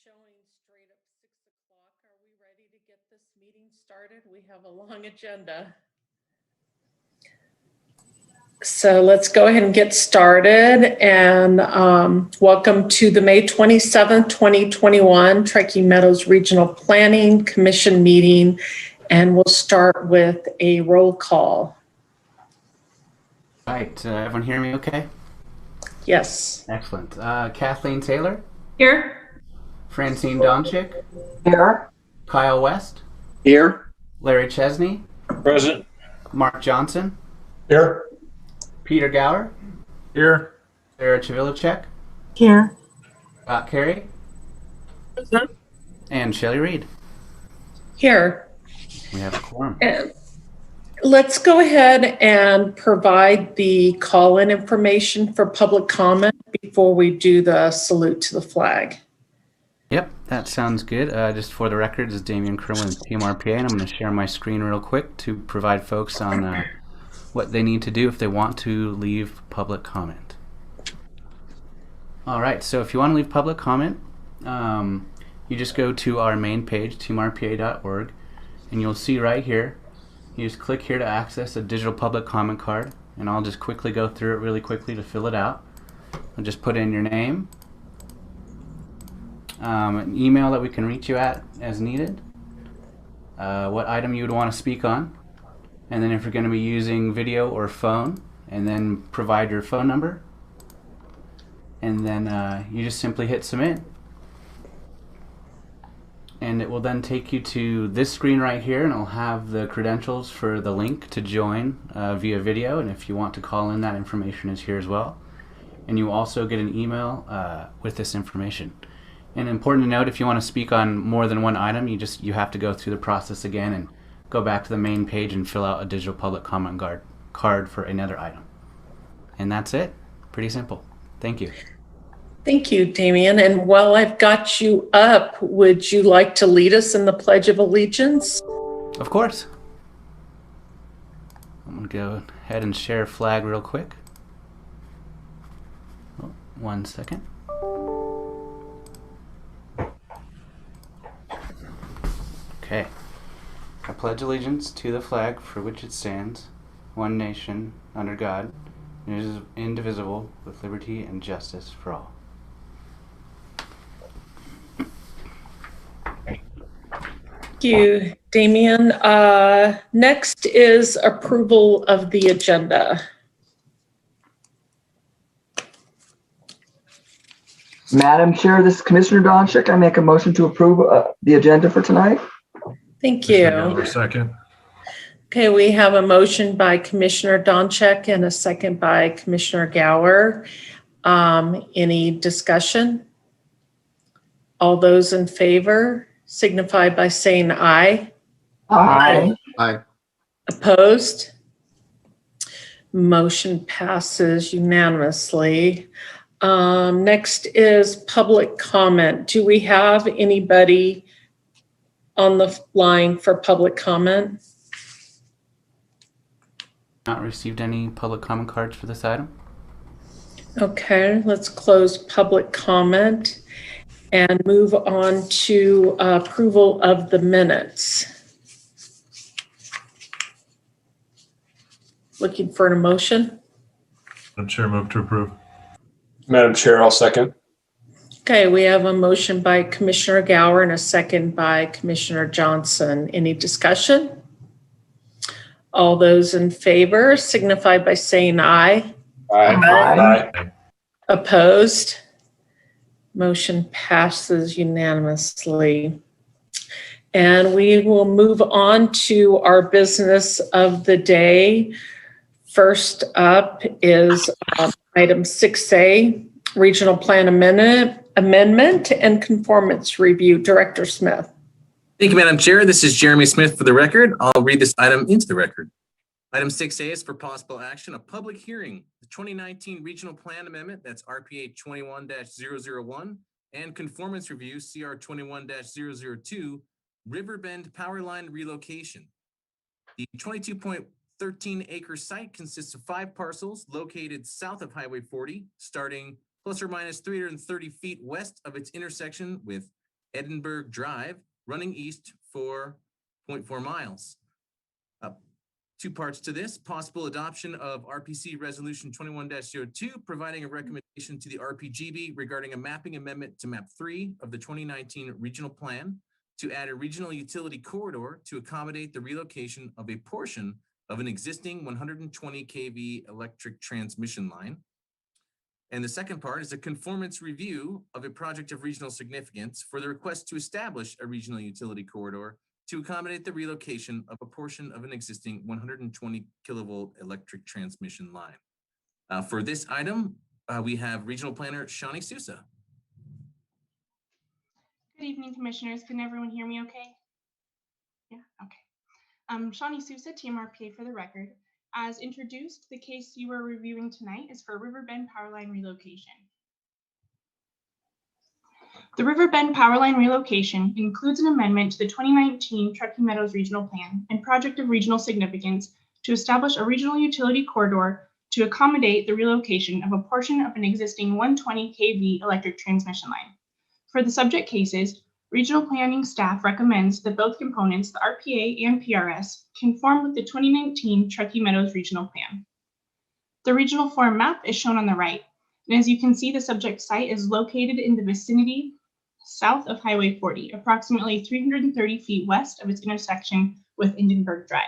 showing straight up 6 o'clock. Are we ready to get this meeting started? We have a long agenda. So let's go ahead and get started, and welcome to the May 27th, 2021 Truckee Meadows Regional Planning Commission meeting. And we'll start with a roll call. All right, everyone hear me okay? Yes. Excellent. Kathleen Taylor? Here. Francine Donchik? Here. Kyle West? Here. Larry Chesney? Present. Mark Johnson? Here. Peter Gower? Here. Sarah Chavilicek? Here. Scott Carey? Present. And Shelley Reed. Here. We have a quorum. And let's go ahead and provide the call-in information for public comment before we do the salute to the flag. Yep, that sounds good. Just for the record, this is Damian Kerwin with Team RPA, and I'm going to share my screen real quick to provide folks on what they need to do if they want to leave public comment. All right, so if you want to leave public comment, you just go to our main page, teamrpa.org, and you'll see right here, you just click here to access a digital public comment card, and I'll just quickly go through it really quickly to fill it out. I'll just put in your name, an email that we can reach you at as needed, what item you would want to speak on, and then if you're going to be using video or phone, and then provide your phone number, and then you just simply hit submit. And it will then take you to this screen right here, and it'll have the credentials for the link to join via video, and if you want to call in, that information is here as well. And you also get an email with this information. And important to note, if you want to speak on more than one item, you have to go through the process again and go back to the main page and fill out a digital public comment card for another item. And that's it. Pretty simple. Thank you. Thank you, Damian. And while I've got you up, would you like to lead us in the Pledge of Allegiance? Of course. I'm going to go ahead and share a flag real quick. Oh, 1 second. Okay. I pledge allegiance to the flag for which it stands, one nation, under God, indivisible, with liberty and justice for all. Thank you, Damian. Next is approval of the agenda. Madam Chair, this is Commissioner Donchik. I make a motion to approve the agenda for tonight. Thank you. Another second. Okay, we have a motion by Commissioner Donchik and a second by Commissioner Gower. Any discussion? All those in favor signify by saying aye. Aye. Aye. Opposed? Motion passes unanimously. Next is public comment. Do we have anybody on the line for public comment? Not received any public comment cards for this item? Okay, let's close public comment and move on to approval of the minutes. Looking for an motion? Madam Chair, move to approve. Madam Chair, I'll second. Okay, we have a motion by Commissioner Gower and a second by Commissioner Johnson. Any discussion? All those in favor signify by saying aye. Aye. Aye. Opposed? Motion passes unanimously. And we will move on to our business of the day. First up is item 6A, Regional Plan Amendment and Conformance Review. Director Smith. Thank you, Madam Chair. This is Jeremy Smith for the record. I'll read this item into the record. Item 6A is for possible action, a public hearing, the 2019 Regional Plan Amendment, that's RPA 21-001, and Conformance Review, CR 21-002, Riverbend Power Line Relocation. The 22.13 acre site consists of 5 parcels located south of Highway 40, starting plus or minus 330 feet west of its intersection with Edinburgh Drive, running east for 0.4 miles. Two parts to this: possible adoption of RPC Resolution 21-02, providing a recommendation to the RPGB regarding a mapping amendment to map 3 of the 2019 regional plan to add a regional utility corridor to accommodate the relocation of a portion of an existing 120 kV electric transmission line. And the second part is a conformance review of a project of regional significance for the request to establish a regional utility corridor to accommodate the relocation of a portion of an existing 120 kilovolt electric transmission line. For this item, we have Regional Planner Shawnee Sousa. Good evening, Commissioners. Can everyone hear me okay? Yeah, okay. Shawnee Sousa, TMRPA for the record. As introduced, the case you are reviewing tonight is for Riverbend Powerline relocation. The Riverbend Powerline relocation includes an amendment to the 2019 Truckee Meadows Regional Plan and project of regional significance to establish a regional utility corridor to accommodate the relocation of a portion of an existing 120 kV electric transmission line. For the subject cases, regional planning staff recommends that both components, the RPA and PRS, conform with the 2019 Truckee Meadows Regional Plan. The regional form map is shown on the right, and as you can see, the subject site is located in the vicinity south of Highway 40, approximately 330 feet west of its intersection with Edinburgh Drive.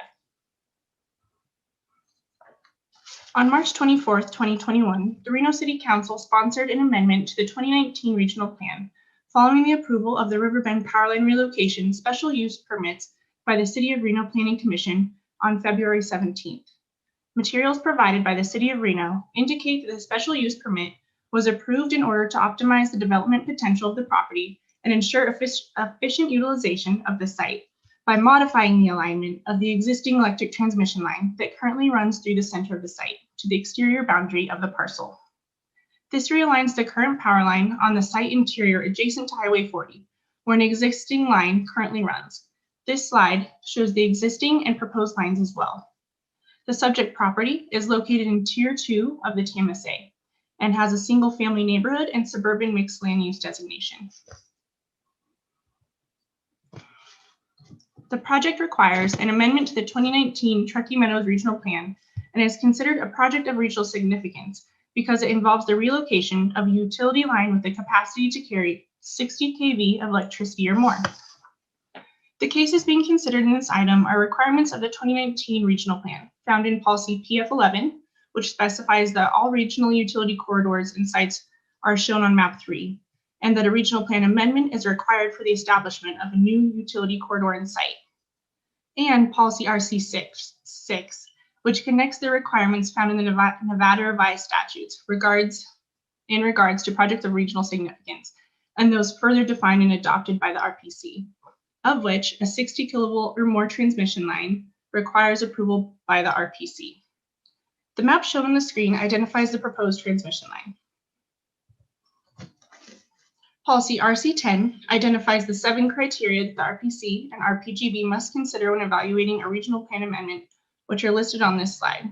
On March 24th, 2021, the Reno City Council sponsored an amendment to the 2019 Regional Plan following the approval of the Riverbend Powerline relocation special use permits by the City of Reno Planning Commission on February 17th. Materials provided by the City of Reno indicate that the special use permit was approved in order to optimize the development potential of the property and ensure efficient utilization of the site by modifying the alignment of the existing electric transmission line that currently runs through the center of the site to the exterior boundary of the parcel. This realigns the current power line on the site interior adjacent to Highway 40, where an existing line currently runs. This slide shows the existing and proposed lines as well. The subject property is located in Tier 2 of the TMSA and has a single-family neighborhood and suburban mixed land use designation. The project requires an amendment to the 2019 Truckee Meadows Regional Plan and is considered a project of regional significance because it involves the relocation of a utility line with the capacity to carry 60 kV of electricity or more. The cases being considered in this item are requirements of the 2019 Regional Plan, found in Policy PF11, which specifies that all regional utility corridors and sites are shown on Map 3, and that a regional plan amendment is required for the establishment of a new utility corridor and site. And Policy RC6, which connects the requirements found in the Nevada revised statutes in regards to projects of regional significance, and those further defined and adopted by the RPC, of which a 60 kilovolt or more transmission line requires approval by the RPC. The map shown on the screen identifies the proposed transmission line. Policy RC10 identifies the 7 criteria that the RPC and RPGB must consider when evaluating a regional plan amendment, which are listed on this slide.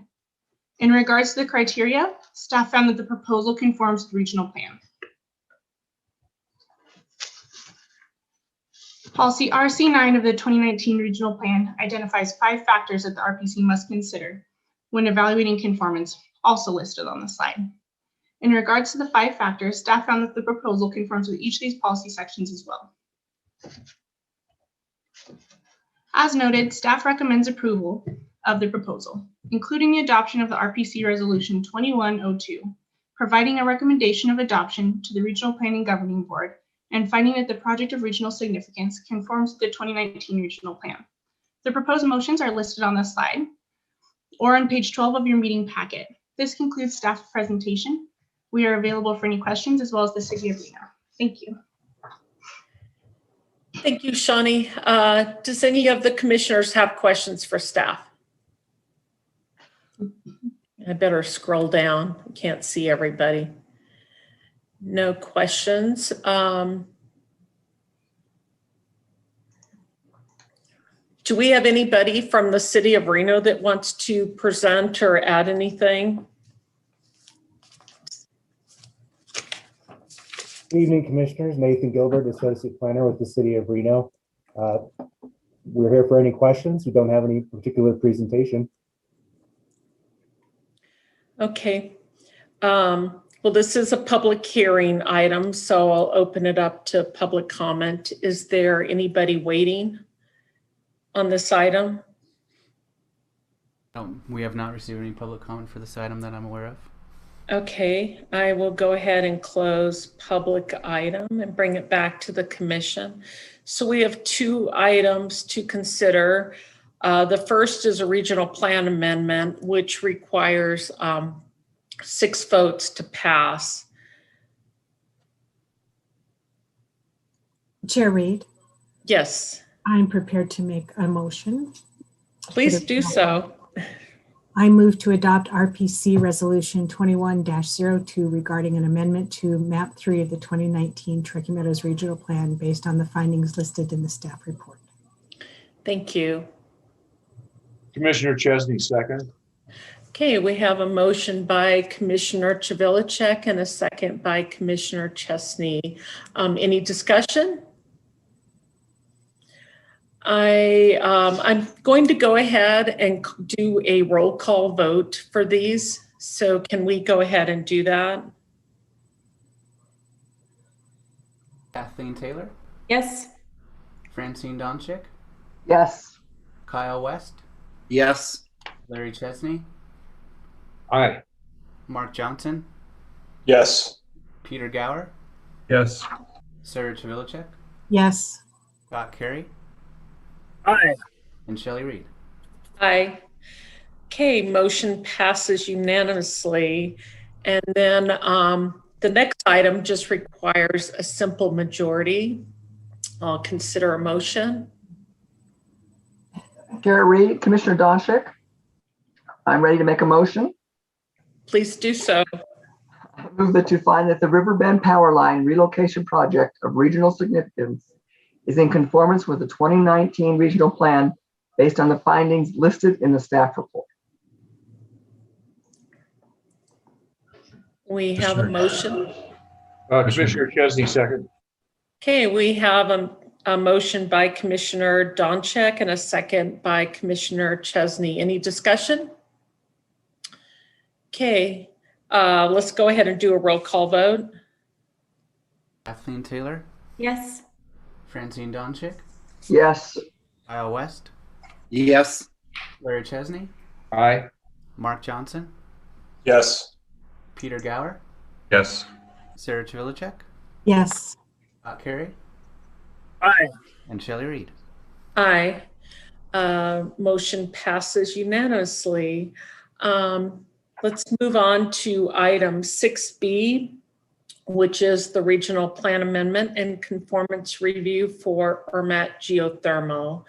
In regards to the criteria, staff found that the proposal conforms to the regional plan. Policy RC9 of the 2019 Regional Plan identifies 5 factors that the RPC must consider when evaluating conformance, also listed on the slide. In regards to the 5 factors, staff found that the proposal conforms with each of these policy sections as well. As noted, staff recommends approval of the proposal, including the adoption of the RPC Resolution 2102, providing a recommendation of adoption to the Regional Planning Governing Board, and finding that the project of regional significance conforms to the 2019 Regional Plan. The proposed motions are listed on this slide or on page 12 of your meeting packet. This concludes staff's presentation. We are available for any questions as well as the City of Reno. Thank you. Thank you, Shawnee. Does any of the commissioners have questions for staff? I better scroll down. I can't see everybody. No questions. Do we have anybody from the City of Reno that wants to present or add anything? Good evening, Commissioners. Nathan Gilbert, Associate Planner with the City of Reno. We're here for any questions. We don't have any particular presentation. Okay. Well, this is a public hearing item, so I'll open it up to public comment. Is there anybody waiting on this item? We have not received any public comment for this item that I'm aware of. Okay, I will go ahead and close public item and bring it back to the commission. So we have two items to consider. The first is a regional plan amendment, which requires 6 votes to pass. Chair Reed, Yes, I'm prepared to make a motion. please do so. I move to adopt RPC Resolution 21-02 regarding an amendment to Map 3 of the 2019 Truckee Meadows Regional Plan based on the findings listed in the staff report. Thank you. Commissioner Chesney, second. Okay, we have a motion by Commissioner Chvilichek and a second by Commissioner Chesney. Any discussion? I'm going to go ahead and do a roll call vote for these. So can we go ahead and do that? Kathleen Taylor, Yes. Francine Donchik, Yes. Kyle West, Yes. Larry Chesney, Aye. Mark Johnson, Yes. Peter Gower, Yes. Sarah Chvilichek, Yes. Scott Carey, Aye. and Shelley Reed. Aye. Okay, motion passes unanimously. And then the next item just requires a simple majority. I'll consider a motion. Chair Reed, Commissioner Donchik, I'm ready to make a motion. Please do so. I move that to find that the Riverbend Power Line relocation project of regional significance is in conformance with the 2019 regional plan based on the findings listed in the staff report. We have a motion. Commissioner Chesney, second. Okay, we have a motion by Commissioner Donchik and a second by Commissioner Chesney. Any discussion? Okay, let's go ahead and do a roll call vote. Kathleen Taylor, Yes. Francine Donchik, Yes. Kyle West, Yes. Larry Chesney, Aye. Mark Johnson, Yes. Peter Gower, Yes. Sarah Chvilichek, Yes. Scott Carey, Aye. and Shelley Reed. Aye. Motion passes unanimously. Let's move on to item 6B, which is the regional plan amendment and conformance review for Ermat Geothermal.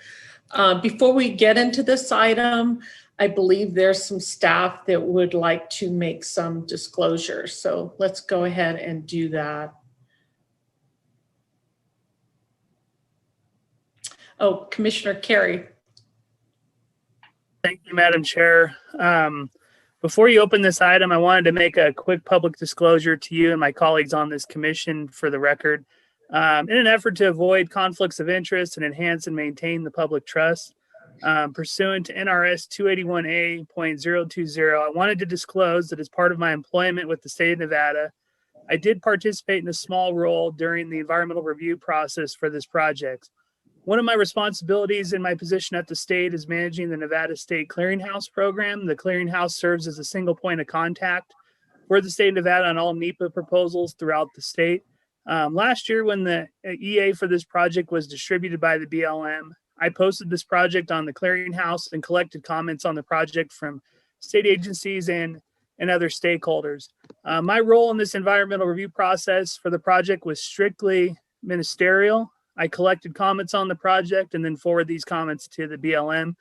Before we get into this item, I believe there's some staff that would like to make some disclosures. So let's go ahead and do that. Oh, Commissioner Carey. Thank you, Madam Chair. Before you open this item, I wanted to make a quick public disclosure to you and my colleagues on this commission for the record. In an effort to avoid conflicts of interest and enhance and maintain the public trust, pursuant to NRS 281A.020, I wanted to disclose that as part of my employment with the state of Nevada, I did participate in a small role during the environmental review process for this project. One of my responsibilities in my position at the state is managing the Nevada State Clearinghouse program. The clearinghouse serves as a single point of contact for the state of Nevada on all NEPA proposals throughout the state. Last year, when the EA for this project was distributed by the BLM, I posted this project on the clearinghouse and collected comments on the project from state agencies and other stakeholders. My role in this environmental review process for the project was strictly ministerial. I collected comments on the project and then forwarded these comments to the BLM.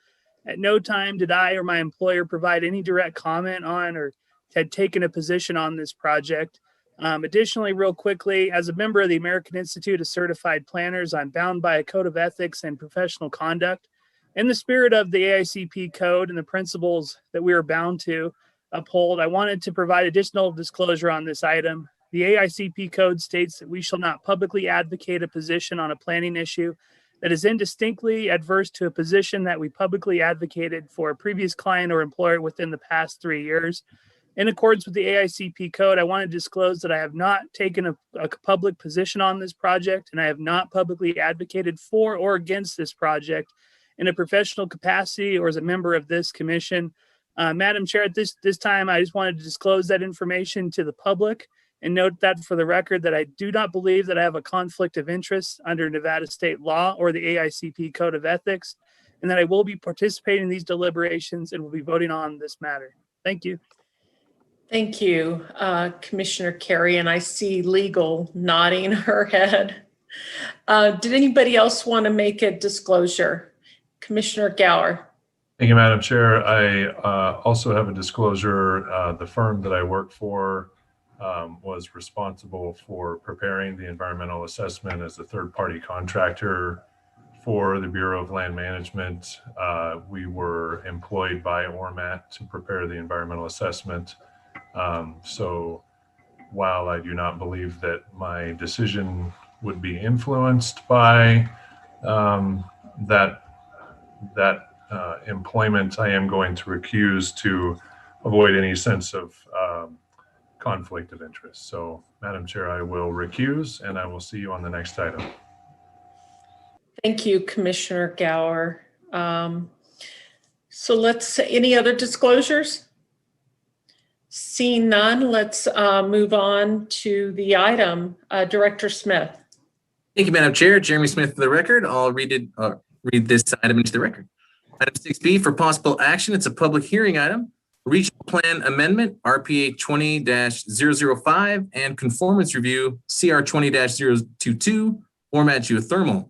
At no time did I or my employer provide any direct comment on or had taken a position on this project. Additionally, real quickly, as a member of the American Institute of Certified Planners, I'm bound by a code of ethics and professional conduct. In the spirit of the AICP code and the principles that we are bound to uphold, I wanted to provide additional disclosure on this item. The AICP code states that we shall not publicly advocate a position on a planning issue that is indistinctly adverse to a position that we publicly advocated for a previous client or employer within the past 3 years. In accordance with the AICP code, I want to disclose that I have not taken a public position on this project, and I have not publicly advocated for or against this project in a professional capacity or as a member of this commission. Madam Chair, at this time, I just wanted to disclose that information to the public and note that for the record that I do not believe that I have a conflict of interest under Nevada state law or the AICP code of ethics, and that I will be participating in these deliberations and will be voting on this matter. Thank you. Thank you, Commissioner Carey, and I see legal nodding her head. Did anybody else want to make a disclosure? Commissioner Gower. Thank you, Madam Chair. I also have a disclosure. The firm that I work for was responsible for preparing the environmental assessment as a third-party contractor for the Bureau of Land Management. We were employed by ORMAT to prepare the environmental assessment. So while I do not believe that my decision would be influenced by that employment, I am going to recuse to avoid any sense of conflict of interest. So, Madam Chair, I will recuse, and I will see you on the next item. Thank you, Commissioner Gower. So any other disclosures? Seeing none, let's move on to the item. Director Smith. Thank you, Madam Chair. Jeremy Smith for the record. I'll read this item into the record. Item 6B for possible action. It's a public hearing item. Regional Plan Amendment, RPA 20-005, and Conformance Review, CR 20-022, Ormat Geothermal.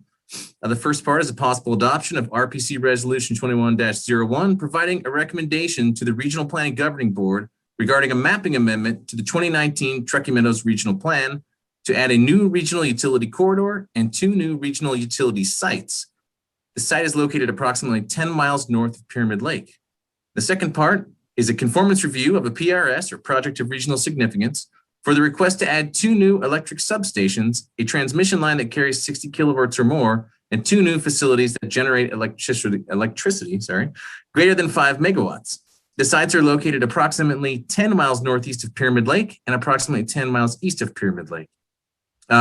The first part is a possible adoption of RPC Resolution 21-01, providing a recommendation to the Regional Planning Governing Board regarding a mapping amendment to the 2019 Truckee Meadows Regional Plan to add a new regional utility corridor and 2 new regional utility sites. The site is located approximately 10 miles north of Pyramid Lake. The second part is a conformance review of a PRS, or Project of Regional Significance, for the request to add 2 new electric substations, a transmission line that carries 60 kilovolts or more, and 2 new facilities that generate electricity greater than 5 megawatts. The sites are located approximately 10 miles northeast of Pyramid Lake and approximately 10 miles east of Pyramid Lake.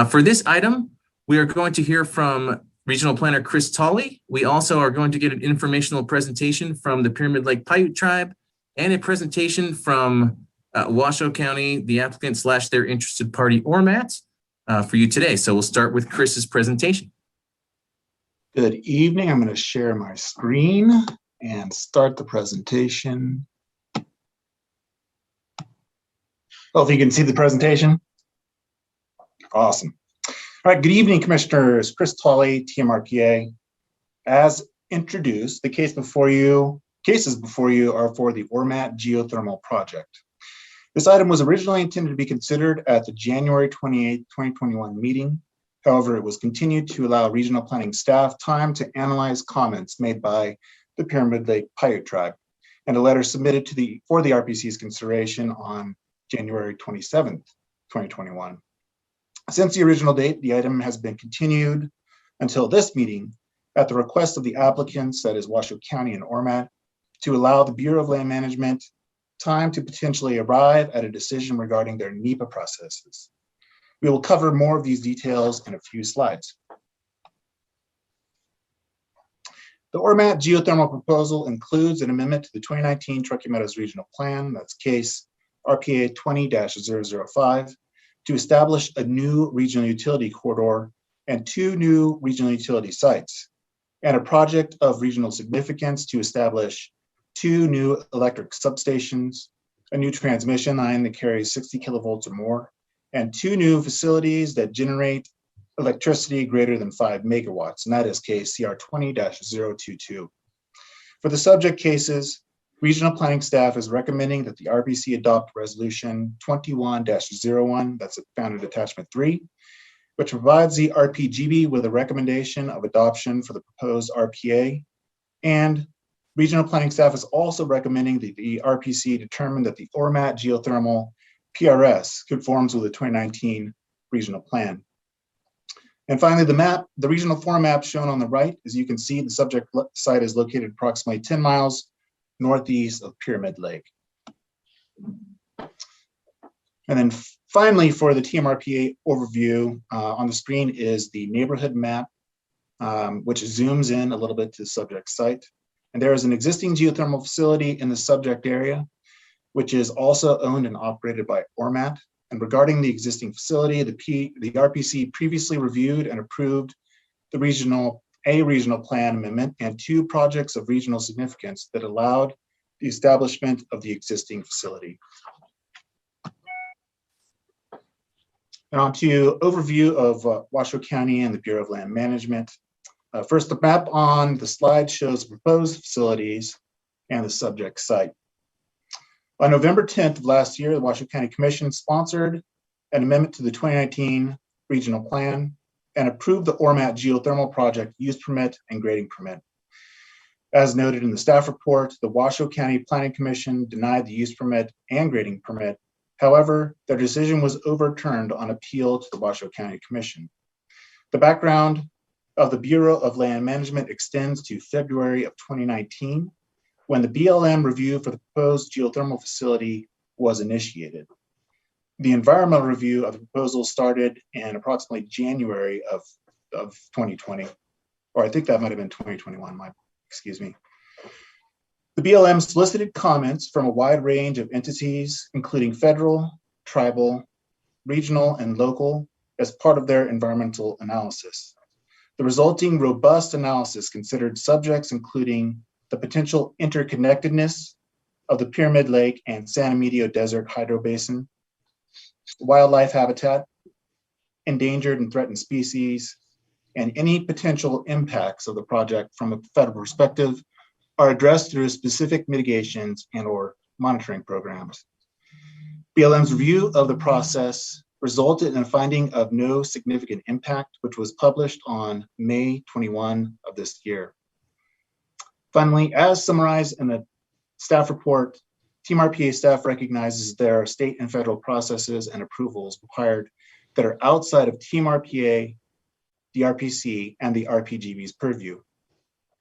For this item, we are going to hear from Regional Planner Chris Tolley. We also are going to get an informational presentation from the Pyramid Lake Paiute Tribe and a presentation from Washoe County, the applicant / their interested party, ORMAT, for you today. So we'll start with Chris's presentation. Good evening. I'm going to share my screen and start the presentation. Oh, if you can see the presentation. Awesome. All right, good evening, Commissioners. Chris Tolley, TMRPA. As introduced, the cases before you are for the Ormat Geothermal Project. This item was originally intended to be considered at the January 28, 2021 meeting. However, it was continued to allow regional planning staff time to analyze comments made by the Pyramid Lake Paiute Tribe and a letter submitted for the RPC's consideration on January 27th, 2021. Since the original date, the item has been continued until this meeting at the request of the applicants, that is Washoe County and ORMAT, to allow the Bureau of Land Management time to potentially arrive at a decision regarding their NEPA processes. We will cover more of these details in a few slides. The Ormat geothermal proposal includes an amendment to the 2019 Truckee Meadows Regional Plan, that's case RPA 20-005, to establish a new regional utility corridor and 2 new regional utility sites, and a project of regional significance to establish 2 new electric substations, a new transmission line that carries 60 kilovolts or more, and 2 new facilities that generate electricity greater than 5 megawatts, and that is case CR 20-022. For the subject cases, Regional Planning staff is recommending that the RPC adopt Resolution 21-01, that's found in Attachment 3, which provides the RPGB with a recommendation of adoption for the proposed RPA. And Regional Planning staff is also recommending that the RPC determine that the Ormat geothermal PRS conforms with the 2019 regional plan. And finally, the regional form map shown on the right, as you can see, the subject site is located approximately 10 miles northeast of Pyramid Lake. And then finally, for the TMRPA overview, on the screen is the neighborhood map, which zooms in a little bit to the subject site. And there is an existing geothermal facility in the subject area, which is also owned and operated by Ormat. And regarding the existing facility, the RPC previously reviewed and approved the regional plan amendment and 2 projects of regional significance that allowed the establishment of the existing facility. And on to overview of Washoe County and the Bureau of Land Management. First, the map on the slide shows proposed facilities and the subject site. On November 10th of last year, the Washoe County Commission sponsored an amendment to the 2019 regional plan and approved the Ormat geothermal project use permit and grading permit. As noted in the staff report, the Washoe County Planning Commission denied the use permit and grading permit. However, their decision was overturned on appeal to the Washoe County Commission. The background of the Bureau of Land Management extends to February of 2019, when the BLM review for the proposed geothermal facility was initiated. The environmental review of the proposal started in approximately January of 2020, or I think that might have been 2021, excuse me. The BLM solicited comments from a wide range of entities, including federal, tribal, regional, and local, as part of their environmental analysis. The resulting robust analysis considered subjects including the potential interconnectedness of the Pyramid Lake and San Emilio Desert Hydro Basin, wildlife habitat, endangered and threatened species, and any potential impacts of the project from a federal perspective are addressed through specific mitigations and/or monitoring programs. BLM's review of the process resulted in a finding of no significant impact, which was published on May 21 of this year. Finally, as summarized in the staff report, TMRPA staff recognizes there are state and federal processes and approvals required that are outside of TMRPA, the RPC, and the RPGB's purview.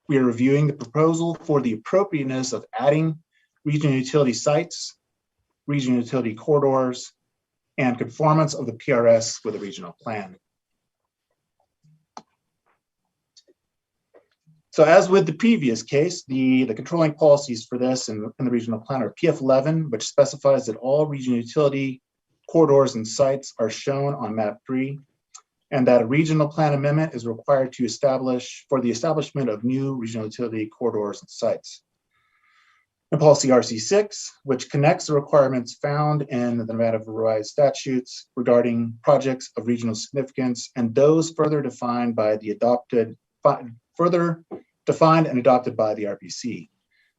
We are reviewing the proposal for the appropriateness of adding regional utility sites, regional utility corridors, and conformance of the PRS with the regional plan. So as with the previous case, the controlling policies for this in the regional plan are PF11, which specifies that all regional utility corridors and sites are shown on map 3, and that a regional plan amendment is required to establish for the establishment of new regional utility corridors and sites. And policy RC6, which connects the requirements found in the Nevada revised statutes regarding projects of regional significance and those further defined by the defined and adopted by the RPC,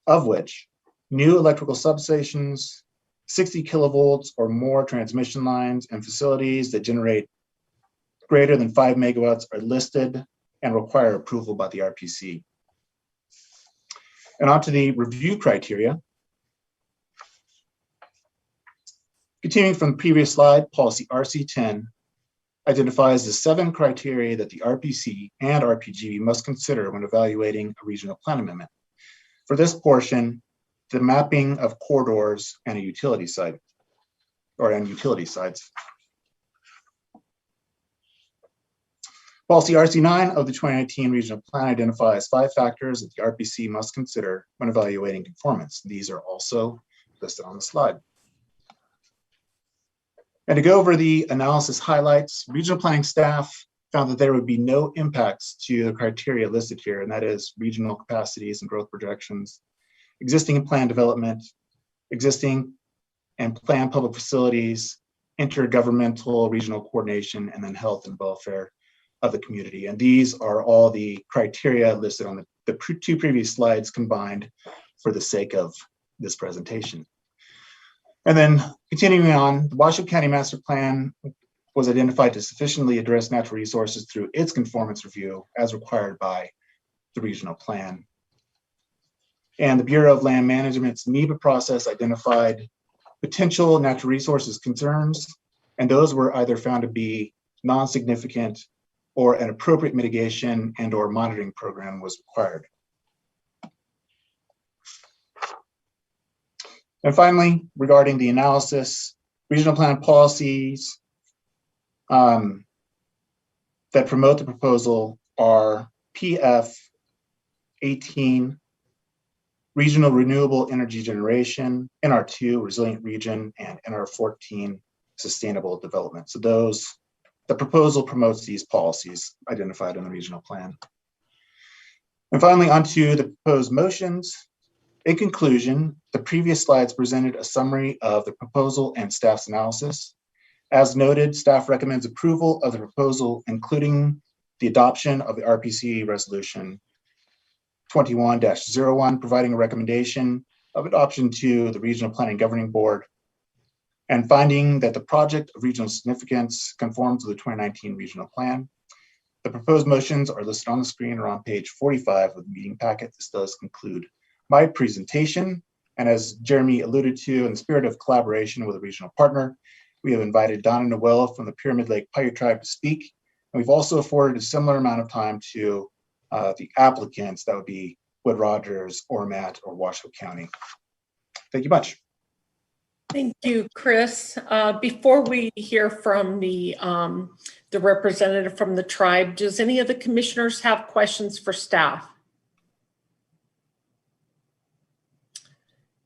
of which new electrical substations, 60 kilovolts or more transmission lines, and facilities that generate greater than 5 megawatts are listed and require approval by the RPC. And on to the review criteria. Continuing from the previous slide, policy RC10 identifies the 7 criteria that the RPC and RPGB must consider when evaluating a regional plan amendment. For this portion, the mapping of corridors and a utility site, and utility sites. Policy RC9 of the 2019 regional plan identifies 5 factors that the RPC must consider when evaluating conformance. These are also listed on the slide. And to go over the analysis highlights, regional planning staff found that there would be no impacts to the criteria listed here, and that is regional capacities and growth projections, existing and planned development, existing and planned public facilities, intergovernmental regional coordination, and then health and welfare of the community. And these are all the criteria listed on the 2 previous slides combined for the sake of this presentation. And then continuing on, the Washoe County Master Plan was identified to sufficiently address natural resources through its conformance review as required by the regional plan. And the Bureau of Land Management's NEPA process identified potential natural resources concerns, and those were either found to be non-significant or an appropriate mitigation and or monitoring program was required. And finally, regarding the analysis, regional plan policies that promote the proposal are PF 18, regional renewable energy generation, NR2, resilient region, and NR 14, sustainable development. So the proposal promotes these policies identified in the regional plan. And finally, onto the proposed motions. In conclusion, the previous slides presented a summary of the proposal and staff's analysis. As noted, staff recommends approval of the proposal, including the adoption of the RPC resolution 21-01, providing a recommendation of adoption to the Regional Planning Governing Board, and finding that the project of regional significance conforms to the 2019 regional plan. The proposed motions are listed on the screen or on page 45 of the meeting packet. This does conclude my presentation. And as Jeremy alluded to, in the spirit of collaboration with a regional partner, we have invited Donna Noel from the Pyramid Lake Paiute Tribe to speak. And we've also afforded a similar amount of time to the applicants, that would be Wood Rogers, Ormat, or Washoe County. Thank you much. Thank you, Chris. Before we hear from the representative from the tribe, does any of the commissioners have questions for staff?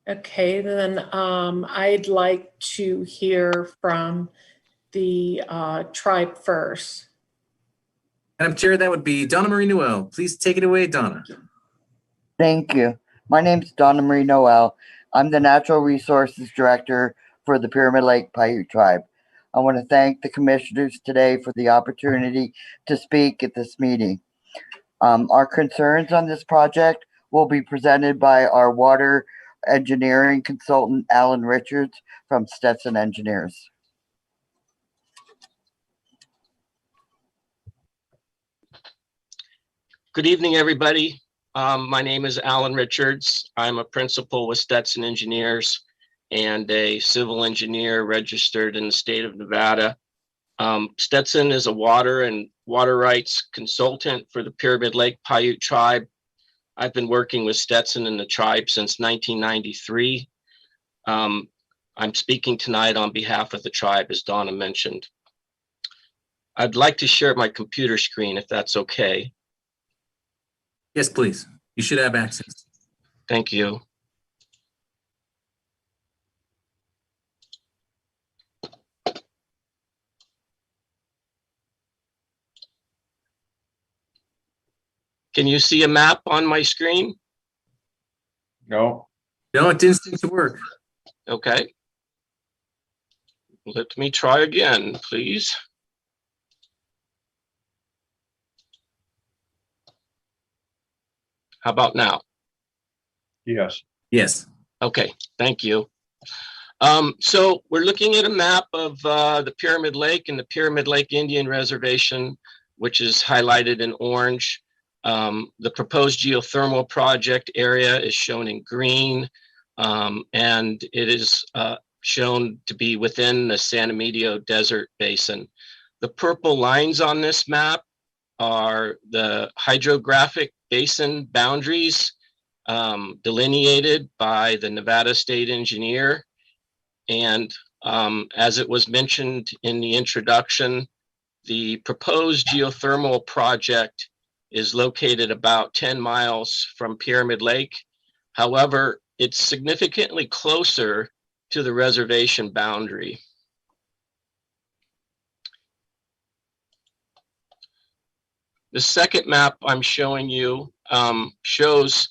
Okay, then I'd like to hear from the tribe first. Madam Chair, that would be Donna Marie Noel. Please take it away, Donna. Thank you. My name is Donna Marie Noel. I'm the Natural Resources Director for the Pyramid Lake Paiute Tribe. I want to thank the commissioners today for the opportunity to speak at this meeting. Our concerns on this project will be presented by our water engineering consultant, Alan Richards from Stetson Engineers. Good evening, everybody. My name is Alan Richards. I'm a principal with Stetson Engineers and a civil engineer registered in the state of Nevada. Stetson is a water and water rights consultant for the Pyramid Lake Paiute Tribe. I've been working with Stetson and the tribe since 1993. I'm speaking tonight on behalf of the tribe, as Donna mentioned. I'd like to share my computer screen if that's okay. Yes, please. You should have access. Thank you. Can you see a map on my screen? No. No, it didn't seem to work. Okay. Let me try again, please. How about now? Yes. Yes. Okay, thank you. So we're looking at a map of the Pyramid Lake and the Pyramid Lake Indian Reservation, which is highlighted in orange. The proposed geothermal project area is shown in green, and it is shown to be within the San Emilio Desert Basin. The purple lines on this map are the hydrographic basin boundaries delineated by the Nevada State Engineer. And as it was mentioned in the introduction, the proposed geothermal project is located about 10 miles from Pyramid Lake. However, it's significantly closer to the reservation boundary. The second map I'm showing you shows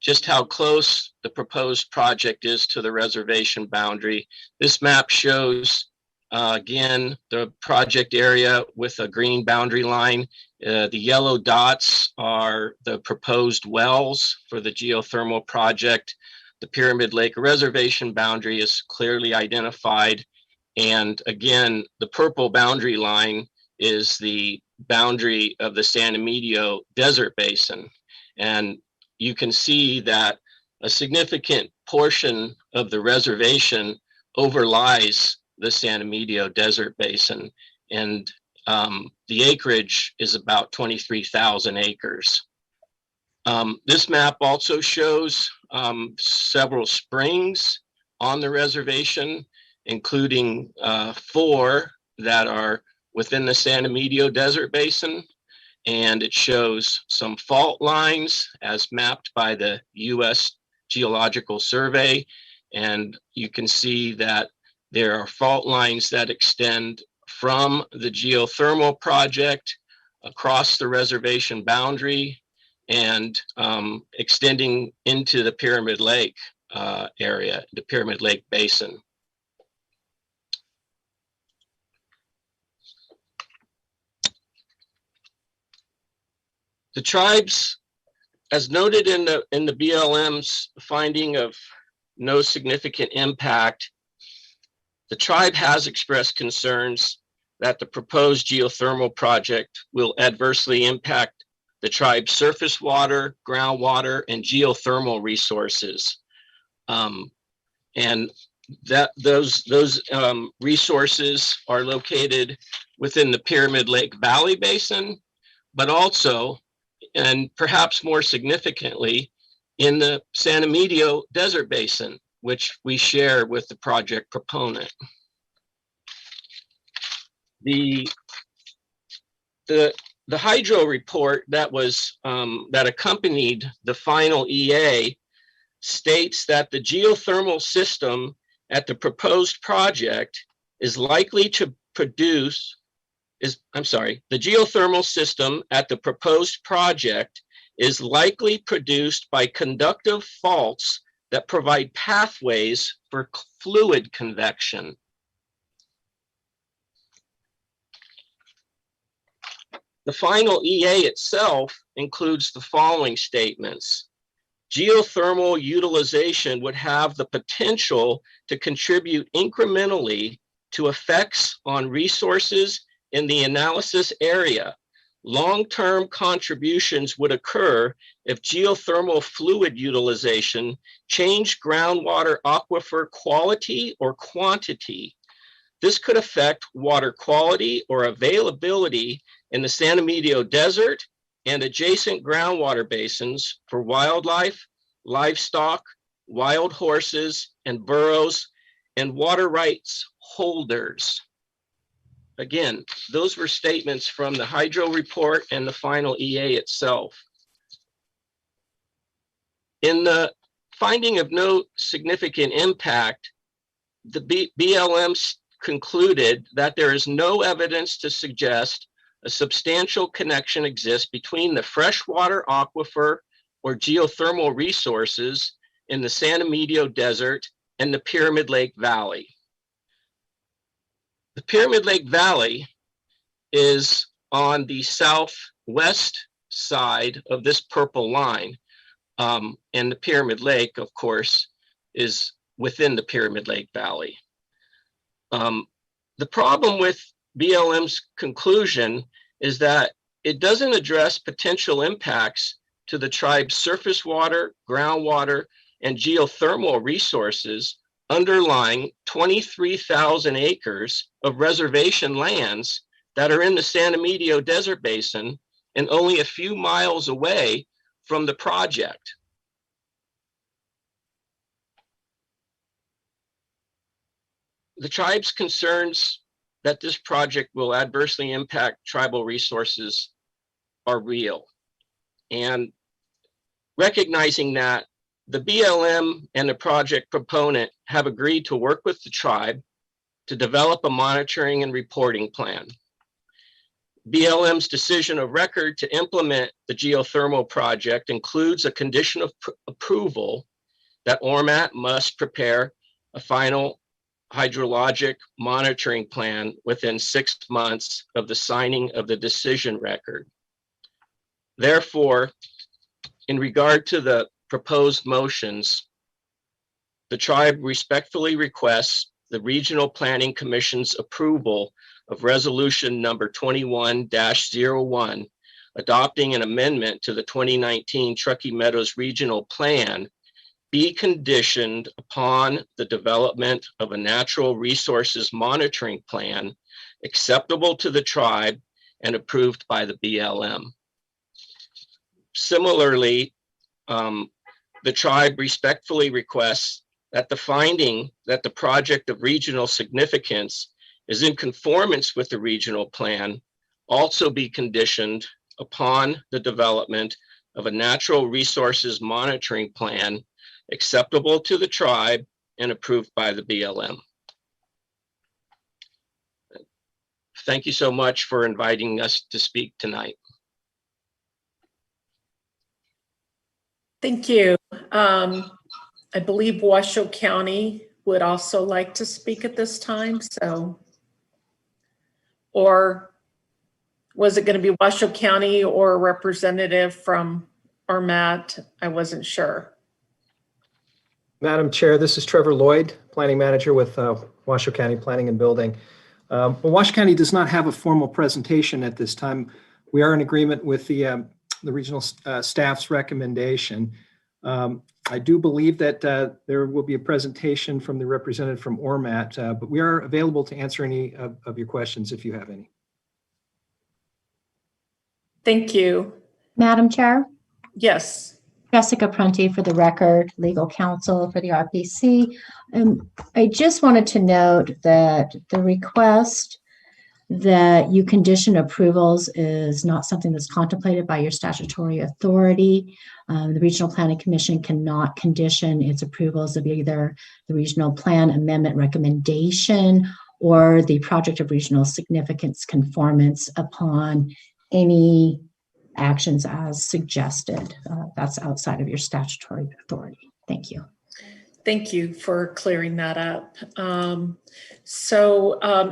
just how close the proposed project is to the reservation boundary. This map shows, again, the project area with a green boundary line. The yellow dots are the proposed wells for the geothermal project. The Pyramid Lake reservation boundary is clearly identified. And again, the purple boundary line is the boundary of the San Emilio Desert Basin. And you can see that a significant portion of the reservation overlies the San Emilio Desert Basin, and the acreage is about 23,000 acres. This map also shows several springs on the reservation, including 4 that are within the San Emilio Desert Basin. And it shows some fault lines as mapped by the U.S. Geological Survey. And you can see that there are fault lines that extend from the geothermal project across the reservation boundary and extending into the Pyramid Lake area, the Pyramid Lake Basin. The tribes, as noted in the BLM's finding of no significant impact, the tribe has expressed concerns that the proposed geothermal project will adversely impact the tribe's surface water, groundwater, and geothermal resources. And that those resources are located within the Pyramid Lake Valley Basin, but also, and perhaps more significantly, in the San Emilio Desert Basin, which we share with the project proponent. The hydro report that was that accompanied the final EA states that the geothermal system at the proposed project is likely to produce the geothermal system at the proposed project is likely produced by conductive faults that provide pathways for fluid convection. The final EA itself includes the following statements. Geothermal utilization would have the potential to contribute incrementally to effects on resources in the analysis area. Long-term contributions would occur if geothermal fluid utilization changed groundwater aquifer quality or quantity. This could affect water quality or availability in the San Emilio Desert and adjacent groundwater basins for wildlife, livestock, wild horses, and burros, and water rights holders. Again, those were statements from the hydro report and the final EA itself. In the finding of no significant impact, the BLM concluded that there is no evidence to suggest a substantial connection exists between the freshwater aquifer or geothermal resources in the San Emilio Desert and the Pyramid Lake Valley. The Pyramid Lake Valley is on the southwest side of this purple line, and the Pyramid Lake, of course, is within the Pyramid Lake Valley. The problem with BLM's conclusion is that it doesn't address potential impacts to the tribe's surface water, groundwater, and geothermal resources underlying 23,000 acres of reservation lands that are in the San Emilio Desert Basin and only a few miles away from the project. The tribe's concerns that this project will adversely impact tribal resources are real. And recognizing that, the BLM and the project proponent have agreed to work with the tribe to develop a monitoring and reporting plan. BLM's decision of record to implement the geothermal project includes a condition of approval that ORMAT must prepare a final hydrologic monitoring plan within 6 months of the signing of the decision record. Therefore, in regard to the proposed motions, the tribe respectfully requests the Regional Planning Commission's approval of resolution number 21-01, adopting an amendment to the 2019 Truckee Meadows Regional Plan be conditioned upon the development of a natural resources monitoring plan acceptable to the tribe and approved by the BLM. Similarly, the tribe respectfully requests that the finding that the project of regional significance is in conformance with the regional plan also be conditioned upon the development of a natural resources monitoring plan acceptable to the tribe and approved by the BLM. Thank you so much for inviting us to speak tonight. Thank you. I believe Washoe County would also like to speak at this time, so. Or was it going to be Washoe County or a representative from ORMAT? I wasn't sure. Madam Chair, this is Trevor Lloyd, Planning Manager with Washoe County Planning and Building. Well, Washoe County does not have a formal presentation at this time. We are in agreement with the regional staff's recommendation. I do believe that there will be a presentation from the representative from ORMAT, but we are available to answer any of your questions if you have any. Thank you. Madam Chair? Yes. Jessica Prunty for the record, legal counsel for the RPC. I just wanted to note that the request that you condition approvals is not something that's contemplated by your statutory authority. The Regional Planning Commission cannot condition its approvals of either the regional plan amendment recommendation or the project of regional significance conformance upon any actions as suggested. That's outside of your statutory authority. Thank you. Thank you for clearing that up.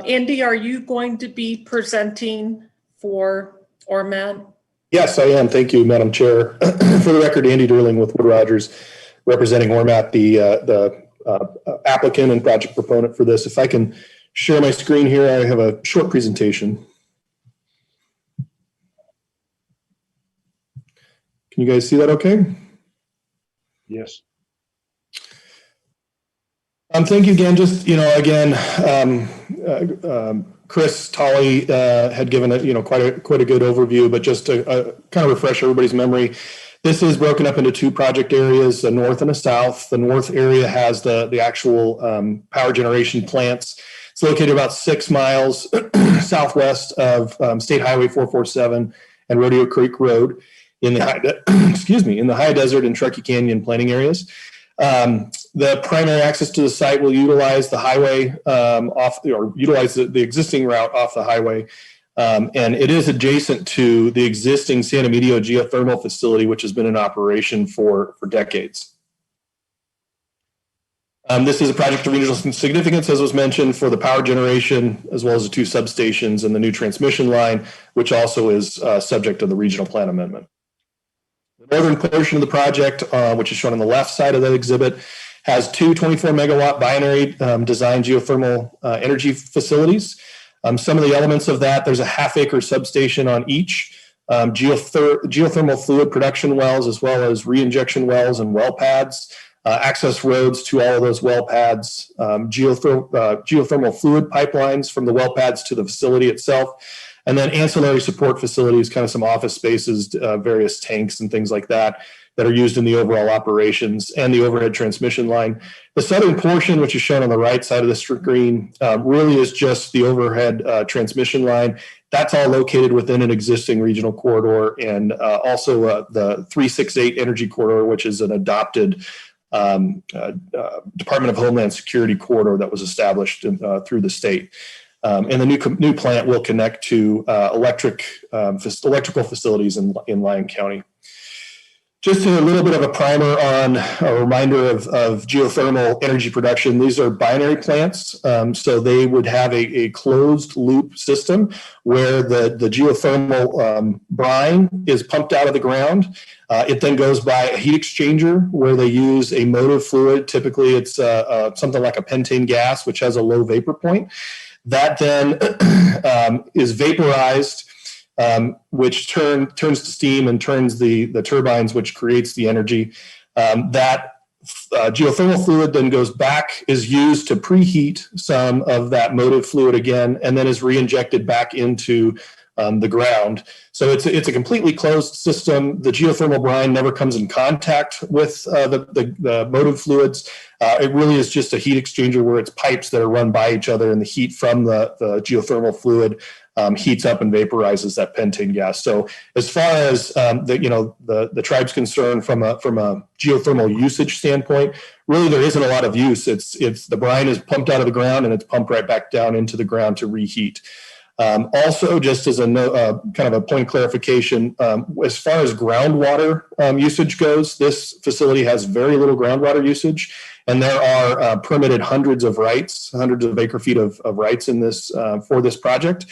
Andy, are you going to be presenting for ORMAT? Yes, I am. Thank you, Madam Chair. For the record, Andy Durling with Wood Rogers, representing ORMAT, the applicant and project proponent for this. If I can share my screen here, I have a short presentation. Can you guys see that okay? Yes. Thank you again. Just, Chris Tolley had given quite a good overview, but just to kind of refresh everybody's memory, this is broken up into two project areas, a north and a south. The north area has the actual power generation plants. It's located about 6 miles southwest of State Highway 447 and Rodeo Creek Road in the high desert and Truckee Canyon planning areas. The primary access to the site will utilize the highway utilize the existing route off the highway. And it is adjacent to the existing San Emilio geothermal facility, which has been in operation for decades. This is a project of regional significance, as was mentioned, for the power generation, as well as the 2 substations and the new transmission line, which also is subject to the regional plan amendment. The northern portion of the project, which is shown on the left side of the exhibit, has 2 24-megawatt binary designed geothermal energy facilities. Some of the elements of that, there's a half-acre substation on each, geothermal fluid production wells, as well as reinjection wells and well pads, access roads to all of those well pads, geothermal fluid pipelines from the well pads to the facility itself, and then ancillary support facilities, kind of some office spaces, various tanks and things like that are used in the overall operations, and the overhead transmission line. The southern portion, which is shown on the right side of the screen, really is just the overhead transmission line. That's all located within an existing regional corridor, and also the 368 energy corridor, which is an adopted Department of Homeland Security corridor that was established through the state. And the new plant will connect to electrical facilities in Lyon County. Just a little bit of a primer on a reminder of geothermal energy production. These are binary plants, so they would have a closed loop system where the geothermal brine is pumped out of the ground. It then goes by a heat exchanger where they use a motive fluid. Typically, it's something like a pentane gas, which has a low vapor point. That then is vaporized, which turns to steam and turns the turbines, which creates the energy. That geothermal fluid then goes back, is used to preheat some of that motive fluid again, and then is re-injected back into the ground. So it's a completely closed system. The geothermal brine never comes in contact with the motive fluids. It really is just a heat exchanger where it's pipes that are run by each other, and the heat from the geothermal fluid heats up and vaporizes that pentane gas. So as far as the tribe's concerned from a geothermal usage standpoint, really there isn't a lot of use. It's the brine is pumped out of the ground and it's pumped right back down into the ground to reheat. Also, just as a kind of a point of clarification, as far as groundwater usage goes, this facility has very little groundwater usage, and there are permitted hundreds of acre feet of rights in this for this project.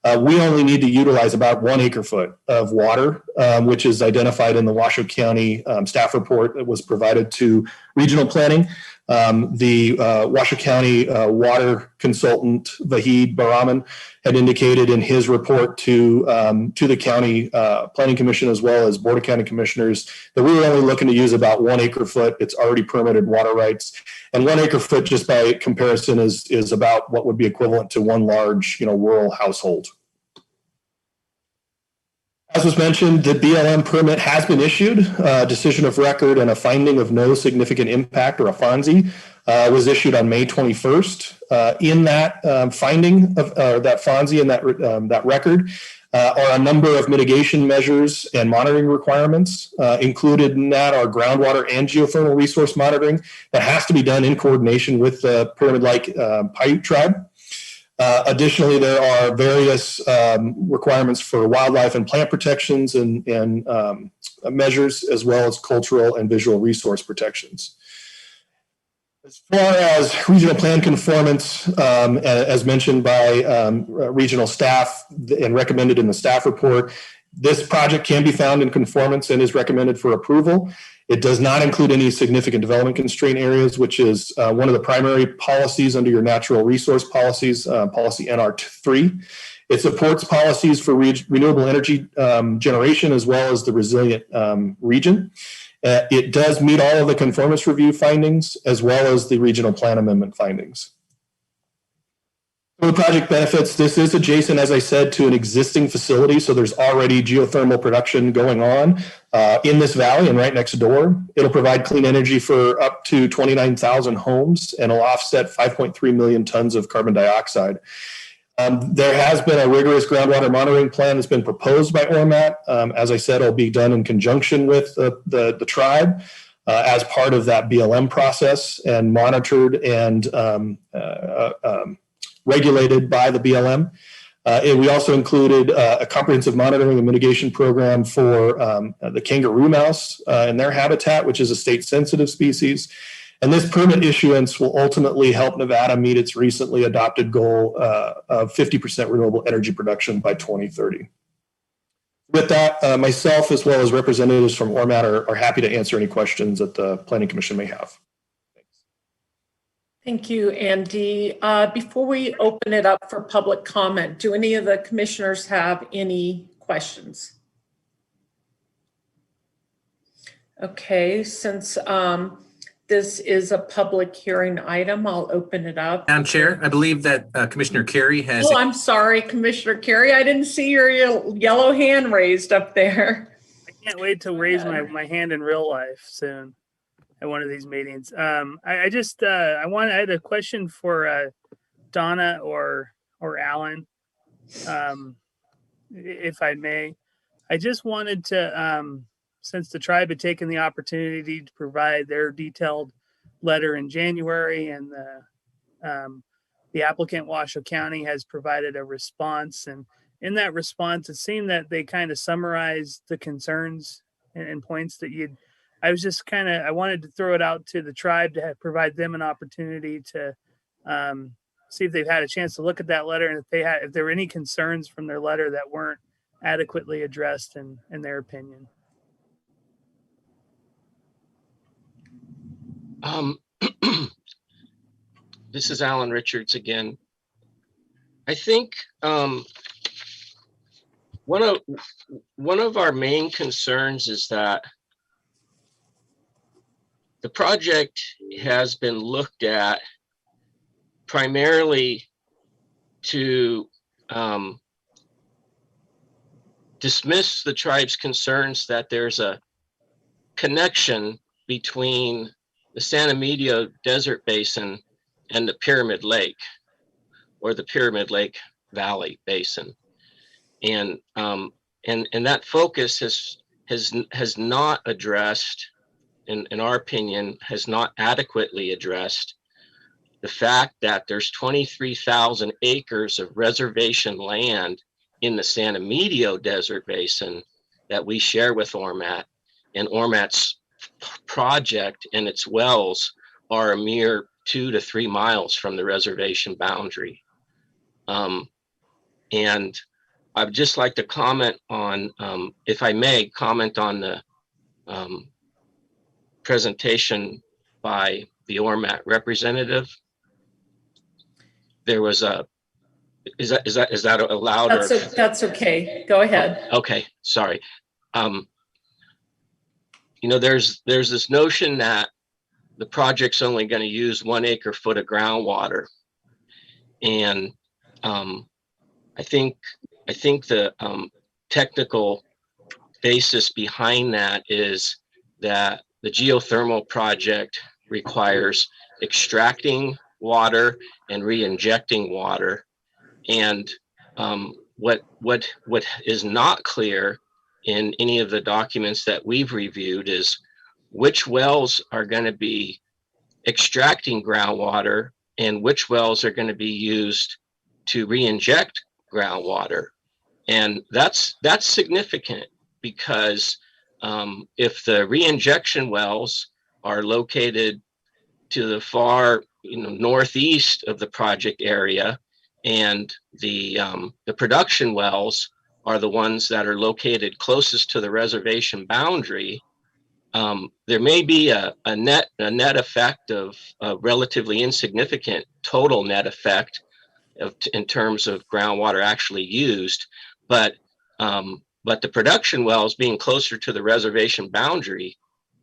We only need to utilize about 1 acre foot of water, which is identified in the Washoe County staff report that was provided to regional planning. The Washoe County water consultant, Vahid Baraman, had indicated in his report to the county planning commission as well as board of county commissioners that we were only looking to use about 1 acre foot. It's already permitted water rights, and 1 acre foot, just by comparison, is about what would be equivalent to one large rural household. As was mentioned, the BLM permit has been issued. Decision of record and a finding of no significant impact, or a FONSI, was issued on May 21st. In that finding of that FONSI and that record are a number of mitigation measures and monitoring requirements. Included in that are groundwater and geothermal resource monitoring that has to be done in coordination with the Pyramid Lake Paiute tribe. Additionally, there are various requirements for wildlife and plant protections and measures, as well as cultural and visual resource protections. As far as regional plan conformance, as mentioned by regional staff and recommended in the staff report, this project can be found in conformance and is recommended for approval. It does not include any significant development constraint areas, which is one of the primary policies under your natural resource policies, policy NR3. It supports policies for renewable energy generation as well as the resilient region. It does meet all of the conformance review findings as well as the regional plan amendment findings. For the project benefits, this is adjacent, as I said, to an existing facility. So there's already geothermal production going on in this valley and right next door. It'll provide clean energy for up to 29,000 homes and will offset 5.3 million tons of carbon dioxide. There has been a rigorous groundwater monitoring plan that's been proposed by ORMAT. As I said, it'll be done in conjunction with the tribe as part of that BLM process and monitored and regulated by the BLM. And we also included a comprehensive monitoring and mitigation program for the kangaroo mouse and their habitat, which is a state-sensitive species. And this permit issuance will ultimately help Nevada meet its recently adopted goal of 50% renewable energy production by 2030. With that, myself as well as representatives from ORMAT are happy to answer any questions that the Planning Commission may have. Thank you, Andy. Before we open it up for public comment, do any of the commissioners have any questions? Okay, since this is a public hearing item, I'll open it up. Madam Chair, I believe that Commissioner Carey has. Oh, I'm sorry, Commissioner Carey. I didn't see your yellow hand raised up there. I can't wait to raise my hand in real life soon at one of these meetings. I had a question for Donna or Alan, if I may. I just wanted to, since the tribe had taken the opportunity to provide their detailed letter in January, and the applicant, Washoe County, has provided a response, and in that response, it seemed that they kind of summarized the concerns and points that I was just I wanted to throw it out to the tribe to provide them an opportunity to see if they've had a chance to look at that letter, and if there were any concerns from their letter that weren't adequately addressed in their opinion. This is Alan Richards again. I think one of our main concerns is that the project has been looked at primarily to dismiss the tribe's concerns that there's a connection between the San Emilio Desert Basin and the Pyramid Lake, or the Pyramid Lake Valley Basin. And that focus has not addressed, in our opinion, has not adequately addressed the fact that there's 23,000 acres of reservation land in the San Emilio Desert Basin that we share with Ormat, and Ormat's project and its wells are a mere 2 to 3 miles from the reservation boundary. And I'd just like to comment on, if I may, comment on the presentation by the Ormat representative. There was a, is that allowed? That's okay. Go ahead. Okay, sorry. You know, there's this notion that the project's only going to use 1 acre foot of groundwater, and I think the technical basis behind that is that the geothermal project requires extracting water and re-injecting water, and what is not clear in any of the documents that we've reviewed is which wells are going to be extracting groundwater and which wells are going to be used to re-inject groundwater. And that's significant because if the re-injection wells are located to the far northeast of the project area, and the production wells are the ones that are located closest to the reservation boundary, there may be a net effect of a relatively insignificant total net effect in terms of groundwater actually used, but the production wells being closer to the reservation boundary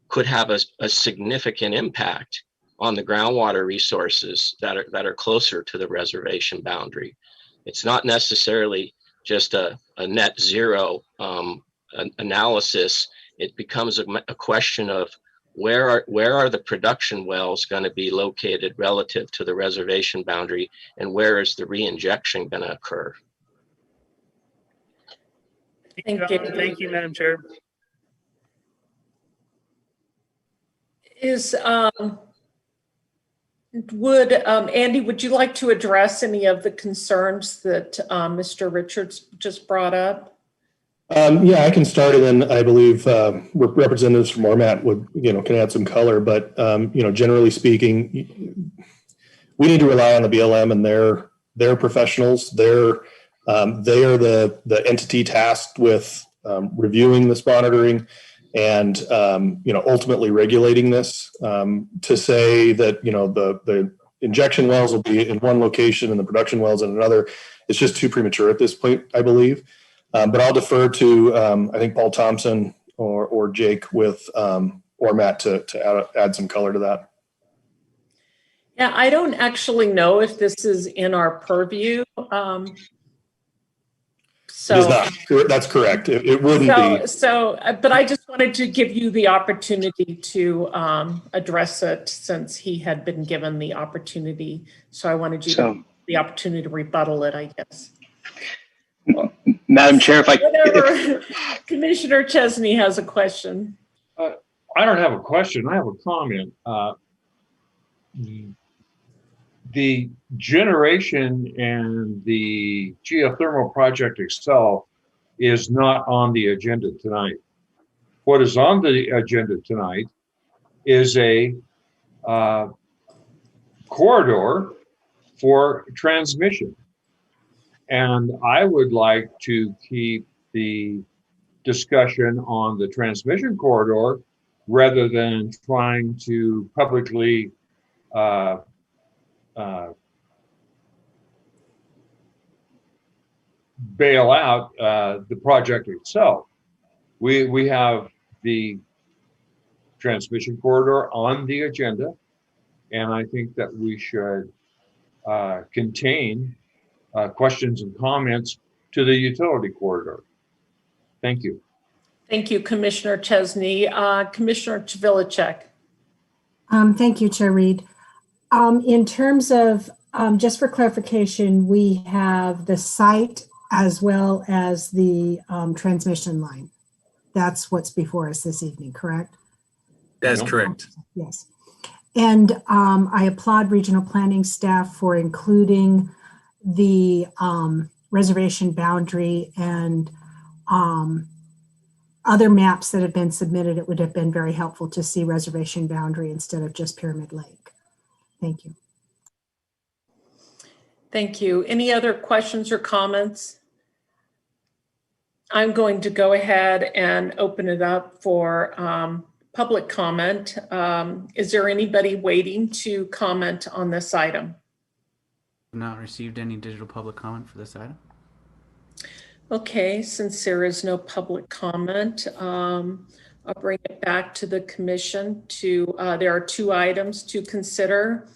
could have a significant impact on the groundwater resources that are closer to the reservation boundary. It's not necessarily just a net zero analysis. It becomes a question of where are the production wells going to be located relative to the reservation boundary, and where is the re-injection going to occur? Thank you. Thank you, Madam Chair. Andy, would you like to address any of the concerns that Mr. Richards just brought up? Yeah, I can start, and then I believe representatives from Ormat would, can add some color. But generally speaking, we need to rely on the BLM and their professionals. They are the entity tasked with reviewing this monitoring and ultimately regulating this. To say that the injection wells will be in one location and the production wells in another is just too premature at this point, I believe. But I'll defer to I think Paul Thompson or Jake with Ormat to add some color to that. Yeah, I don't actually know if this is in our purview. It is not. That's correct. It wouldn't be. But I just wanted to give you the opportunity to address it since he had been given the opportunity. So I wanted you to the opportunity to rebuttal it, I guess. Madam Chair, Commissioner Chesney has a question. I don't have a question. I have a comment. The generation and the geothermal project itself is not on the agenda tonight. What is on the agenda tonight is a corridor for transmission. And I would like to keep the discussion on the transmission corridor rather than trying to publicly bail out the project itself. We have the transmission corridor on the agenda. And I think that we should contain questions and comments to the utility corridor. Thank you. Thank you, Commissioner Chesney. Commissioner Chvilichek. Thank you, Chair Reed. In terms of, just for clarification, we have the site as well as the transmission line. That's what's before us this evening, correct? That's correct. Yes. And I applaud regional planning staff for including the reservation boundary and other maps that have been submitted. It would have been very helpful to see reservation boundary instead of just Pyramid Lake. Thank you. Thank you. Any other questions or comments? I'm going to go ahead and open it up for public comment. Is there anybody waiting to comment on this item? Not received any digital public comment for this item. Okay, since there is no public comment, I'll bring it back to the commission to, there are two items to consider.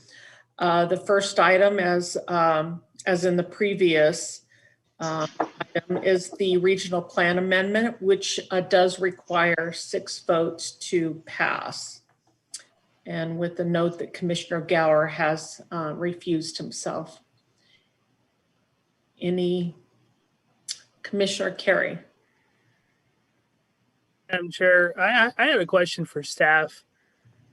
The first item, as in the previous item, is the regional plan amendment, which does require 6 votes to pass. And with the note that Commissioner Gower has refused himself. Commissioner Carey. Madam Chair, I have a question for staff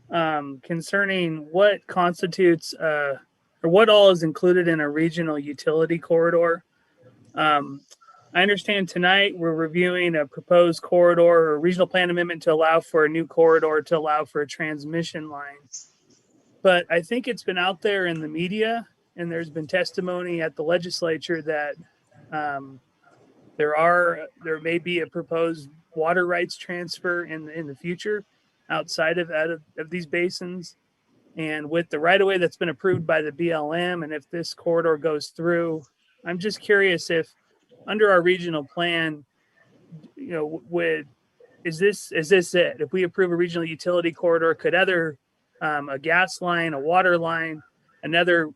concerning what constitutes or what all is included in a regional utility corridor. I understand tonight we're reviewing a proposed corridor or a regional plan amendment to allow for a new corridor to allow for a transmission line. But I think it's been out there in the media and there's been testimony at the legislature that there may be a proposed water rights transfer in the future outside of these basins. And with the right of way that's been approved by the BLM, and if this corridor goes through, I'm just curious if under our regional plan, you know, is this it? If we approve a regional utility corridor, could a gas line, a water line, another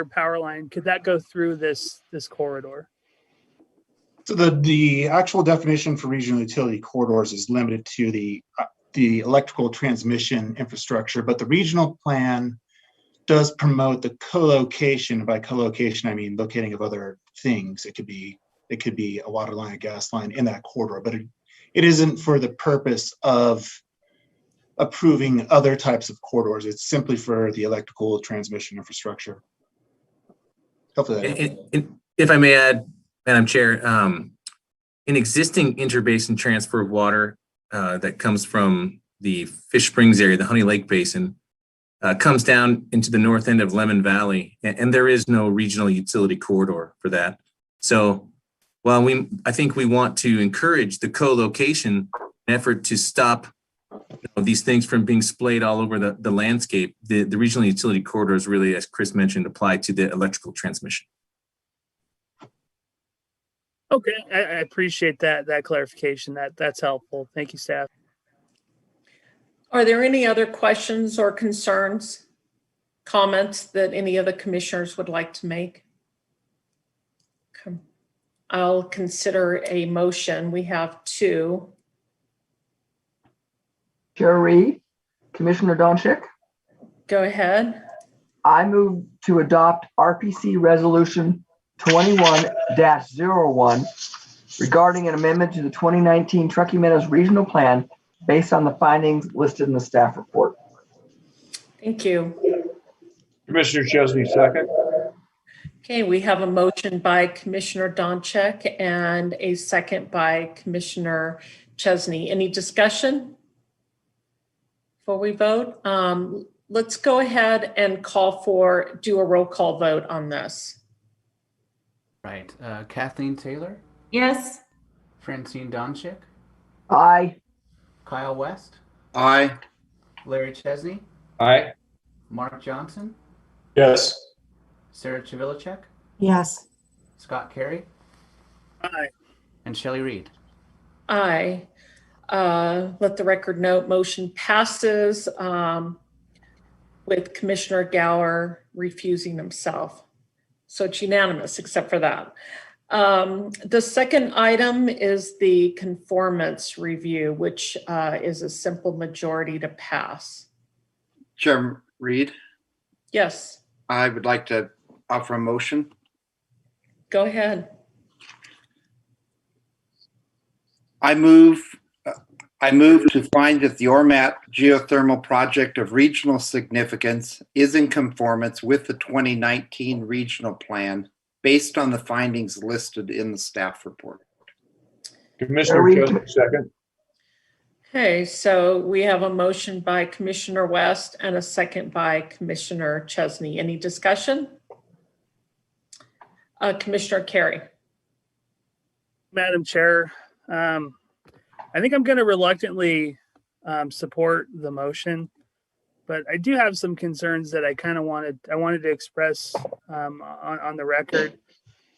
power line, could that go through this corridor? So the actual definition for regional utility corridors is limited to the electrical transmission infrastructure, but the regional plan does promote the co-location. By co-location, I mean locating of other things. It could be a water line, a gas line in that corridor, but it isn't for the purpose of approving other types of corridors. It's simply for the electrical transmission infrastructure. Hopefully that if I may add, Madam Chair, an existing interbasin transfer of water that comes from the Fish Springs area, the Honey Lake Basin, comes down into the north end of Lemon Valley, and there is no regional utility corridor for that. So while I think we want to encourage the co-location effort to stop these things from being splayed all over the landscape, the regional utility corridors really, as Chris mentioned, apply to the electrical transmission. Okay, I appreciate that clarification. That's helpful. Thank you, staff. Are there any other questions or concerns, comments that any of the commissioners would like to make? Okay. I'll consider a motion. We have 2. Chair Reed, Commissioner Donchik. Go ahead. I move to adopt RPC Resolution 21-01 regarding an amendment to the 2019 Truckee Meadows Regional Plan based on the findings listed in the staff report. Thank you. Commissioner Chesney, second. Okay, we have a motion by Commissioner Donchik and a second by Commissioner Chesney. Any discussion before we vote? Let's go ahead and do a roll call vote on this. Right. Kathleen Taylor, Yes. Francine Donchik, Aye. Kyle West, Aye. Larry Chesney, Aye. Mark Johnson, Yes. Sarah Chvilichek, Yes. Scott Carey, Aye. and Shelley Reed. Aye. Let the record note, motion passes with Commissioner Gower refusing himself. So it's unanimous except for that. The second item is the conformance review, which is a simple majority to pass. Chairman Reed, Yes, I would like to offer a motion. go ahead. I move to find that the Ormat geothermal project of regional significance is in conformance with the 2019 regional plan based on the findings listed in the staff report. Commissioner Chesney, second. Okay, so we have a motion by Commissioner West and a second by Commissioner Chesney. Any discussion? Commissioner Carey. Madam Chair, I think I'm going to reluctantly support the motion, but I do have some concerns that I wanted to express on the record.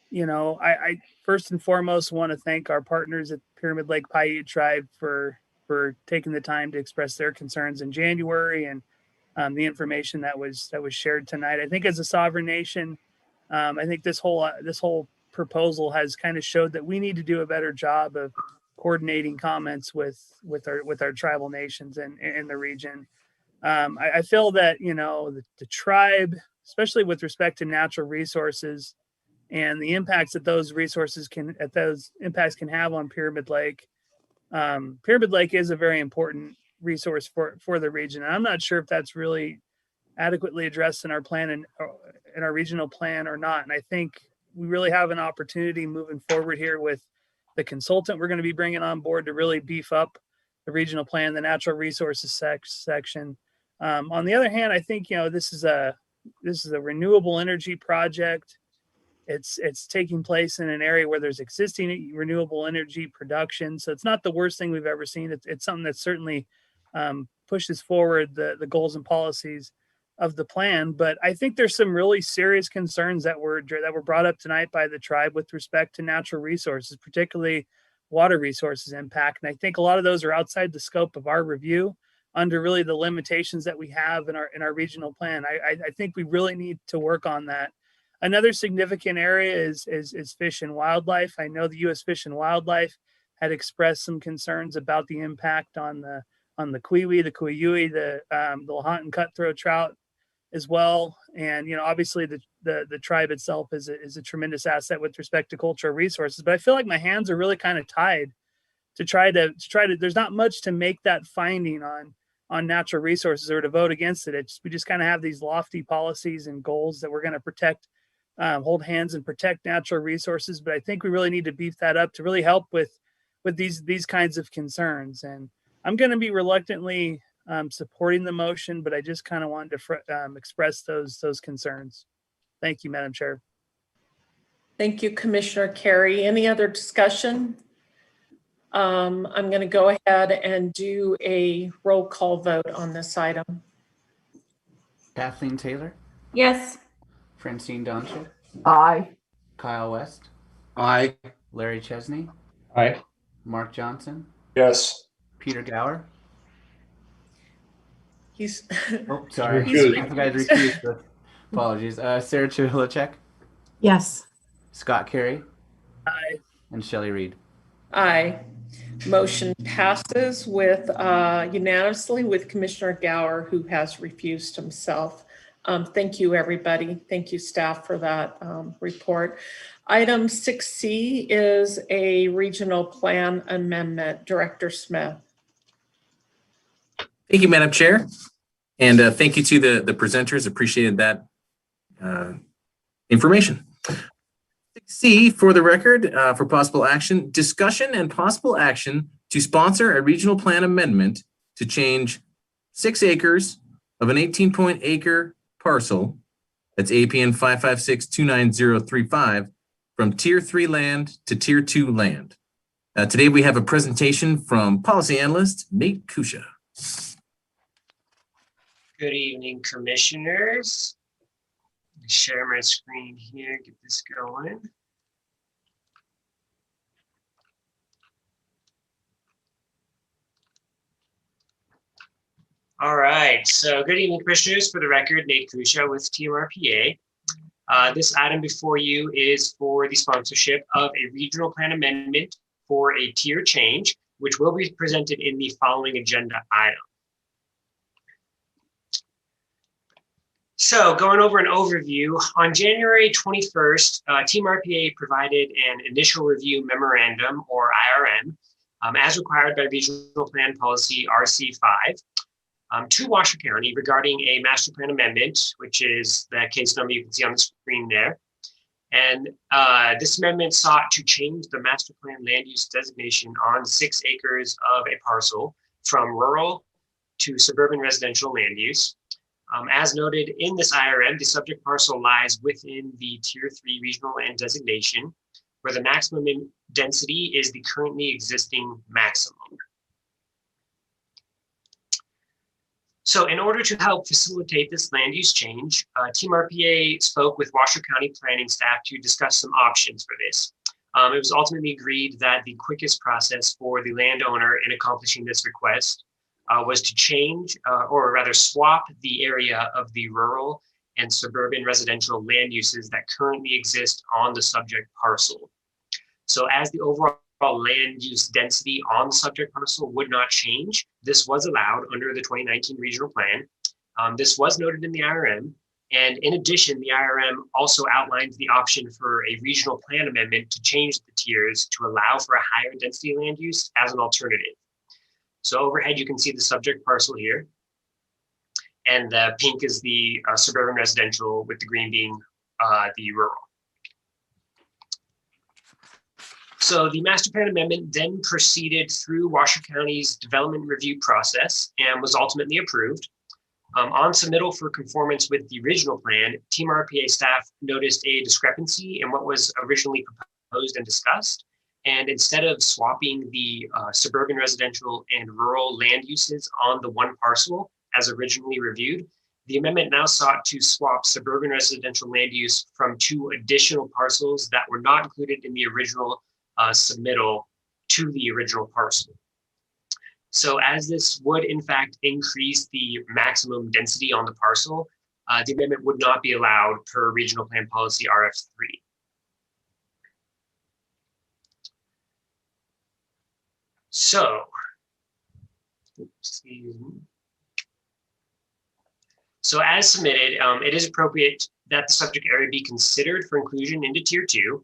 You know, I first and foremost want to thank our partners at Pyramid Lake Paiute Tribe for taking the time to express their concerns in January and the information that was shared tonight. I think as a sovereign nation, I think this whole proposal has kind of showed that we need to do a better job of coordinating comments with our tribal nations in the region. I feel that, you know, the tribe, especially with respect to natural resources and the impacts that those impacts can have on Pyramid Lake. Pyramid Lake is a very important resource for the region. And I'm not sure if that's really adequately addressed in our plan and in our regional plan or not. And I think we really have an opportunity moving forward here with the consultant we're going to be bringing on board to really beef up the regional plan, the natural resources section. On the other hand, I think, you know, this is a renewable energy project. It's taking place in an area where there's existing renewable energy production. So it's not the worst thing we've ever seen. It's something that certainly pushes forward the goals and policies of the plan. But I think there's some really serious concerns that were brought up tonight by the tribe with respect to natural resources, particularly water resources impact. And I think a lot of those are outside the scope of our review under really the limitations that we have in our regional plan. I think we really need to work on that. Another significant area is fish and wildlife. I know the U.S. Fish and Wildlife had expressed some concerns about the impact on the kiwi, the kuiui, the Lahontan cutthroat trout as well. And, you know, obviously the tribe itself is a tremendous asset with respect to cultural resources. But I feel like my hands are really kind of tied to try to. There's not much to make that finding on natural resources or to vote against it. We just kind of have these lofty policies and goals that we're going to protect. Hold hands and protect natural resources, but I think we really need to beef that up to really help with these kinds of concerns. And I'm going to be reluctantly supporting the motion, but I just kind of wanted to express those concerns. Thank you, Madam Chair. Thank you, Commissioner Carey. Any other discussion? I'm going to go ahead and do a roll call vote on this item. Kathleen Taylor, Yes. Francine Donchik, Aye. Kyle West, Aye. Larry Chesney, Aye. Mark Johnson, Yes. Peter Gower. He's Oh, sorry. Recused. I forgot to recuse, but apologies. Sarah Chihilachek, Yes. Scott Carey, Aye. and Shelley Reed. aye. Motion passes with unanimously with Commissioner Gower, who has recused himself. Thank you, everybody. Thank you, staff, for that report. Item 6C is a regional plan amendment. Director Smith. Thank you, Madam Chair. And thank you to the presenters. Appreciated that information. 6C, for the record, for possible action, discussion and possible action to sponsor a regional plan amendment to change 6 acres of an 18-acre parcel, that's APN 556-29035, from Tier 3 land to Tier 2 land. Today we have a presentation from Policy Analyst Nate Kusha. Good evening, Commissioners. Share my screen here, get this going. All right, so good evening, commissioners. For the record, Nate Kusha with TMRPA. This item before you is for the sponsorship of a regional plan amendment for a tier change, which will be presented in the following agenda item. So going over an overview, on January 21st, TMRPA provided an initial review memorandum, or IRM, as required by Regional Plan Policy RC5, to Washoe County regarding a master plan amendment, which is the case number you can see on the screen there. And this amendment sought to change the master plan land use designation on 6 acres of a parcel from rural to suburban residential land use. As noted in this IRM, the subject parcel lies within the Tier 3 regional land designation, where the maximum density is the currently existing maximum. So in order to help facilitate this land use change, TMRPA spoke with Washoe County planning staff to discuss some options for this. It was ultimately agreed that the quickest process for the landowner in accomplishing this request was to change, or rather swap the area of the rural and suburban residential land uses that currently exist on the subject parcel. So as the overall land use density on the subject parcel would not change, this was allowed under the 2019 regional plan. This was noted in the IRM. And in addition, the IRM also outlines the option for a regional plan amendment to change the tiers to allow for a higher density land use as an alternative. So overhead, you can see the subject parcel here. And the pink is the suburban residential, with the green being the rural. So the master plan amendment then proceeded through Washoe County's development review process and was ultimately approved. On submittal for conformance with the original plan, TMRPA staff noticed a discrepancy in what was originally proposed and discussed. And instead of swapping the suburban residential and rural land uses on the one parcel as originally reviewed, the amendment now sought to swap suburban residential land use from 2 additional parcels that were not included in the original submittal to the original parcel. So as this would in fact increase the maximum density on the parcel, the amendment would not be allowed per Regional Plan Policy RF3. So, so as submitted, it is appropriate that the subject area be considered for inclusion into Tier 2.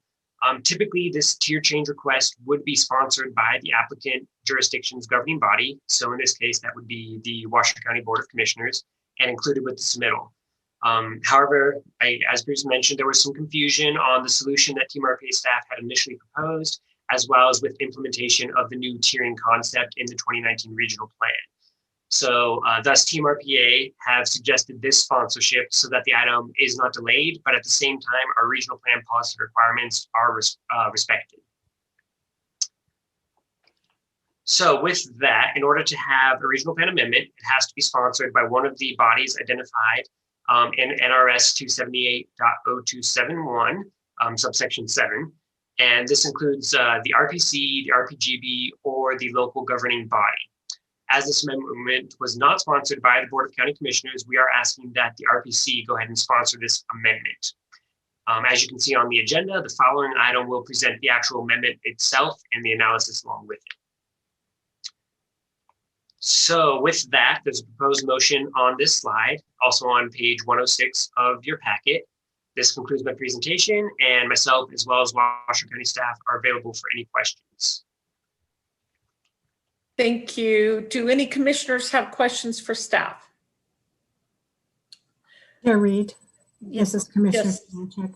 Typically, this tier change request would be sponsored by the applicant jurisdiction's governing body. So in this case, that would be the Washoe County Board of Commissioners, and included with the submittal. However, as previously mentioned, there was some confusion on the solution that TMRPA staff had initially proposed, as well as with implementation of the new tiering concept in the 2019 regional plan. So thus TMRPA have suggested this sponsorship so that the item is not delayed, but at the same time, our regional plan policy requirements are respected. So with that, in order to have a regional plan amendment, it has to be sponsored by one of the bodies identified in NRS 278.0271, subsection 7. And this includes the RPC, the RPGB, or the local governing body. As this amendment was not sponsored by the Board of County Commissioners, we are asking that the RPC go ahead and sponsor this amendment. As you can see on the agenda, the following item will present the actual amendment itself and the analysis along with it. So with that, there's a proposed motion on this slide, also on page 106 of your packet. This concludes my presentation, and myself as well as Washoe County staff are available for any questions. Thank you. Do any commissioners have questions for staff? Chair Reed, this is Commissioner Stanczyk.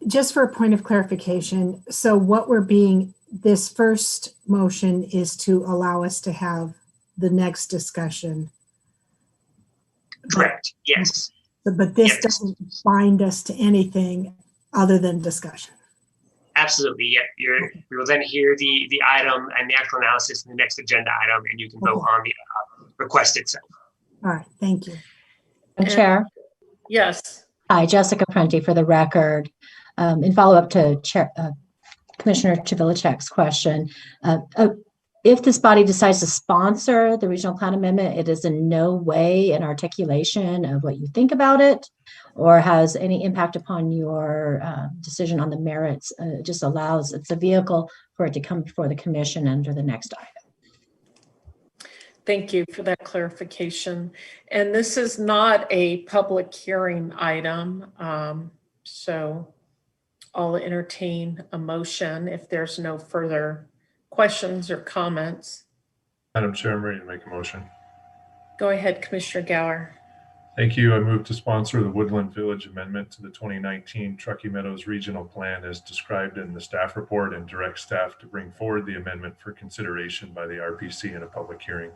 Just for a point of clarification, so what this first motion is to allow us to have the next discussion. Correct, yes. But this doesn't bind us to anything other than discussion. Absolutely, yeah. We will then hear the item and the actual analysis in the next agenda item, and you can vote on the request itself. All right, thank you. Chair? Yes. Hi, Jessica Prenti for the record. In follow-up to Commissioner Chivilicek's question, if this body decides to sponsor the regional plan amendment, it is in no way an articulation of what you think about it or has any impact upon your decision on the merits. It just allows, it's a vehicle for it to come before the commission under the next item. Thank you for that clarification. And this is not a public hearing item. So I'll entertain a motion if there's no further questions or comments. Madam Chair, I'm ready to make a motion. Go ahead, Commissioner Gower. Thank you. I move to sponsor the Woodland Village Amendment to the 2019 Truckee Meadows Regional Plan as described in the staff report and direct staff to bring forward the amendment for consideration by the RPC in a public hearing.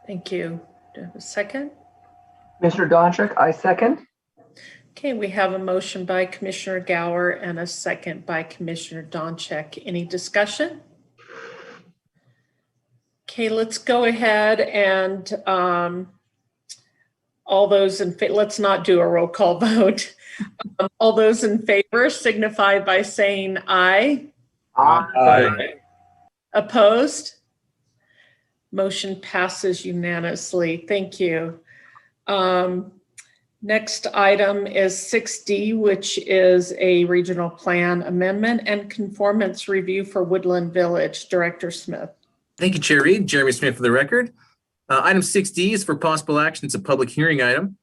Thank you. Do I have a second? Commissioner Donchik, I second. Okay, we have a motion by Commissioner Gower and a second by Commissioner Donchik. Any discussion? Okay, let's go ahead and all those in favor, let's not do a roll call vote. All those in favor signify by saying aye. Aye. Opposed? Motion passes unanimously. Thank you. Next item is 6D, which is a regional plan amendment and conformance review for Woodland Village. Director Smith. Thank you, Chair Reed. Jeremy Smith for the record. Item 6D is for possible action. It's a public hearing item.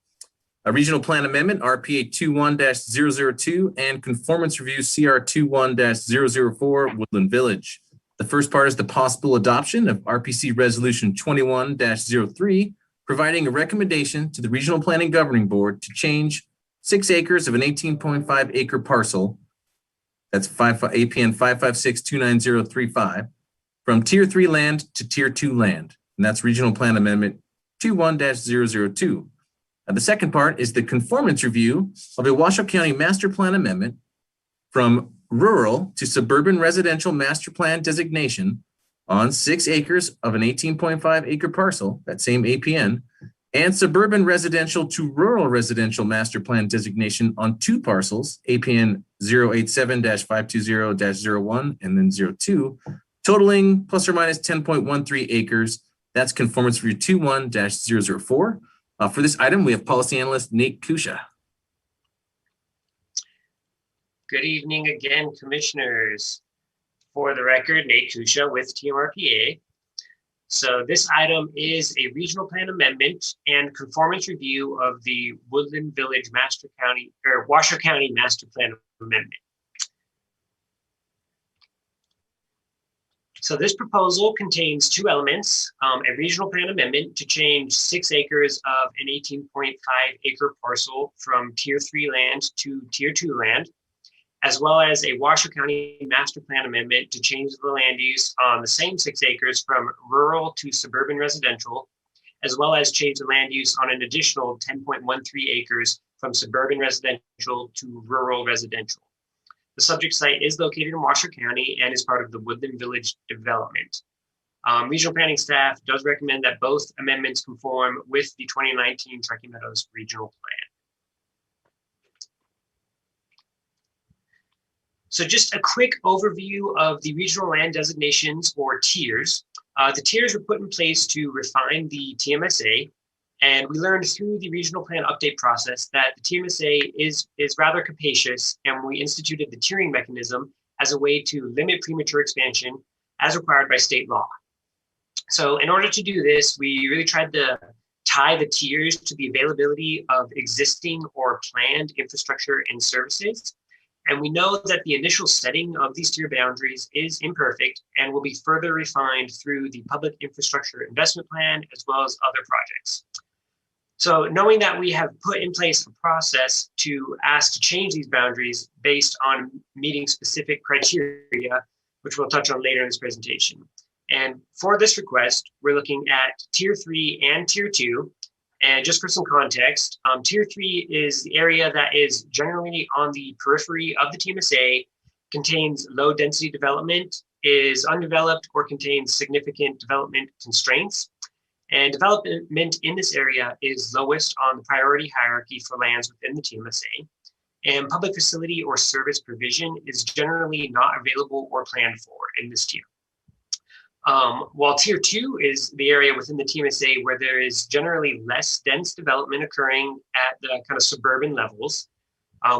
A regional plan amendment, RPA 21-002, and conformance review, CR 21-004, Woodland Village. The first part is the possible adoption of RPC Resolution 21-03, providing a recommendation to the Regional Planning Governing Board to change 6 acres of an 18.5 acre parcel, that's APN 556-29035, from Tier 3 land to Tier 2 land. And that's Regional Plan Amendment 21-002. The second part is the conformance review of a Washoe County Master Plan Amendment from rural to suburban residential master plan designation on 6 acres of an 18.5 acre parcel, that same APN, and suburban residential to rural residential master plan designation on 2 parcels, APN 087-520-01 and then 02, totaling plus or minus 10.13 acres. That's conformance review 21-004. For this item, we have policy analyst Nate Kusha. Good evening again, commissioners. For the record, Nate Kusha with TMRPA. So this item is a regional plan amendment and conformance review of the Woodland Village Washoe County Master Plan Amendment. So this proposal contains 2 elements, a regional plan amendment to change 6 acres of an 18.5 acre parcel from Tier 3 land to Tier 2 land, as well as a Washoe County Master Plan amendment to change the land use on the same 6 acres from rural to suburban residential, as well as change the land use on an additional 10.13 acres from suburban residential to rural residential. The subject site is located in Washoe County and is part of the Woodland Village development. Regional planning staff does recommend that both amendments conform with the 2019 Truckee Meadows Regional Plan. So just a quick overview of the regional land designations or tiers. The tiers were put in place to refine the TMSA, and we learned through the regional plan update process that the TMSA is rather capacious, and we instituted the tiering mechanism as a way to limit premature expansion as required by state law. So in order to do this, we really tried to tie the tiers to the availability of existing or planned infrastructure and services. And we know that the initial setting of these tier boundaries is imperfect and will be further refined through the Public Infrastructure Investment Plan as well as other projects. So knowing that we have put in place a process to ask to change these boundaries based on meeting specific criteria, which we'll touch on later in this presentation. And for this request, we're looking at Tier 3 and Tier 2. And just for some context, Tier 3 is the area that is generally on the periphery of the TMSA, contains low density development, is undeveloped, or contains significant development constraints. And development in this area is lowest on the priority hierarchy for lands within the TMSA. And public facility or service provision is generally not available or planned for in this tier. While tier 2 is the area within the TMSA where there is generally less dense development occurring at the kind of suburban levels,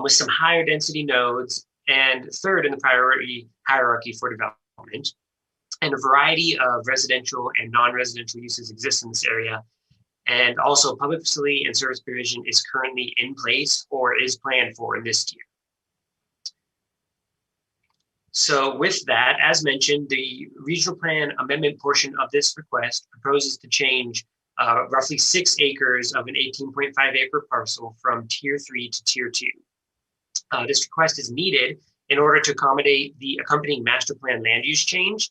with some higher density nodes, and third in the priority hierarchy for development. And a variety of residential and non-residential uses exist in this area. And also public facility and service provision is currently in place or is planned for in this tier. So with that, as mentioned, the regional plan amendment portion of this request proposes to change roughly 6 acres of an 18.5 acre parcel from tier 3 to tier 2. This request is needed in order to accommodate the accompanying master plan land use change.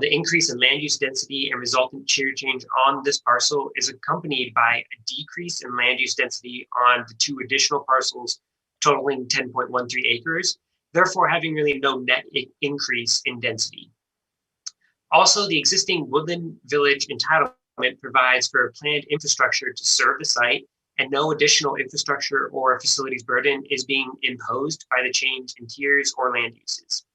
The increase in land use density and resultant tier change on this parcel is accompanied by a decrease in land use density on the 2 additional parcels totaling 10.13 acres, therefore having really no net increase in density. Also, the existing Woodland Village entitlement provides for planned infrastructure to serve the site, and no additional infrastructure or facilities burden is being imposed by the change in tiers or land uses.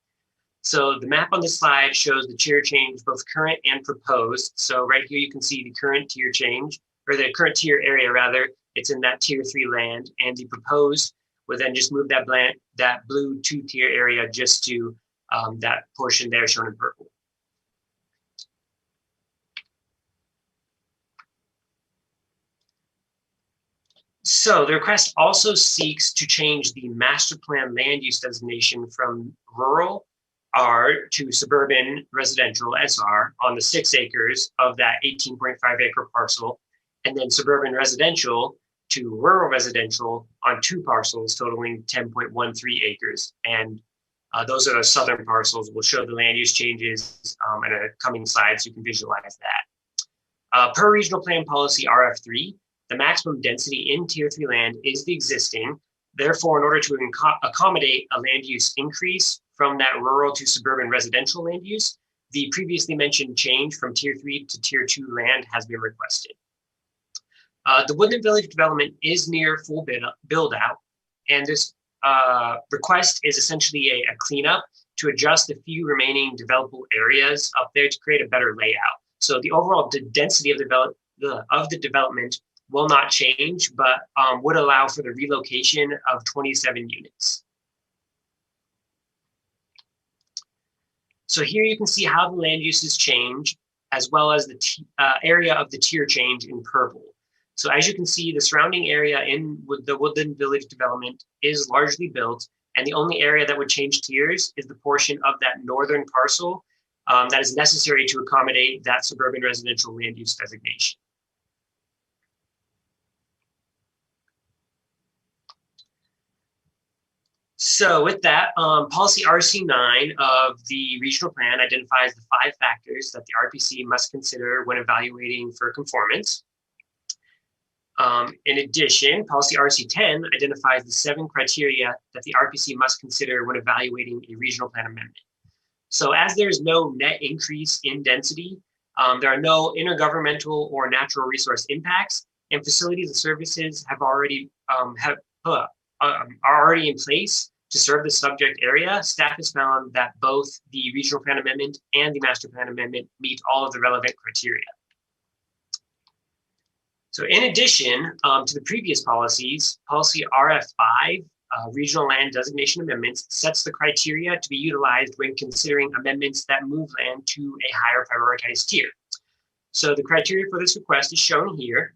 So the map on this slide shows the tier change, both current and proposed. So right here, you can see the current tier change, or the current tier area rather, it's in that tier 3 land, and the proposed would then just move that blue 2 tier area just to that portion there shown in purple. So the request also seeks to change the master plan land use designation from rural R to suburban residential SR on the 6 acres of that 18.5 acre parcel, and then suburban residential to rural residential on 2 parcels totaling 10.13 acres. And those are the southern parcels. We'll show the land use changes in a coming slide so you can visualize that. Per regional plan policy RF3, the maximum density in tier 3 land is the existing. Therefore, in order to accommodate a land use increase from that rural to suburban residential land use, the previously mentioned change from tier 3 to tier 2 land has been requested. The Woodland Village development is near full build out, and this request is essentially a cleanup to adjust the few remaining developable areas up there to create a better layout. So the overall density of the development will not change, but would allow for the relocation of 27 units. So here you can see how the land uses change, as well as the area of the tier change in purple. So as you can see, the surrounding area in the Woodland Village development is largely built, and the only area that would change tiers is the portion of that northern parcel that is necessary to accommodate that suburban residential land use designation. So with that, policy RC9 of the regional plan identifies the 5 factors that the RPC must consider when evaluating for conformance. In addition, policy RC10 identifies the 7 criteria that the RPC must consider when evaluating a regional plan amendment. So as there is no net increase in density, there are no intergovernmental or natural resource impacts, and facilities and services have already are already in place to serve the subject area. Staff has found that both the regional plan amendment and the master plan amendment meet all of the relevant criteria. So in addition to the previous policies, policy RF5, regional land designation amendments, sets the criteria to be utilized when considering amendments that move land to a higher prioritized tier. So the criteria for this request is shown here.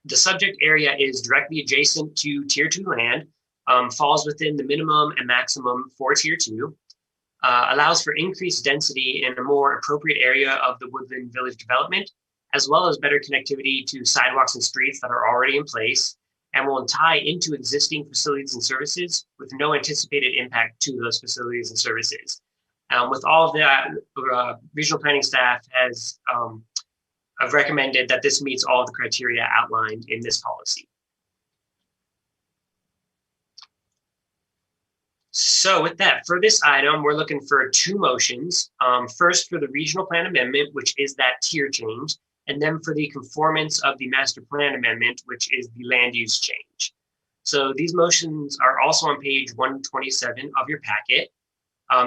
The subject area is directly adjacent to tier 2 land, falls within the minimum and maximum for tier 2, allows for increased density in a more appropriate area of the Woodland Village development, as well as better connectivity to sidewalks and streets that are already in place, and will tie into existing facilities and services with no anticipated impact to those facilities and services. With all of that, regional planning staff has recommended that this meets all of the criteria outlined in this policy. So with that, for this item, we're looking for 2 motions. First for the regional plan amendment, which is that tier change, and then for the conformance of the master plan amendment, which is the land use change. So these motions are also on page 127 of your packet.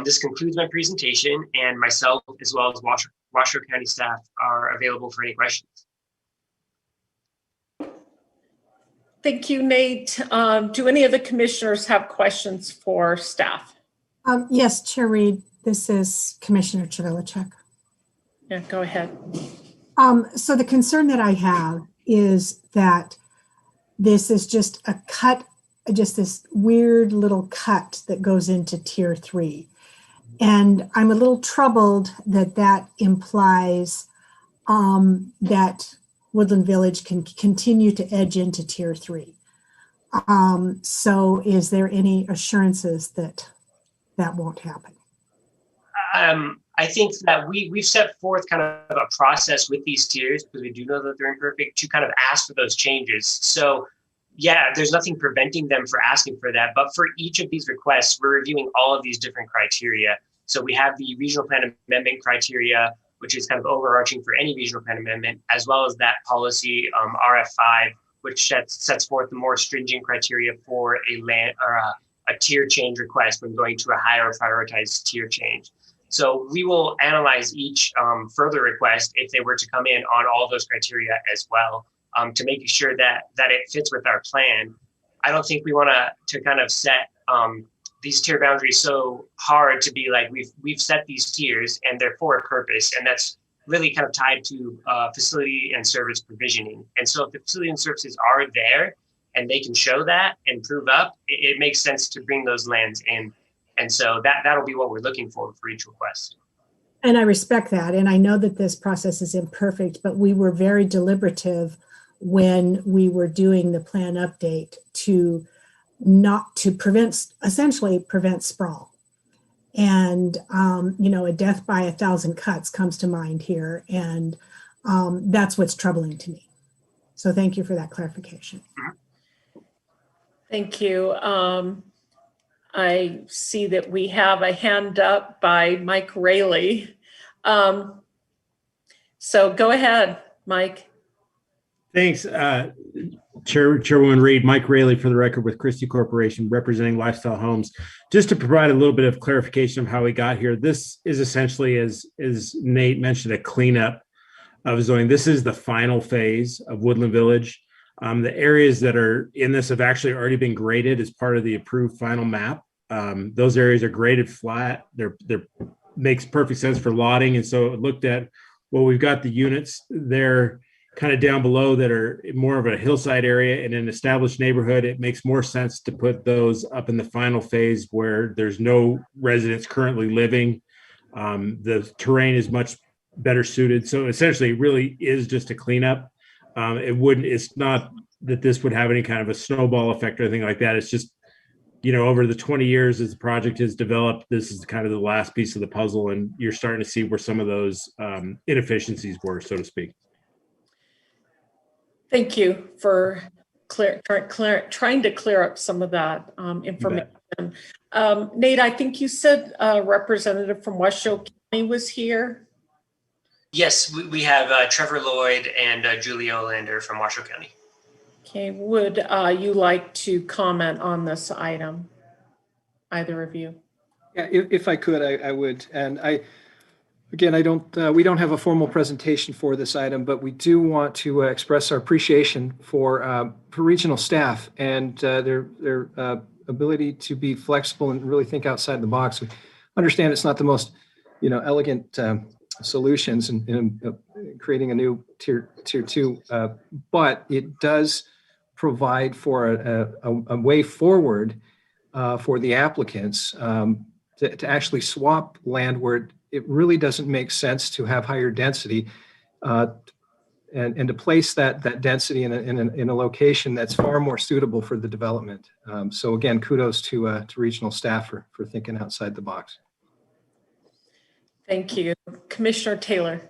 This concludes my presentation, and myself, as well as Washoe County staff are available for any questions. Thank you, Nate. Do any of the commissioners have questions for staff? Yes, Chair Reed, this is Commissioner Chvilichek. Yeah, go ahead. So the concern that I have is that this is just a cut, just this weird little cut that goes into Tier 3. And I'm a little troubled that that implies that Woodland Village can continue to edge into Tier 3. So is there any assurances that that won't happen? I think that we've set forth kind of a process with these tiers, because we do know that they're imperfect, to kind of ask for those changes. So yeah, there's nothing preventing them for asking for that. But for each of these requests, we're reviewing all of these different criteria. So we have the regional plan amendment criteria, which is kind of overarching for any regional plan amendment, as well as that policy RF5, which sets forth the more stringent criteria for a land or a tier change request when going to a higher prioritized tier change. So we will analyze each further request if they were to come in on all those criteria as well, to make sure that it fits with our plan. I don't think we want to kind of set these tier boundaries so hard to be like, we've set these tiers and they're for a purpose, and that's really kind of tied to facility and service provisioning. And so if the facility and services are there and they can show that and prove up, it makes sense to bring those lands in. And so that'll be what we're looking for each request. And I respect that. And I know that this process is imperfect, but we were very deliberative when we were doing the plan update to essentially prevent sprawl. And, a death by 1,000 cuts comes to mind here. And that's what's troubling to me. So thank you for that clarification. Thank you. I see that we have a hand up by Mike Rayleigh. So go ahead, Mike. Thanks, Chairwoman Reed. Mike Rayleigh, for the record, with Christie Corporation, representing Lifestyle Homes. Just to provide a little bit of clarification of how we got here, this is essentially, as Nate mentioned, a cleanup of zoning. This is the final phase of Woodland Village. The areas that are in this have actually already been graded as part of the approved final map. Those areas are graded flat. They're makes perfect sense for lotting. And so it looked at, well, we've got the units there kind of down below that are more of a hillside area in an established neighborhood. It makes more sense to put those up in the final phase where there's no residents currently living. The terrain is much better suited. So essentially it really is just a cleanup. It's not that this would have any kind of a snowball effect or anything like that. It's just, over the 20 years as the project has developed, this is kind of the last piece of the puzzle, and you're starting to see where some of those inefficiencies were, so to speak. Thank you for trying to clear up some of that information. Nate, I think you said a representative from Washoe County was here. Yes, we have Trevor Lloyd and Julie Olander from Washoe County. Okay, would you like to comment on this item, either of you? Yeah, if I could, I would. And we don't have a formal presentation for this item, but we do want to express our appreciation for regional staff and their ability to be flexible and really think outside the box. We understand it's not the most, elegant solutions in creating a new tier 2, but it does provide for a way forward for the applicants to actually swap land where it really doesn't make sense to have higher density, and to place that density in a location that's far more suitable for the development. So again, kudos to regional staff for thinking outside the box. Thank you. Commissioner Taylor.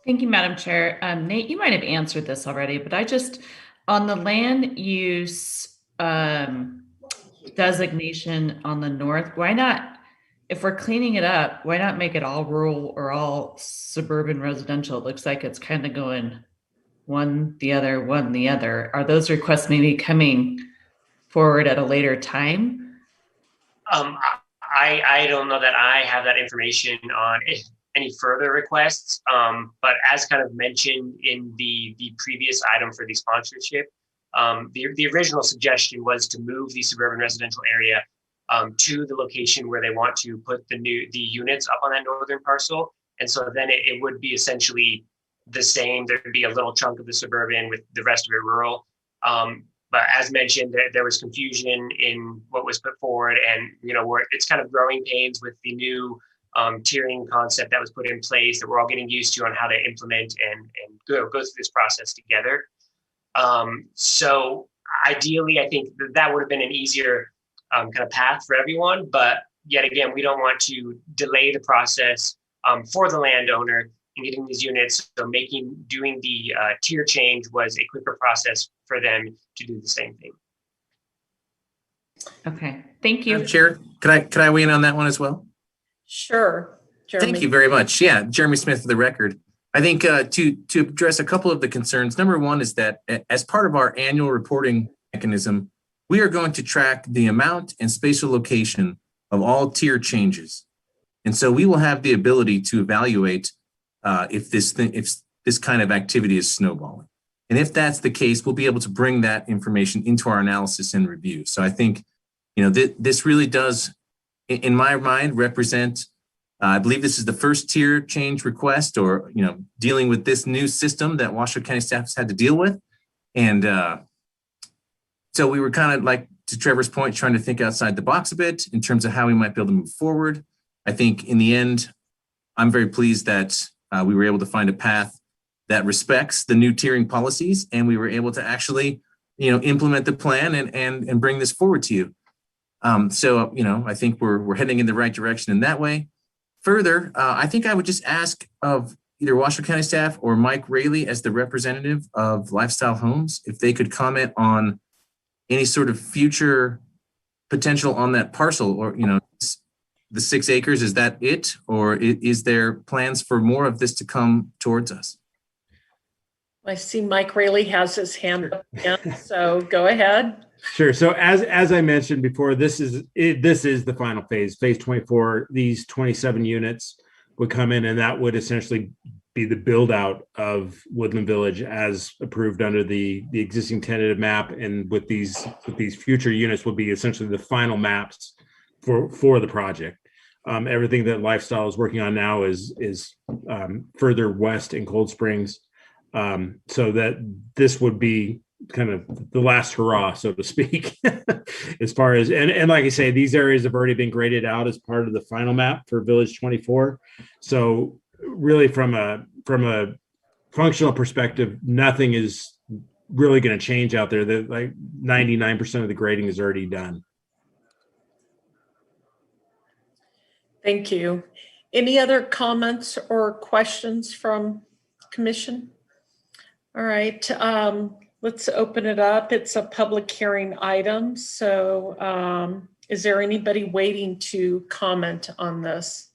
Thank you, Madam Chair. Nate, you might have answered this already, but on the land use designation on the north, why not, if we're cleaning it up, why not make it all rural or all suburban residential? It looks like it's kind of going one, the other, one, the other. Are those requests maybe coming forward at a later time? I don't know that I have that information on it. any further requests. But as kind of mentioned in the previous item for the sponsorship, the original suggestion was to move the suburban residential area to the location where they want to put the units up on that northern parcel. And so then it would be essentially the same. There'd be a little chunk of the suburban with the rest of it rural. But as mentioned, there was confusion in what was put forward, and it's kind of growing pains with the new tiering concept that was put in place that we're all getting used to on how to implement and go through this process together. So ideally, I think that would have been an easier kind of path for everyone. But yet again, we don't want to delay the process for the landowner in getting these units. So doing the tier change was a quicker process for them to do the same thing. Okay, thank you. Chair, could I weigh in on that one as well? Sure. Jeremy. Thank you very much. Yeah, Jeremy Smith for the record. I think to address a couple of the concerns, number one is that as part of our annual reporting mechanism, we are going to track the amount and spatial location of all tier changes. And so we will have the ability to evaluate if this kind of activity is snowballing. And if that's the case, we'll be able to bring that information into our analysis and review. So I think, this really does, in my mind, represent, I believe this is the first tier change request or, dealing with this new system that Washoe County staff has had to deal with. And so we were kind of, like to Trevor's point, trying to think outside the box a bit in terms of how we might be able to move forward. I think in the end, I'm very pleased that we were able to find a path that respects the new tiering policies, and we were able to actually, implement the plan and bring this forward to you. So, I think we're heading in the right direction in that way. Further, I think I would just ask of either Washoe County staff or Mike Raley as the representative of Lifestyle Homes, if they could comment on any sort of future potential on that parcel, or, the 6 acres, is that it? Or is there plans for more of this to come towards us? I see Mike Raley has his hand up again, so go ahead. Sure. So as I mentioned before, this is the final phase, phase 24. These 27 units would come in, and that would essentially be the build out of Woodland Village as approved under the existing tentative map. And with these future units will be essentially the final maps for the project. Everything that Lifestyle is working on now is further west in Cold Springs. So that this would be kind of the last hurrah, so to speak, as far as, and like I say, these areas have already been graded out as part of the final map for Village 24. So really from a functional perspective, nothing is really going to change out there. That like 99% of the grading is already done. Thank you. Any other comments or questions from commission? All right, let's open it up. It's a public hearing item. So is there anybody waiting to comment on this?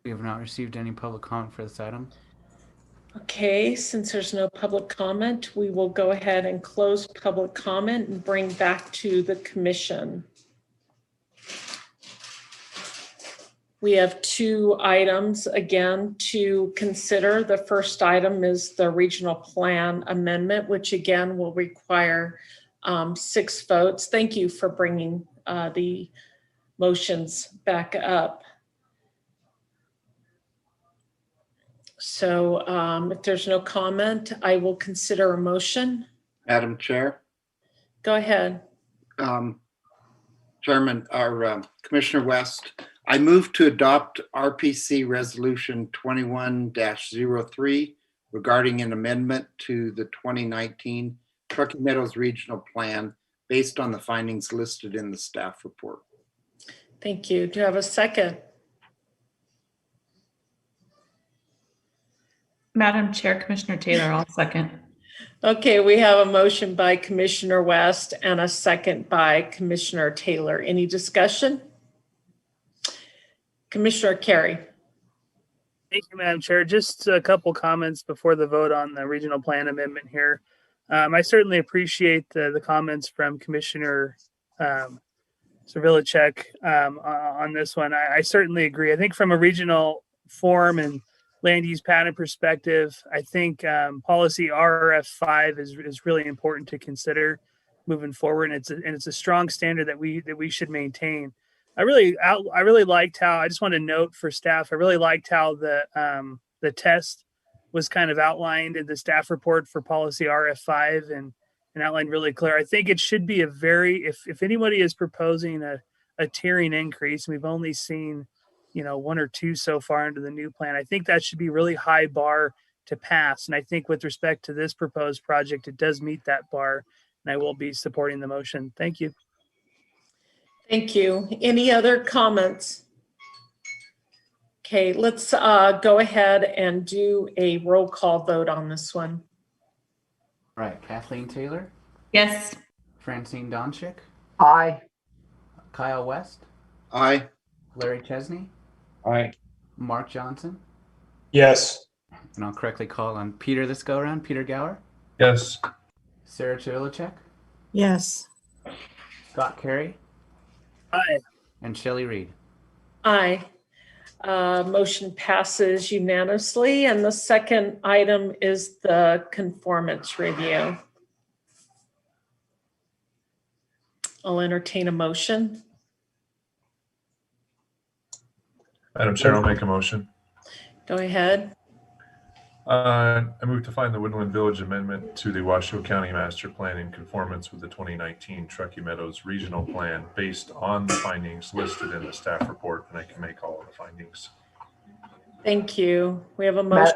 We have not received any public comment for this item. Okay, since there's no public comment, we will go ahead and close public comment and bring back to the commission. We have 2 items again to consider. The first item is the regional plan amendment, which again will require 6 votes. Thank you for bringing the motions back up. So if there's no comment, I will consider a motion. Madam Chair. Go ahead. Chairman, our Commissioner West, I move to adopt RPC Resolution 21-03 regarding an amendment to the 2019 Truckee Meadows Regional Plan based on the findings listed in the staff report. Thank you. Do you have a second? Madam Chair, Commissioner Taylor, I'll second. Okay, we have a motion by Commissioner West and a second by Commissioner Taylor. Any discussion? Commissioner Carey. Thank you, Madam Chair. Just a couple comments before the vote on the regional plan amendment here. I certainly appreciate the comments from Commissioner Servilacek on this one. I certainly agree. I think from a regional form and land use pattern perspective, I think policy RRF5 is really important to consider moving forward, and it's a strong standard that we should maintain. I really liked how, I just want to note for staff, I really liked how the test was kind of outlined in the staff report for policy RF5 and outlined really clear. I think it should be if anybody is proposing a tiering increase, and we've only seen, one or two so far into the new plan, I think that should be really high bar to pass. And I think with respect to this proposed project, it does meet that bar, and I will be supporting the motion. Thank you. Thank you. Any other comments? Okay, let's go ahead and do a roll call vote on this one. Right, Kathleen Taylor, Yes. Francine Donchik, Aye. Kyle West, Aye. Larry Chesney, Aye. Mark Johnson, Yes. and I'll correctly call on Peter this go around, Peter Gower, Yes. Sarah Chilicek, Yes. Scott Carey, Aye. and Shelley Reed. Aye. Motion passes unanimously. And the second item is the conformance review. I'll entertain a motion. Madam Chair, I'll make a motion. Go ahead. I move to find the Woodland Village amendment to the Washoe County Master Plan in conformance with the 2019 Truckee Meadows Regional Plan based on the findings listed in the staff report, and I can make all of the findings. Thank you. We have a motion.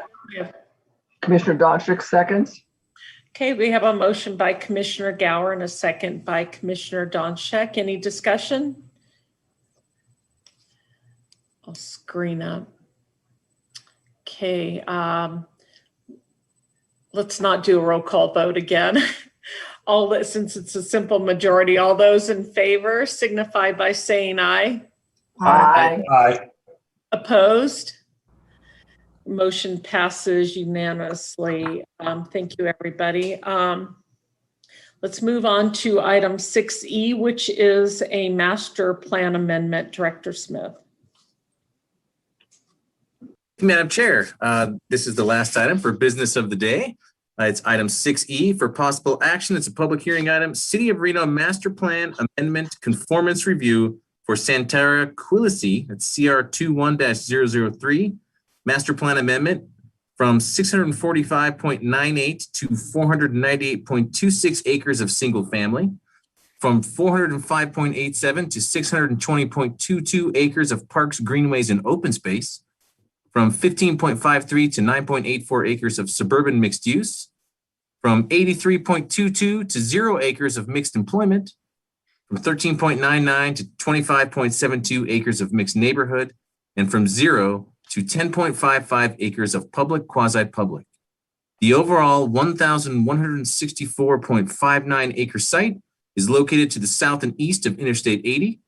Commissioner Donchik, seconds. Okay, we have a motion by Commissioner Gower and a second by Commissioner Donchik. Any discussion? I'll screen up. Okay, let's not do a roll call vote again. Since it's a simple majority, all those in favor signify by saying aye. Aye. Aye. Opposed? Motion passes unanimously. Thank you, everybody. Let's move on to item 6E, which is a master plan amendment. Director Smith. Madam Chair, this is the last item for business of the day. It's item 6E for possible action. It's a public hearing item. City of Reno Master Plan Amendment Conformance Review for Santara Quilisi. That's CR 21-003. Master Plan Amendment from 645.98 to 498.26 acres of single family, from 405.87 to 620.22 acres of parks, greenways, and open space, from 15.53 to 9.84 acres of suburban mixed use, from 83.22 to 0 acres of mixed employment, from 13.99 to 25.72 acres of mixed neighborhood, and from 0 to 10.55 acres of public, quasi-public. The overall 1,164.59 acre site is located to the south and east of Interstate 80,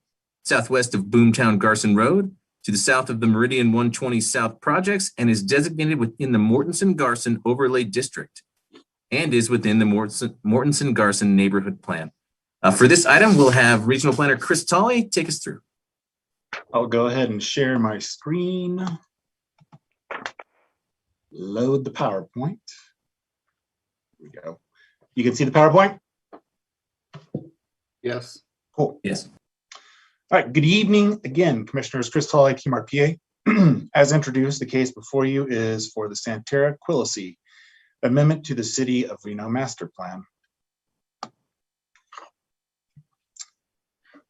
southwest of Boomtown Garson Road, to the south of the Meridian 120 South projects, and is designated within the Mortenson-Garson Overlay District and is within the Mortenson-Garson Neighborhood Plan. For this item, we'll have Regional Planner Chris Tolley take us through. I'll go ahead and share my screen. Load the PowerPoint. Here we go. You can see the PowerPoint? Yes. Cool. Yes. All right, good evening. Again, Commissioners Chris Tolley, Team RPA. As introduced, the case before you is for the Santara Quilisi Amendment to the City of Reno Master Plan.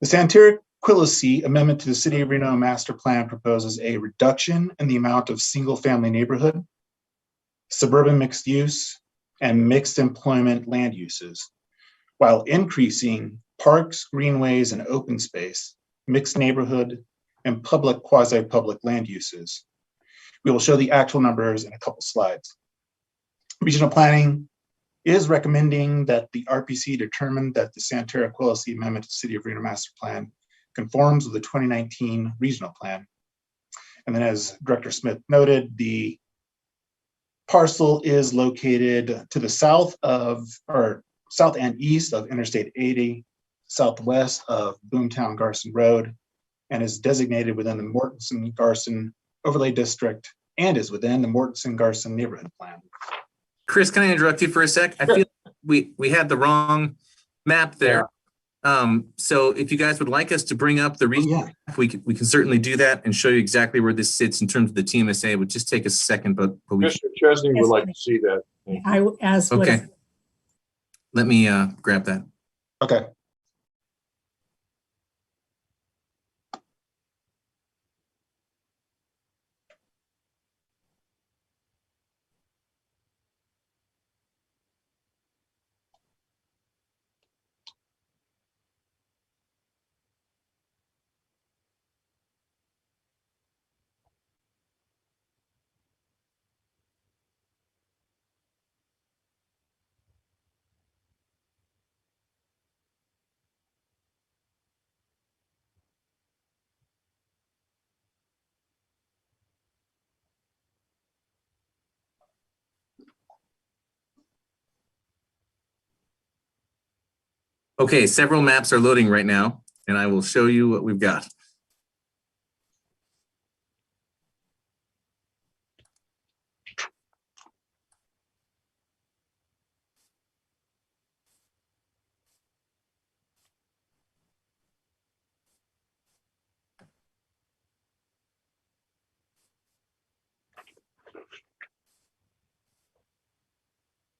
The Santara Quilisi Amendment to the City of Reno Master Plan proposes a reduction in the amount of single-family neighborhood, suburban mixed use, and mixed employment land uses, while increasing parks, greenways, and open space, mixed neighborhood, and public, quasi-public land uses. We will show the actual numbers in a couple slides. Regional Planning is recommending that the RPC determine that the Santara Quilisi Amendment to the City of Reno Master Plan conforms with the 2019 Regional Plan. And then, as Director Smith noted, the parcel is located to the south of, or south and east of Interstate 80, southwest of Boomtown Garson Road, and is designated within the Mortenson-Garson overlay district and is within the Mortenson-Garson neighborhood plan. Chris, can I interrupt you for a sec? I feel we had the wrong map there. So if you guys would like us to bring up the regional map, we can certainly do that and show you exactly where this sits in terms of the TMSA. It would just take a second, but we Mr. Chesney would like to see that. okay. Let me grab that. Okay. Okay, several maps are loading right now, and I will show you what we've got.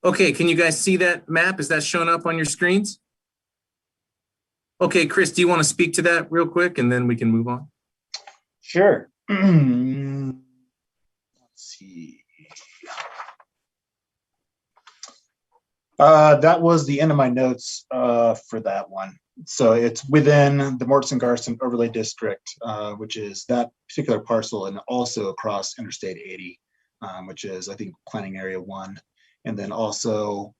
Okay, can you guys see that map? Is that showing up on your screens? Okay, Chris, do you want to speak to that real quick and then we can move on? Sure. Let's see. That was the end of my notes for that one. So it's within the Mortenson-Garson overlay district, which is that particular parcel, and also across Interstate 80, which is, I think, planning area 1. And then also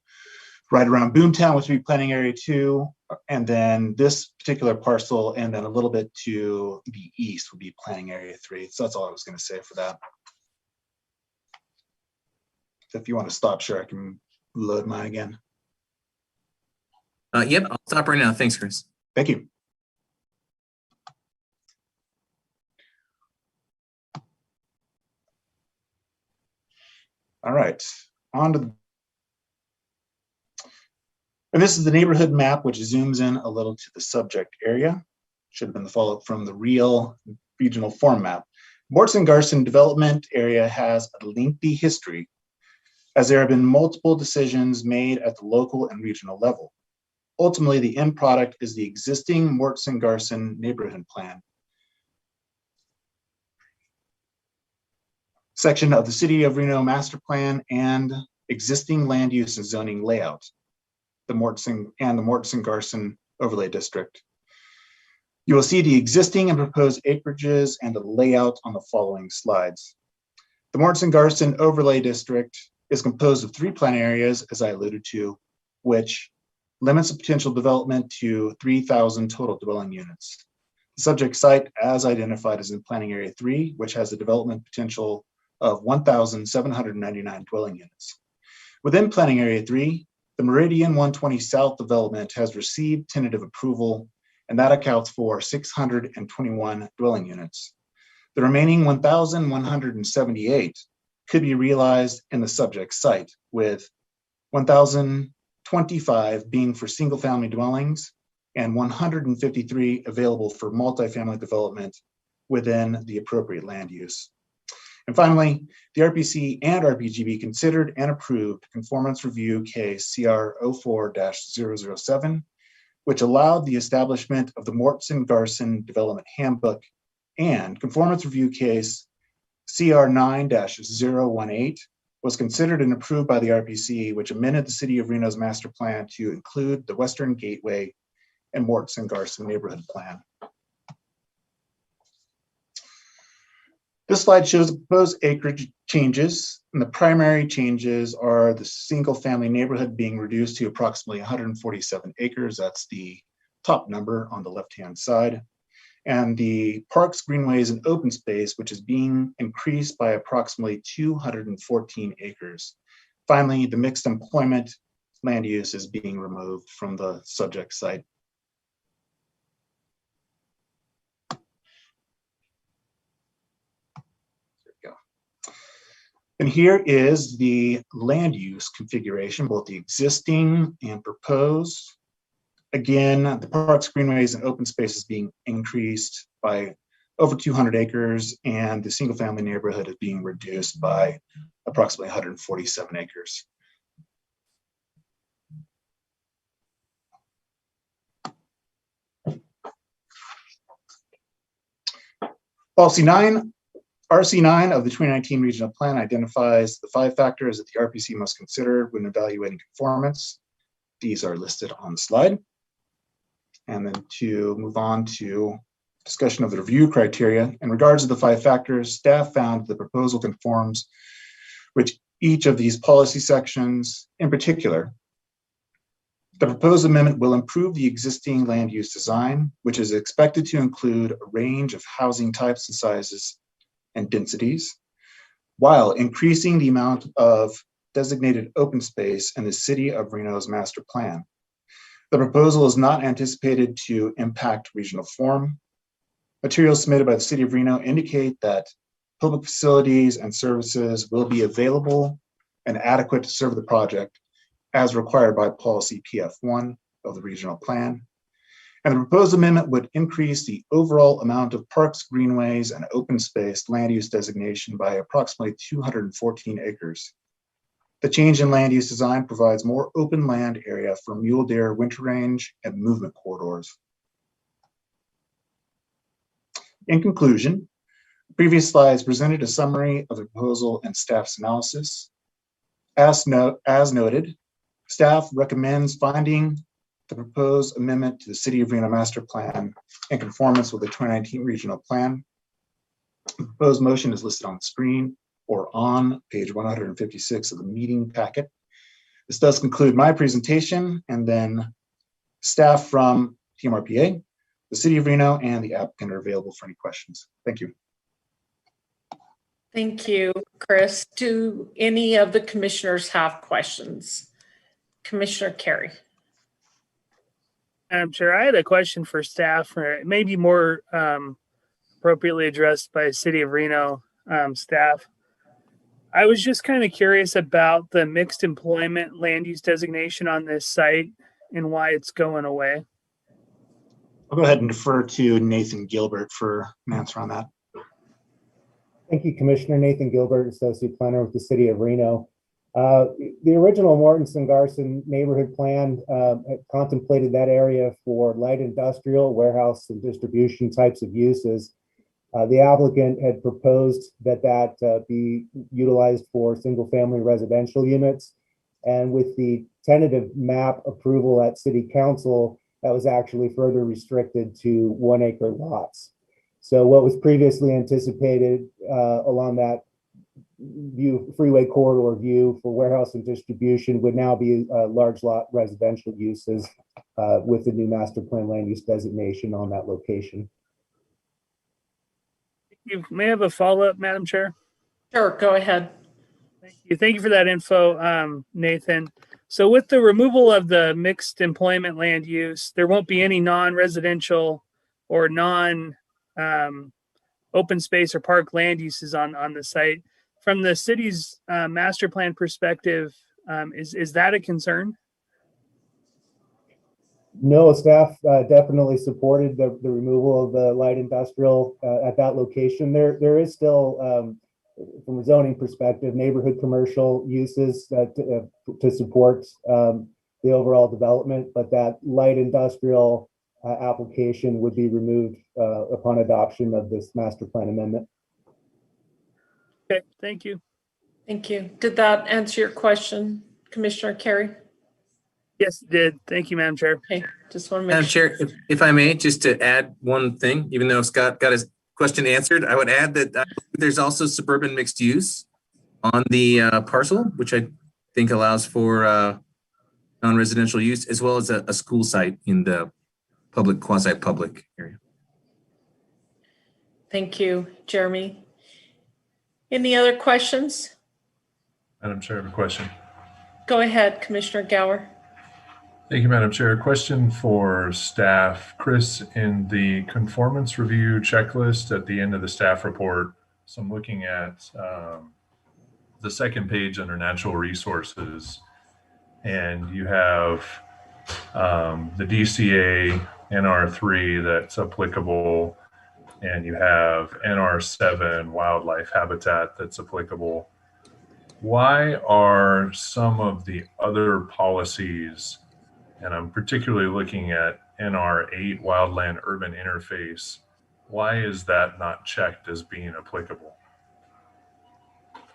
right around Boomtown, which would be planning area 2. And then this particular parcel, and then a little bit to the east would be planning area 3. So that's all I was going to say for that. So if you want to stop, sure, I can load mine again. Yep, I'll stop right now. Thanks, Chris. Thank you. All right, on to the, and this is the neighborhood map, which zooms in a little to the subject area. Should have been the follow-up from the real regional form map. Mortenson-Garson development area has a lengthy history, as there have been multiple decisions made at the local and regional level. Ultimately, the end product is the existing Mortenson-Garson neighborhood plan section of the City of Reno Master Plan and existing land use and zoning layout, the Mortenson-Garson overlay district. You will see the existing and proposed acreages and the layout on the following slides. The Mortenson-Garson overlay district is composed of 3 plan areas, as I alluded to, which limits the potential development to 3,000 total dwelling units. The subject site, as identified, is in planning area 3, which has a development potential of 1,799 dwelling units. Within planning area 3, the Meridian 120 South development has received tentative approval, and that accounts for 621 dwelling units. The remaining 1,178 could be realized in the subject site, with 1,025 being for single-family dwellings and 153 available for multifamily development within the appropriate land use. And finally, the RPC and RPGB considered and approved conformance review case CR 04-007, which allowed the establishment of the Mortenson-Garson Development Handbook, and conformance review case CR 9-018 was considered and approved by the RPC, which amended the City of Reno's master plan to include the Western Gateway and Mortenson-Garson neighborhood plan. This slide shows the proposed acreage changes, and the primary changes are the single-family neighborhood being reduced to approximately 147 acres. That's the top number on the left-hand side. And the parks, greenways, and open space, which is being increased by approximately 214 acres. Finally, the mixed employment land use is being removed from the subject site. And here is the land use configuration, both the existing and proposed. Again, the parks, greenways, and open spaces being increased by over 200 acres, and the single family neighborhood is being reduced by approximately 147 acres. Policy 9, RC9 of the 2019 regional plan identifies the 5 factors that the RPC must consider when evaluating conformance. These are listed on the slide. And then to move on to discussion of the review criteria. In regards to the 5 factors, staff found the proposal conforms with each of these policy sections. In particular, the proposed amendment will improve the existing land use design, which is expected to include a range of housing types and sizes and densities, while increasing the amount of designated open space in the City of Reno's master plan. The proposal is not anticipated to impact regional form. Materials submitted by the City of Reno indicate that public facilities and services will be available and adequate to serve the project as required by policy PF1 of the regional plan. And the proposed amendment would increase the overall amount of parks, greenways, and open space land use designation by approximately 214 acres. The change in land use design provides more open land area for mule deer, winter range, and movement corridors. In conclusion, previous slides presented a summary of the proposal and staff's analysis. As noted, staff recommends finding the proposed amendment to the City of Reno Master Plan in conformance with the 2019 regional plan. The proposed motion is listed on the screen or on page 156 of the meeting packet. This does conclude my presentation, and then staff from TMRPA, the City of Reno, and the applicant are available for any questions. Thank you. Thank you, Chris. Do any of the commissioners have questions? Commissioner Carey. Madam Chair, I had a question for staff, or it may be more appropriately addressed by City of Reno staff. I was just kind of curious about the mixed employment land use designation on this site and why it's going away. I'll go ahead and defer to Nathan Gilbert for an answer on that. Thank you, Commissioner. Nathan Gilbert, Associate Planner with the City of Reno. The original Mortensen Garson neighborhood plan contemplated that area for light industrial, warehouse, and distribution types of uses. The applicant had proposed that be utilized for single-family residential units. And with the tentative map approval at City Council, that was actually further restricted to 1 acre lots. So what was previously anticipated along that freeway corridor view for warehouse and distribution would now be large lot residential uses with the new master plan land use designation on that location. You may have a follow-up, Madam Chair. Sure, go ahead. Thank you for that info, Nathan. So with the removal of the mixed employment land use, there won't be any non-residential or non-open space or park land uses on the site. From the city's master plan perspective, is that a concern? No, staff definitely supported the removal of the light industrial at that location. There is still, from a zoning perspective, neighborhood commercial uses to support the overall development, but that light industrial application would be removed upon adoption of this master plan amendment. Okay, thank you. Thank you. Did that answer your question, Commissioner Carey? Yes, it did. Thank you, Madam Chair. Okay, just want to make Madam sure. Chair, if I may, just to add one thing, even though Scott got his question answered, I would add that there's also suburban mixed use on the parcel, which I think allows for non-residential use, as well as a school site in the public, quasi-public area. Thank you, Jeremy. Any other questions? Madam Chair, I have a question. Go ahead, Commissioner Gower. Thank you, Madam Chair. Question for staff. Chris, in the conformance review checklist at the end of the staff report, so I'm looking at the second page under natural resources, and you have the DCA NR3 that's applicable, and you have NR7 wildlife habitat that's applicable. Why are some of the other policies, and I'm particularly looking at NR8 wildland urban interface, why is that not checked as being applicable?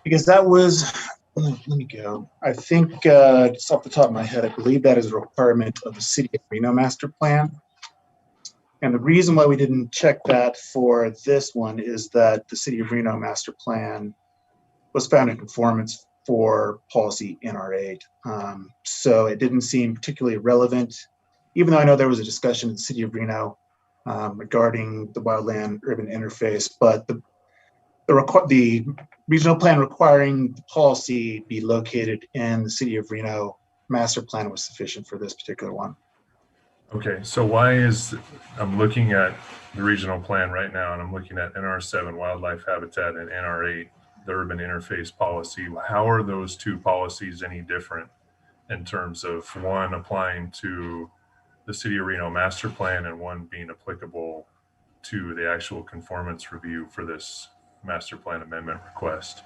Because that was, let me go. I think just off the top of my head, I believe that is a requirement of the City of Reno Master Plan. And the reason why we didn't check that for this one is that the City of Reno Master Plan was found in conformance for policy NR8. So it didn't seem particularly relevant, even though I know there was a discussion in the City of Reno regarding the wildland urban interface, but the regional plan requiring the policy be located in the City of Reno Master Plan was sufficient for this particular one. Okay, so why is, I'm looking at the regional plan right now, and I'm looking at NR7 wildlife habitat and NR8, the urban interface policy. How are those two policies any different in terms of one applying to the City of Reno Master Plan and one being applicable to the actual conformance review for this Master Plan amendment request?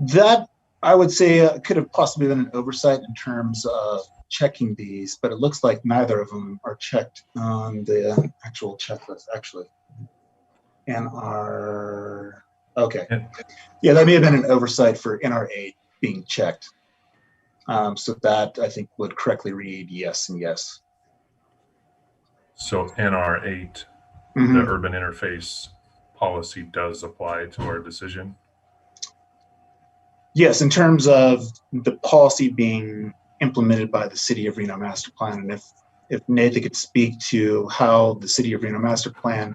That, I would say, could have possibly been an oversight in terms of checking these, but it looks like neither of them are checked on the actual checklist, actually. NR, okay. Yeah, that may have been an oversight for NR8 being checked. So that, I think, would correctly read yes and yes. So NR8, the urban interface policy does apply to our decision? Yes, in terms of the policy being implemented by the City of Reno Master Plan. And if Nathan could speak to how the City of Reno Master Plan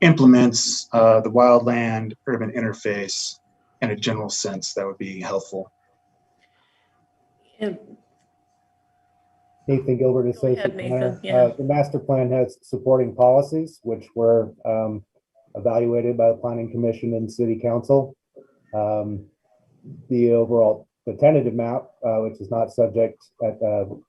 implements the wildland urban interface in a general sense, that would be helpful. And Nathan Gilbert, Associate Planner. The master plan has supporting policies, which were evaluated by the Planning Commission and City Council. The tentative map, which is not subject to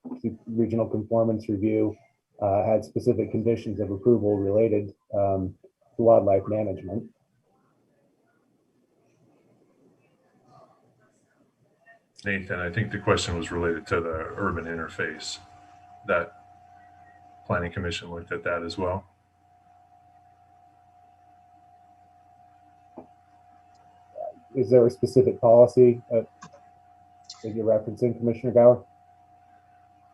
regional conformance review, had specific conditions of approval related to wildlife management. Nathan, I think the question was related to the urban interface. That Planning Commission looked at that as well. Is there a specific policy that you're referencing, Commissioner Gower?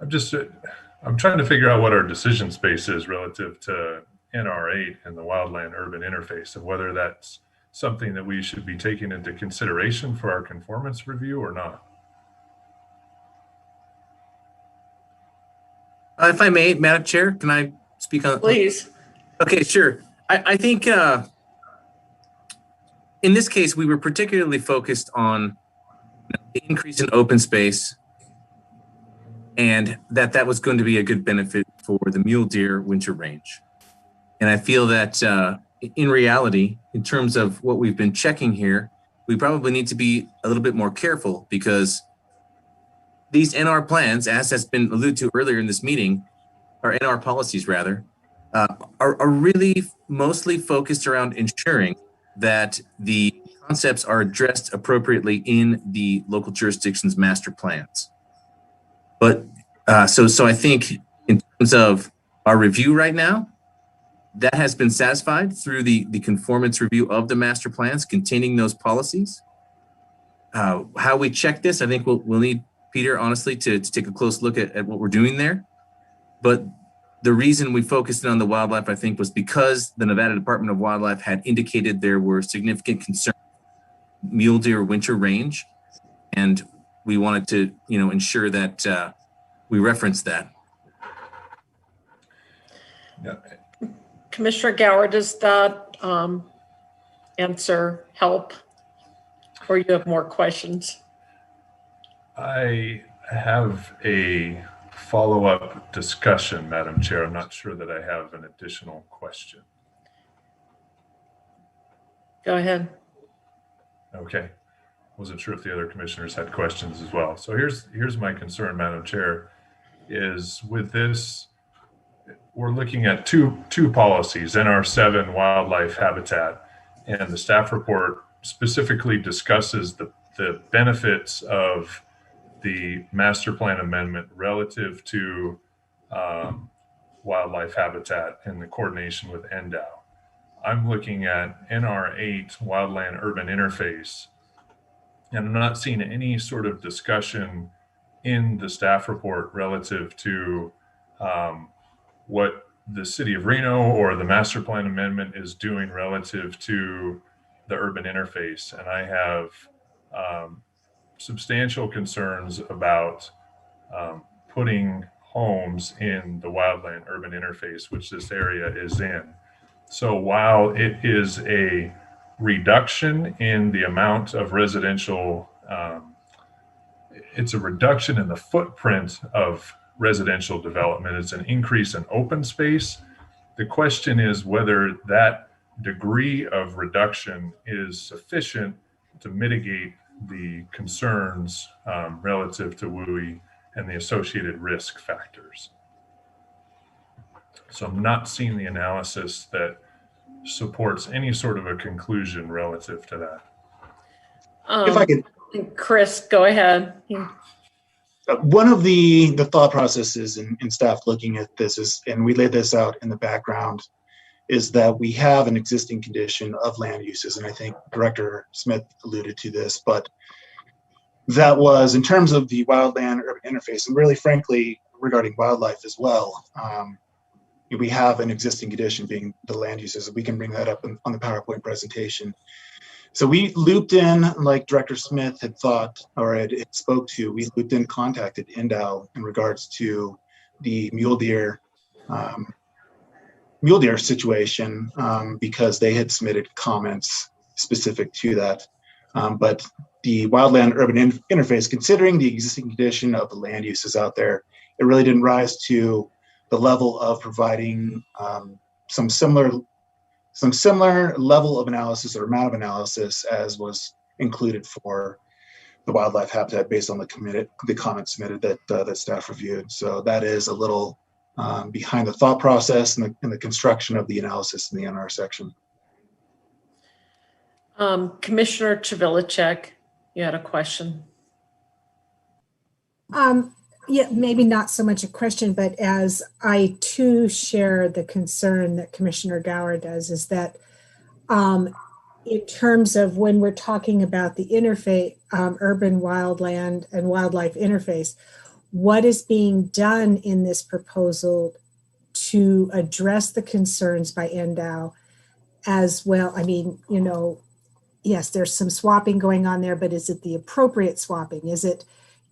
I'm trying to figure out what our decision space is relative to NR8 and the wildland urban interface, and whether that's something that we should be taking into consideration for our conformance review or not. If I may, Madam Chair, can I speak on? Please. Okay, sure. I think in this case, we were particularly focused on the increase in open space, and that was going to be a good benefit for the mule deer winter range. And I feel that in reality, in terms of what we've been checking here, we probably need to be a little bit more careful, because these NR plans, as has been alluded to earlier in this meeting, or NR policies rather, are really mostly focused around ensuring that the concepts are addressed appropriately in the local jurisdiction's master plans. But so I think in terms of our review right now, that has been satisfied through the conformance review of the master plans containing those policies. How we check this, I think we'll need Peter, honestly, to take a close look at what we're doing there. But the reason we focused on the wildlife, I think, was because the Nevada Department of Wildlife had indicated there were significant concerns mule deer winter range, and we wanted to, ensure that we referenced that. Yeah. Commissioner Gower, does that answer help, or you have more questions? I have a follow-up discussion, Madam Chair. I'm not sure that I have an additional question. Go ahead. Okay. Wasn't sure if the other commissioners had questions as well. So here's my concern, Madam Chair, is with this, we're looking at two policies, NR7 wildlife habitat, and the staff report specifically discusses the benefits of the master plan amendment relative to wildlife habitat and the coordination with NDOW. I'm looking at NR8 wildland urban interface, and I'm not seeing any sort of discussion in the staff report relative to what the city of Reno or the master plan amendment is doing relative to the urban interface. And I have substantial concerns about putting homes in the wildland urban interface, which this area is in. So while it is a reduction in the amount of residential, it's a reduction in the footprint of residential development. It's an increase in open space. The question is whether that degree of reduction is sufficient to mitigate the concerns relative to WUI and the associated risk factors. So I'm not seeing the analysis that supports any sort of a conclusion relative to that. If I could, Chris, go ahead. one of the thought processes in staff looking at this is, and we laid this out in the background, is that we have an existing condition of land uses, and I think Director Smith alluded to this, but that was in terms of the wildland urban interface, and really frankly regarding wildlife as well. We have an existing condition being the land uses. We can bring that up on the PowerPoint presentation. So we looped in, like Director Smith had thought, or had spoke to, we looped in, contacted NDOW in regards to the mule deer situation because they had submitted comments specific to that. But the wildland urban interface, considering the existing condition of the land uses out there, it really didn't rise to the level of providing some similar level of analysis or amount of analysis as was included for the wildlife habitat based on the comments submitted that staff reviewed. So that is a little behind the thought process and the construction of the analysis in the NR section. Commissioner Chivilicek, you had a question. Yeah, maybe not so much a question, but as I too share the concern that Commissioner Gower does, is that in terms of when we're talking about the interface, urban wildland and wildlife interface, what is being done in this proposal to address the concerns by NDOW as well? I mean, you know, yes, there's some swapping going on there, but is it the appropriate swapping?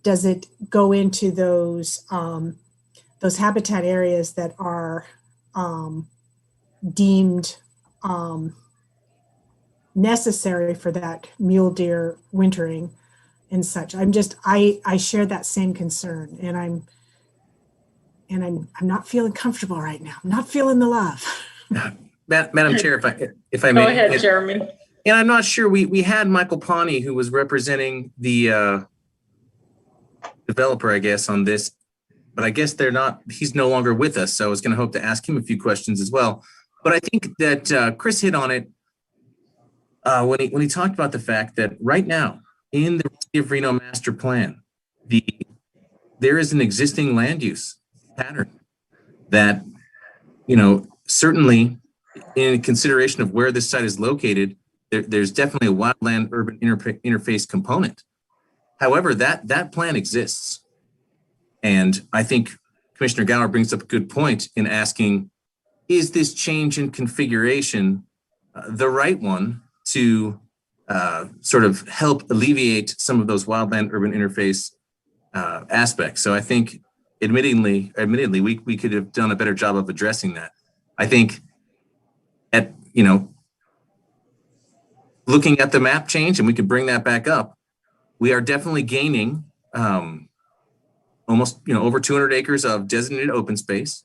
Does it go into those habitat areas that are deemed necessary for that mule deer wintering and such? I share that same concern, and I'm not feeling comfortable right now. I'm not feeling the love. Madam Chair, if I may. Go ahead, Jeremy. And I'm not sure, we had Michael Pawnee, who was representing the developer, I guess, on this, but I guess he's no longer with us. So I was going to hope to ask him a few questions as well. But I think that Chris hit on it when he talked about the fact that right now in the City of Reno master plan, there is an existing land use pattern that, you know, certainly in consideration of where this site is located, there's definitely a wildland urban interface component. However, that plan exists. And I think Commissioner Gower brings up a good point in asking, is this change in configuration the right one to sort of help alleviate some of those wildland urban interface aspects? So I think admittedly, we could have done a better job of addressing that. I think looking at the map change, and we could bring that back up, we are definitely gaining almost over 200 acres of designated open space.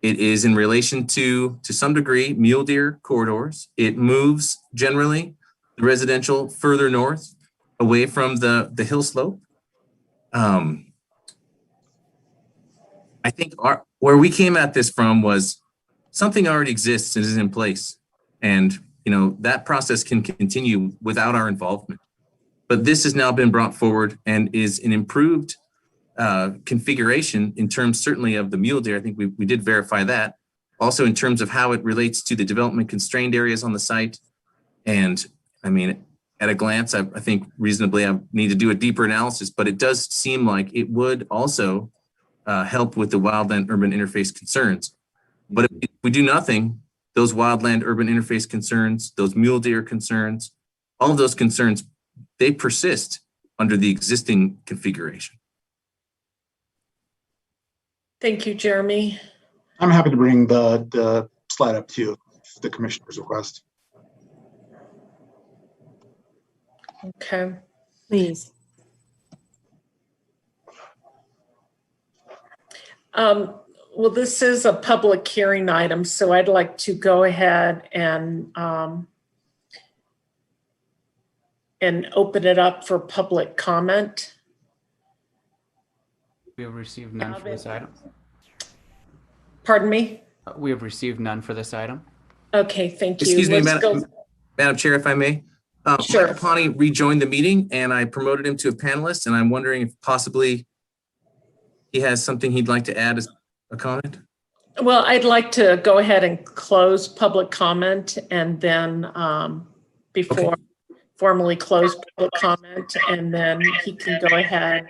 It is in relation to some degree mule deer corridors. It moves generally the residential further north, away from the hill slope. I think where we came at this from was something already exists and is in place. And, that process can continue without our involvement. But this has now been brought forward and is an improved configuration in terms certainly of the mule deer. I think we did verify that. Also in terms of how it relates to the development constrained areas on the site. And I mean, at a glance, I think reasonably I need to do a deeper analysis, but it does seem like it would also help with the wildland urban interface concerns. But if we do nothing, those wildland urban interface concerns, those mule deer concerns, all of those concerns, they persist under the existing configuration. Thank you, Jeremy. I'm happy to bring the slide up to you if the commissioner's request. Okay. Please. Well, this is a public hearing item, so I'd like to go ahead and open it up for public comment. We have received none for this item. Pardon me? We have received none for this item. Okay, thank you. Excuse me, Let's go. Madam Chair, if I may. Sure. Michael Pawnee rejoined the meeting and I promoted him to a panelist, and I'm wondering if possibly he has something he'd like to add as a comment. Well, I'd like to go ahead and close public comment and then before formally close public comment, and then he can go ahead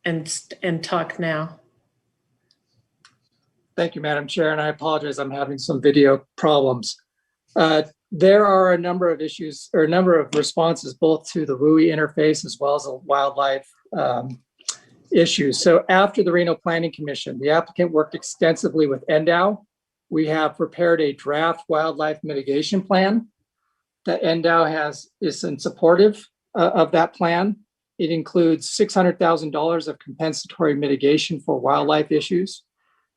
and talk now. Thank you, Madam Chair, and I apologize, I'm having some video problems. There are a number of issues or a number of responses both to the WUI interface as well as the wildlife issues. So after the Reno Planning Commission, the applicant worked extensively with NDOW. We have prepared a draft wildlife mitigation plan that NDOW is in supportive of that plan. It includes $600,000 of compensatory mitigation for wildlife issues.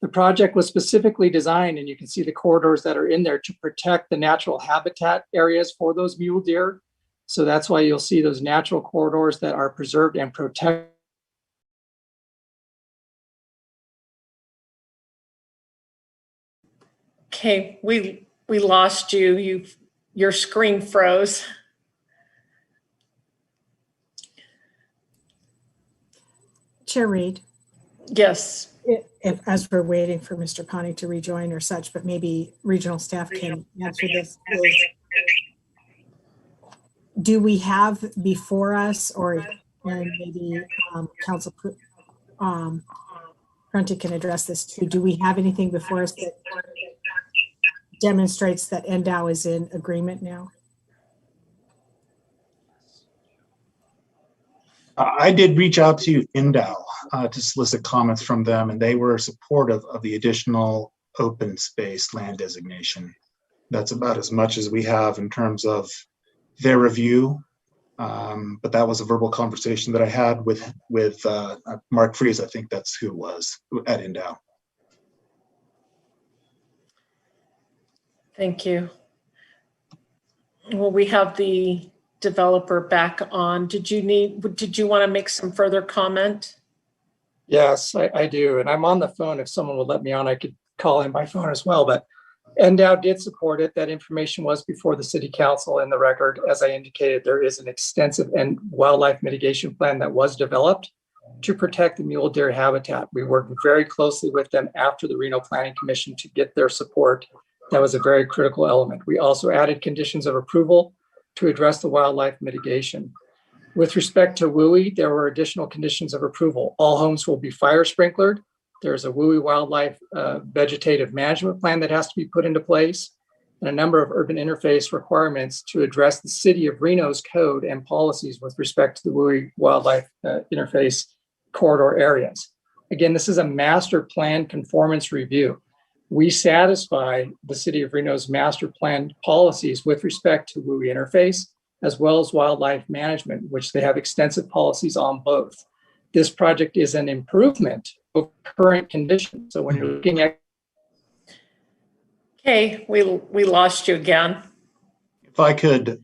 The project was specifically designed, and you can see the corridors that are in there, to protect the natural habitat areas for those mule deer. So that's why you'll see those natural corridors that are preserved and protected. Okay, we lost you. Your screen froze. Chair Reed. Yes. If, as we're waiting for Mr. Pawnee to rejoin or such, but maybe regional staff can answer this. Do we have before us, or maybe Council Prunty can address this too, do we have anything before us that demonstrates that NDOW is in agreement now? I did reach out to NDOW to solicit comments from them, and they were supportive of the additional open space land designation. That's about as much as we have in terms of their review. But that was a verbal conversation that I had with Mark Fries. I think that's who it was at NDOW. Thank you. Well, we have the developer back on. Did you want to make some further comment? Yes, I do. And I'm on the phone. If someone would let me on, I could call in by phone as well. But NDOW did support it. That information was before the city council in the record. As I indicated, there is an extensive and wildlife mitigation plan that was developed to protect the mule deer habitat. We worked very closely with them after the Reno Planning Commission to get their support. That was a very critical element. We also added conditions of approval to address the wildlife mitigation. With respect to WUI, there were additional conditions of approval. All homes will be fire sprinklered. There's a WUI wildlife vegetative management plan that has to be put into place, and a number of urban interface requirements to address the city of Reno's code and policies with respect to the WUI wildlife interface corridor areas. Again, this is a master plan conformance review. We satisfy the city of Reno's master plan policies with respect to WUI interface, as well as wildlife management, which they have extensive policies on both. This project is an improvement of current conditions. So when you're looking at— Okay, we lost you again. If I could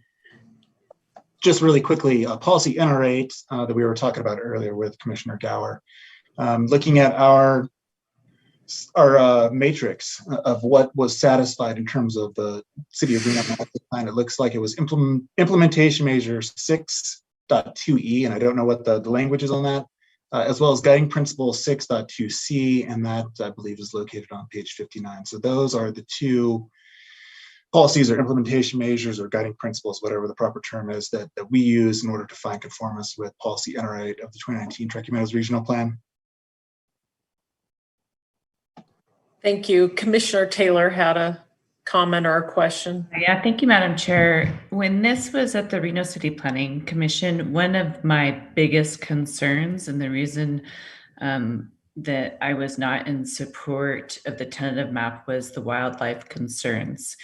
just really quickly, policy NR8 that we were talking about earlier with Commissioner Gower, looking at our matrix of what was satisfied in terms of the City of Reno master plan. It looks like it was implementation measure 6.2E, and I don't know what the language is on that, as well as guiding principle 6.2C, and that I believe is located on page 59. So those are the two policies or implementation measures or guiding principles, whatever the proper term is, that we use in order to find conformance with policy NR8 of the 2019 Truckee Meadows Regional Plan. Thank you. Commissioner Taylor had a comment or a question. Yeah, thank you, Madam Chair. When this was at the Reno City Planning Commission, one of my biggest concerns and the reason that I was not in support of the tentative map was the wildlife concerns.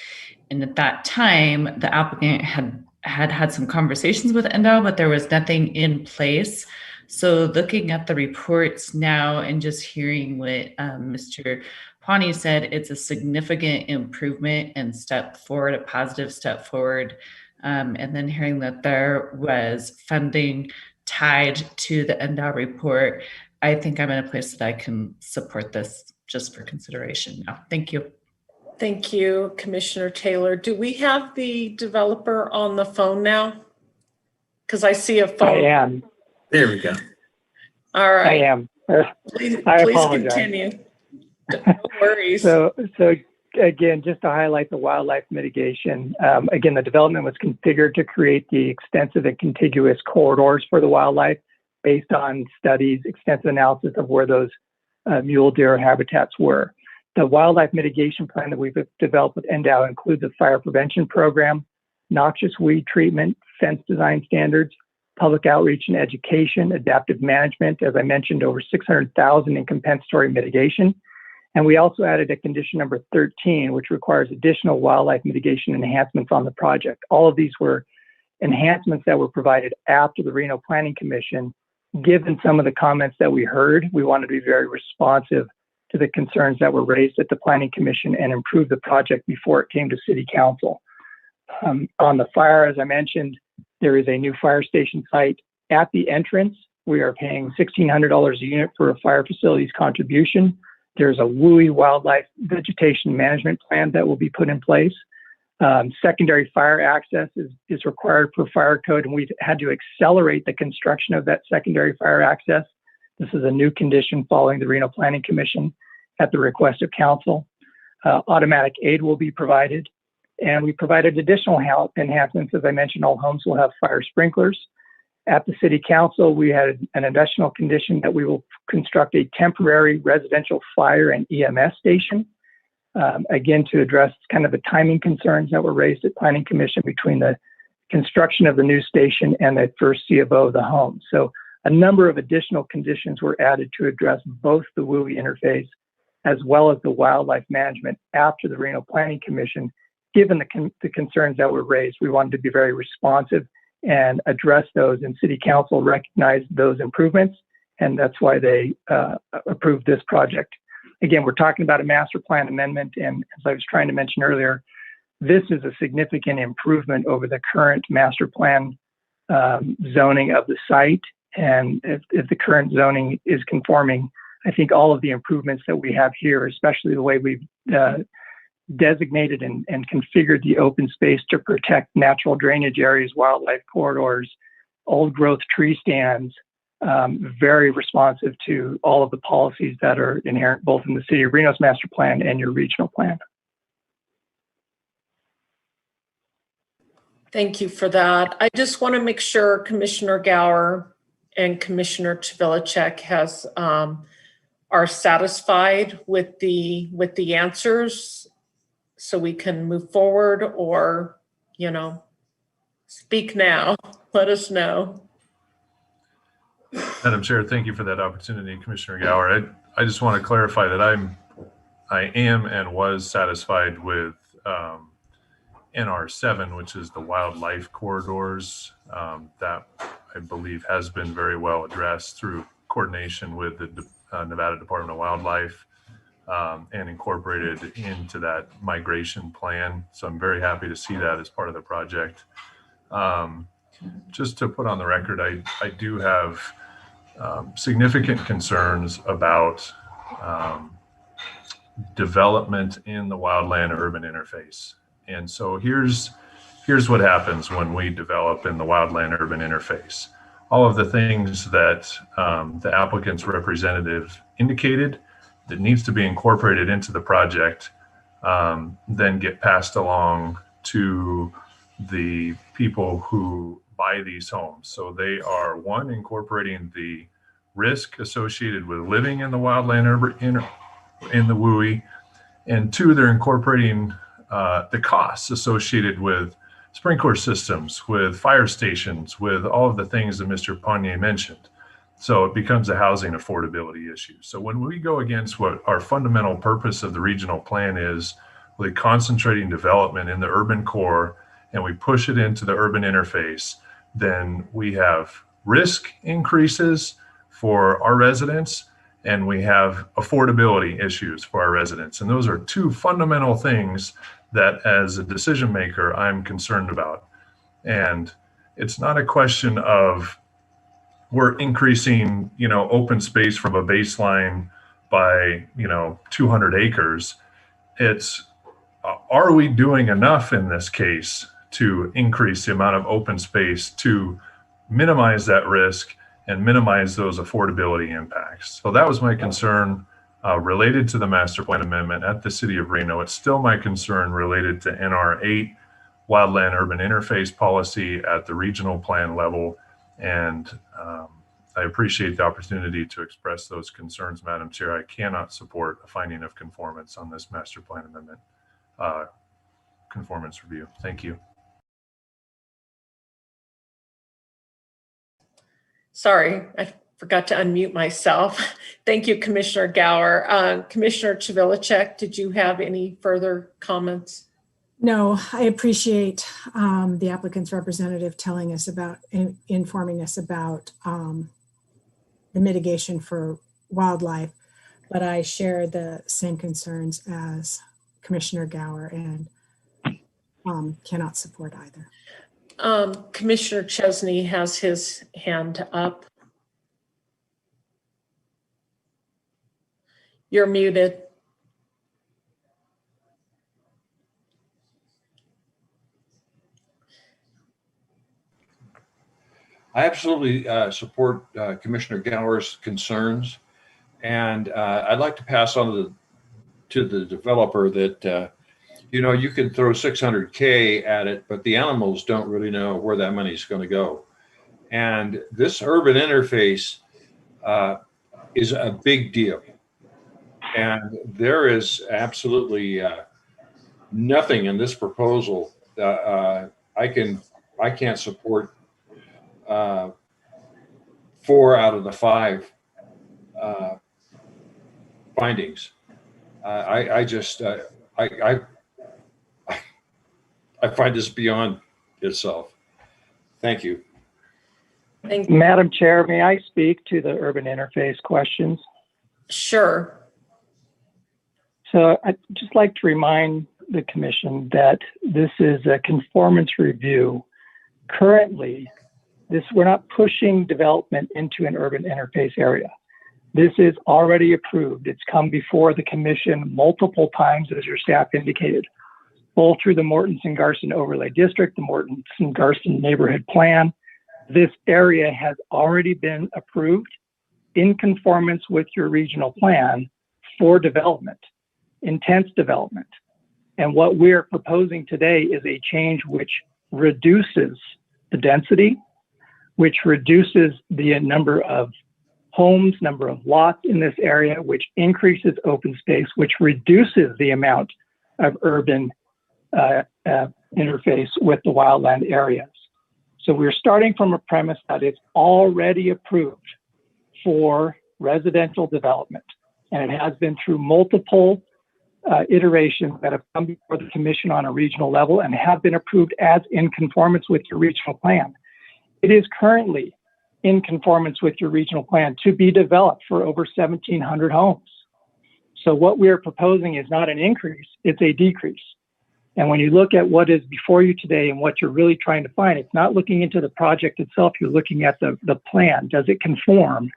And at that time, the applicant had some conversations with NDOW, but there was nothing in place. So looking at the reports now and just hearing what Mr. Pawnee said, it's a significant improvement and step forward, a positive step forward. And then hearing that there was funding tied to the NDOW report, I think I'm in a place that I can support this just for consideration now. Thank you. Thank you, Commissioner Taylor. Do we have the developer on the phone now? Because I see a phone. I am. There we go. All right. I am. Please apologize. continue. No worries. So again, just to highlight the wildlife mitigation, again, the development was configured to create the extensive and contiguous corridors for the wildlife based on studies, extensive analysis of where those mule deer habitats were. The wildlife mitigation plan that we've developed with NDOW includes a fire prevention program, noxious weed treatment, fence design standards, public outreach and education, adaptive management, as I mentioned, over 600,000 in compensatory mitigation. And we also added a condition number 13, which requires additional wildlife mitigation enhancements on the project. All of these were enhancements that were provided after the Reno Planning Commission. Given some of the comments that we heard, we wanted to be very responsive to the concerns that were raised at the Planning Commission and improve the project before it came to City Council. On the fire, as I mentioned, there is a new fire station site at the entrance. We are paying $1,600 a unit for a fire facilities contribution. There's a WUI wildlife vegetation management plan that will be put in place. Secondary fire access is required per fire code, and we've had to accelerate the construction of that secondary fire access. This is a new condition following the Reno Planning Commission at the request of council. Automatic aid will be provided, and we provided additional enhancements. As I mentioned, all homes will have fire sprinklers. At the City Council, we had an additional condition that we will construct a temporary residential fire and EMS station, again, to address kind of the timing concerns that were raised at Planning Commission between the construction of the new station and the first C of O of the home. So a number of additional conditions were added to address both the WUI interface as well as the wildlife management after the Reno Planning Commission. Given the concerns that were raised, we wanted to be very responsive and address those, and City Council recognized those improvements, and that's why they approved this project. Again, we're talking about a master plan amendment, and as I was trying to mention earlier, this is a significant improvement over the current master plan zoning of the site. And if the current zoning is conforming, I think all of the improvements that we have here, especially the way we've designated and configured the open space to protect natural drainage areas, wildlife corridors, old growth tree stands, very responsive to all of the policies that are inherent both in the City of Reno's master plan and your regional plan. Thank you for that. I just want to make sure Commissioner Gower and Commissioner Chvilicek are satisfied with the answers, so we can move forward, or, speak now. Let us know. Madam Chair, thank you for that opportunity, Commissioner Gower. I just want to clarify that I am and was satisfied with NR7, which is the wildlife corridors. That I believe has been very well addressed through coordination with the Nevada Department of Wildlife and incorporated into that migration plan. So I'm very happy to see that as part of the project. just to put on the record, I do have significant concerns about development in the wildland urban interface. And so here's what happens when we develop in the wildland urban interface. All of the things that the applicant's representative indicated that needs to be incorporated into the project then get passed along to the people who buy these homes. So they are, one, incorporating the risk associated with living in the wildland urban in the WUI, and two, they're incorporating the costs associated with sprinkler systems, with fire stations, with all of the things that Mr. Ponye mentioned. So it becomes a housing affordability issue. So when we go against what our fundamental purpose of the regional plan is, really concentrating development in the urban core, and we push it into the urban interface, then we have risk increases for our residents, and we have affordability issues for our residents. And those are two fundamental things that as a decision maker, I'm concerned about. And it's not a question of we're increasing, open space from a baseline by, 200 acres. It's, are we doing enough in this case to increase the amount of open space to minimize that risk and minimize those affordability impacts? So that was my concern related to the master plan amendment at the city of Reno. It's still my concern related to NR 8 wildland urban interface policy at the regional plan level. And I appreciate the opportunity to express those concerns, Madam Chair. I cannot support a finding of conformance on this master plan amendment conformance review. Thank you. Sorry, I forgot to unmute myself. Thank you, Commissioner Gower. Commissioner Chivilicek, did you have any further comments? No, I appreciate the applicant's representative telling us about, informing us about the mitigation for wildlife, but I share the same concerns as Commissioner Gower and cannot support either. Commissioner Chesney has his hand up. You're muted. I absolutely support Commissioner Gower's concerns, and I'd like to pass on to the developer that you can throw $600K at it, but the animals don't really know where that money is going to go. And this urban interface is a big deal, and there is absolutely nothing in this proposal that I can't support. 4 out of the 5 findings. I find this beyond itself. Thank you. Thank you. Madam Chair, may I speak to the urban interface questions? Sure. So I'd just like to remind the commission that this is a conformance review. Currently, we're not pushing development into an urban interface area. This is already approved. It's come before the commission multiple times, as your staff indicated, both through the Mortenson-Garson Overlay District, the Mortenson-Garson Neighborhood Plan. This area has already been approved in conformance with your regional plan for development, intense development. And what we're proposing today is a change which reduces the density, which reduces the number of homes, number of lots in this area, which increases open space, which reduces the amount of urban interface with the wildland areas. So we're starting from a premise that it's already approved for residential development, and it has been through multiple iterations that have come before the commission on a regional level and have been approved as in conformance with your regional plan. It is currently in conformance with your regional plan to be developed for over 1,700 homes. So what we're proposing is not an increase, it's a decrease. And when you look at what is before you today and what you're really trying to find, it's not looking into the project itself, you're looking at the plan. Does it conform?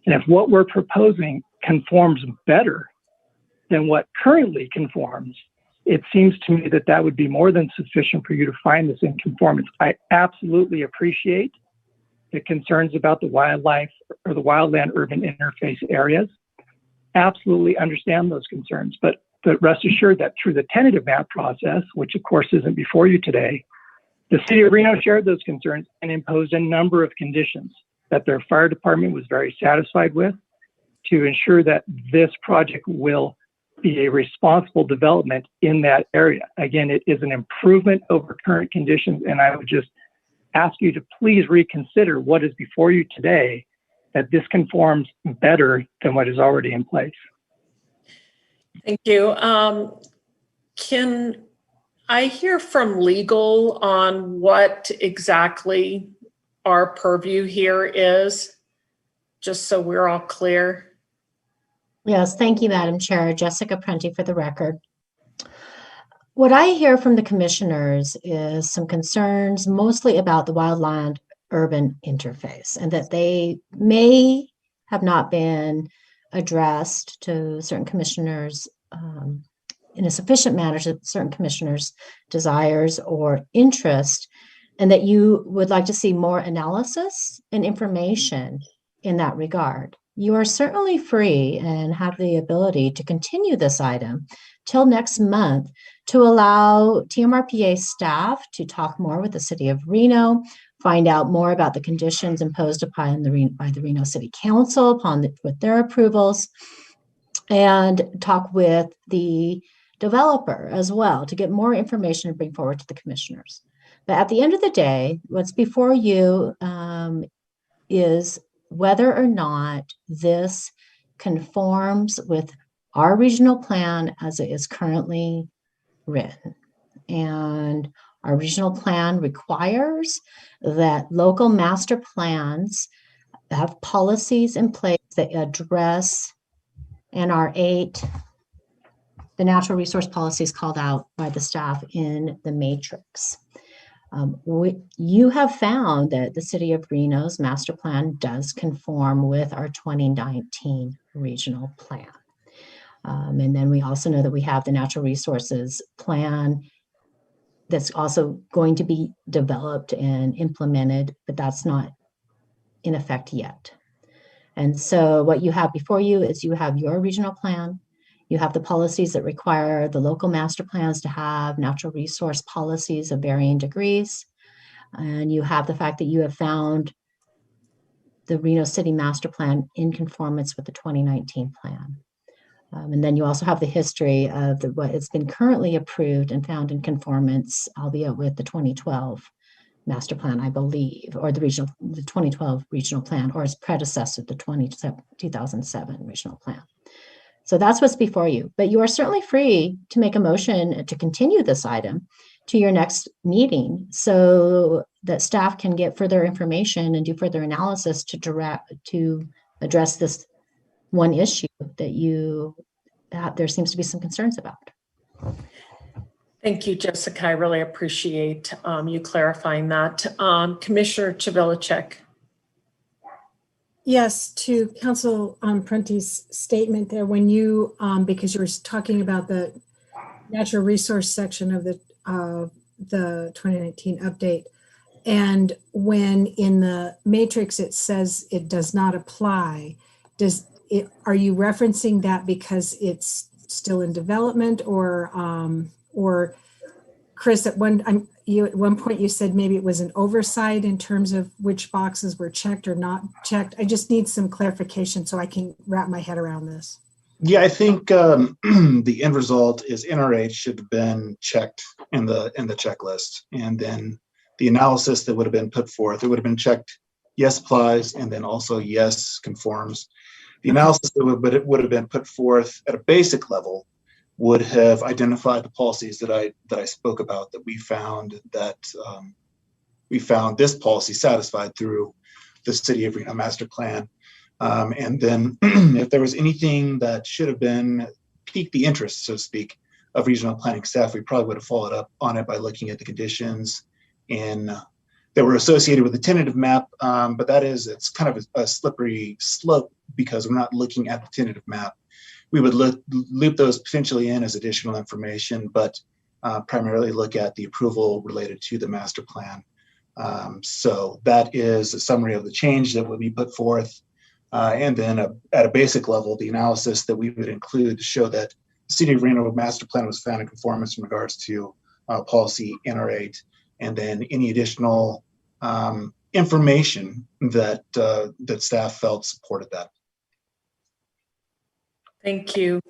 And if what we're proposing conforms better than what currently conforms, it seems to me that that would be more than sufficient for you to find this in conformance. I absolutely appreciate the concerns about the wildlife or the wildland urban interface areas. Absolutely understand those concerns, but rest assured that through the tentative map process, which of course isn't before you today, the city of Reno shared those concerns and imposed a number of conditions that their fire department was very satisfied with to ensure that this project will be a responsible development in that area. Again, it is an improvement over current conditions, and I would just ask you to please reconsider what is before you today, that this conforms better than what is already in place. Thank you. Can I hear from legal on what exactly our purview here is, just so we're all clear? Yes, thank you, Madam Chair. Jessica Prenti for the record. What I hear from the commissioners is some concerns mostly about the wildland urban interface, and that they may have not been addressed to certain commissioners in a sufficient manner to certain commissioners' desires or interest, and that you would like to see more analysis and information in that regard. You are certainly free and have the ability to continue this item till next month to allow TMRPA staff to talk more with the city of Reno, find out more about the conditions imposed upon by the Reno City Council with their approvals, and talk with the developer as well to get more information to bring forward to the commissioners. But at the end of the day, what's before you is whether or not this conforms with our regional plan as it is currently written. And our regional plan requires that local master plans have policies in place that address NR8, the natural resource policies called out by the staff in the matrix. You have found that the city of Reno's master plan does conform with our 2019 regional plan. And then we also know that we have the natural resources plan that's also going to be developed and implemented, but that's not in effect yet. And so what you have before you is you have your regional plan, you have the policies that require the local master plans to have natural resource policies of varying degrees, and you have the fact that you have found the Reno City Master Plan in conformance with the 2019 plan. And then you also have the history of what has been currently approved and found in conformance, albeit with the 2012 master plan, I believe, or the 2012 regional plan, or its predecessor, the 2007 regional plan. So that's what's before you. But you are certainly free to make a motion to continue this item to your next meeting so that staff can get further information and do further analysis to address this one issue that there seems to be some concerns about. Thank you, Jessica. I really appreciate you clarifying that. Commissioner Chvilacek. Yes, to Council Prenti's statement there, when you, because you were talking about the natural resource section of the 2019 update, and when in the matrix it says it does not apply, are you referencing that because it's still in development, or Chris, at one point you said maybe it was an oversight in terms of which boxes were checked or not checked. I just need some clarification so I can wrap my head around this. Yeah, I think the end result is NR8 should have been checked in the checklist, and then the analysis that would have been put forth, it would have been checked yes applies, and then also yes conforms. The analysis that would have been put forth at a basic level would have identified the policies that I spoke about, that we found this policy satisfied through the City of Reno Master Plan. And then if there was anything that should have been piqued the interest, so to speak, of regional planning staff, we probably would have followed up on it by looking at the conditions that were associated with the tentative map. But it's kind of a slippery slope because we're not looking at the tentative map. We would loop those potentially in as additional information, but primarily look at the approval related to the master plan. So that is a summary of the change that would be put forth. And then at a basic level, the analysis that we would include to show that the City of Reno master plan was found in conformance in regards to policy NR8, and then any additional information that staff felt supported that. Thank you.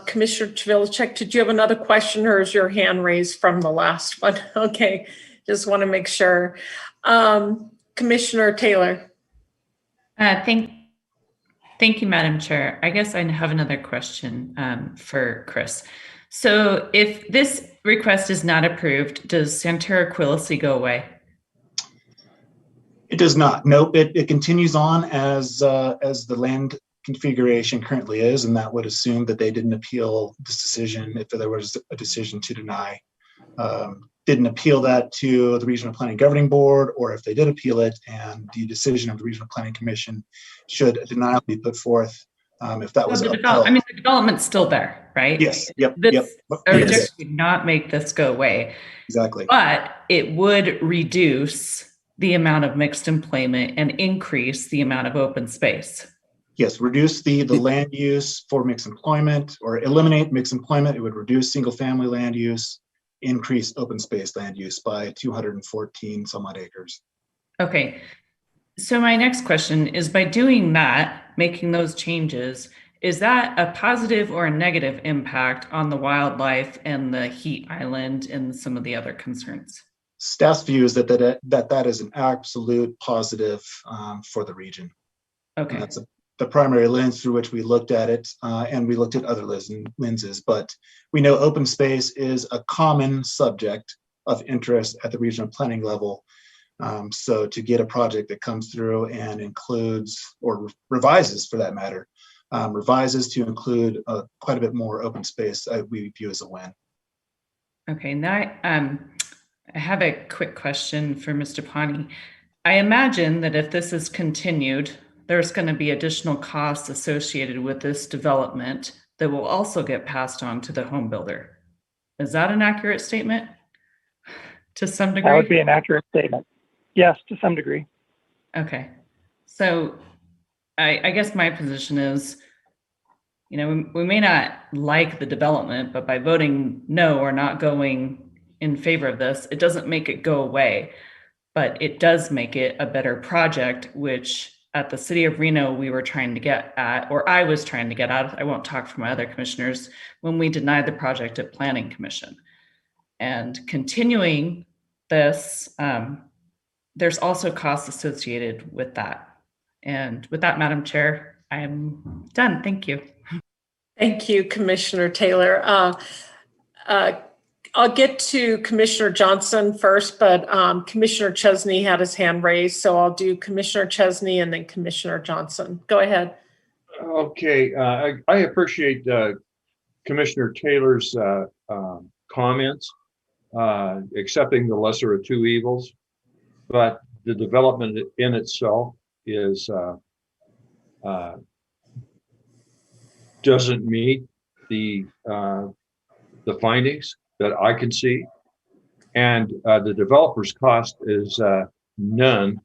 Commissioner Tvelicek, did you have another question, or is your hand raised from the last one? Okay, just want to make sure. Commissioner Taylor. Thank you, Madam Chair. I guess I have another question for Chris. So if this request is not approved, does Santara Quilisi go away? It does not. Nope. It continues on as the land configuration currently is, and that would assume that they didn't appeal this decision if there was a decision to deny. Didn't appeal that to the Regional Planning Governing Board, or if they did appeal it and the decision of the Regional Planning Commission, should a denial be put forth, if that was upheld. I mean, the development's still there, right? Yes. Yep. This project would not make this go away. Exactly. But it would reduce the amount of mixed employment and increase the amount of open space. Yes, reduce the land use for mixed employment, or eliminate mixed employment. It would reduce single family land use, increase open space land use by 214 some odd acres. Okay. So my next question is, by doing that, making those changes, is that a positive or a negative impact on the wildlife and the heat island and some of the other concerns? Staff's view is that is an absolute positive for the region. Okay. And that's the primary lens through which we looked at it, and we looked at other lenses, but we know open space is a common subject of interest at the regional planning level. So to get a project that comes through and includes, or revises for that matter, revises to include quite a bit more open space, we view as a win. Okay, now I have a quick question for Mr. Pani. I imagine that if this is continued, there's going to be additional costs associated with this development that will also get passed on to the home builder. Is that an accurate statement? To some degree? That would be an accurate statement. Yes, to some degree. Okay. So I guess my position is, you know, we may not like the development, but by voting no or not going in favor of this, it doesn't make it go away, but it does make it a better project, which at the City of Reno, we were trying to get at, or I was trying to get at, I won't talk for my other commissioners, when we denied the project at Planning Commission. And continuing this, there's also costs associated with that. And with that, Madam Chair, I am done. Thank you. Thank you, Commissioner Taylor. I'll get to Commissioner Johnson first, but Commissioner Chesney had his hand raised, so I'll do Commissioner Chesney and then Commissioner Johnson. Go ahead. Okay, I appreciate Commissioner Taylor's comments, accepting the lesser of two evils, but the development in itself is doesn't meet the findings that I can see, and the developer's cost is none,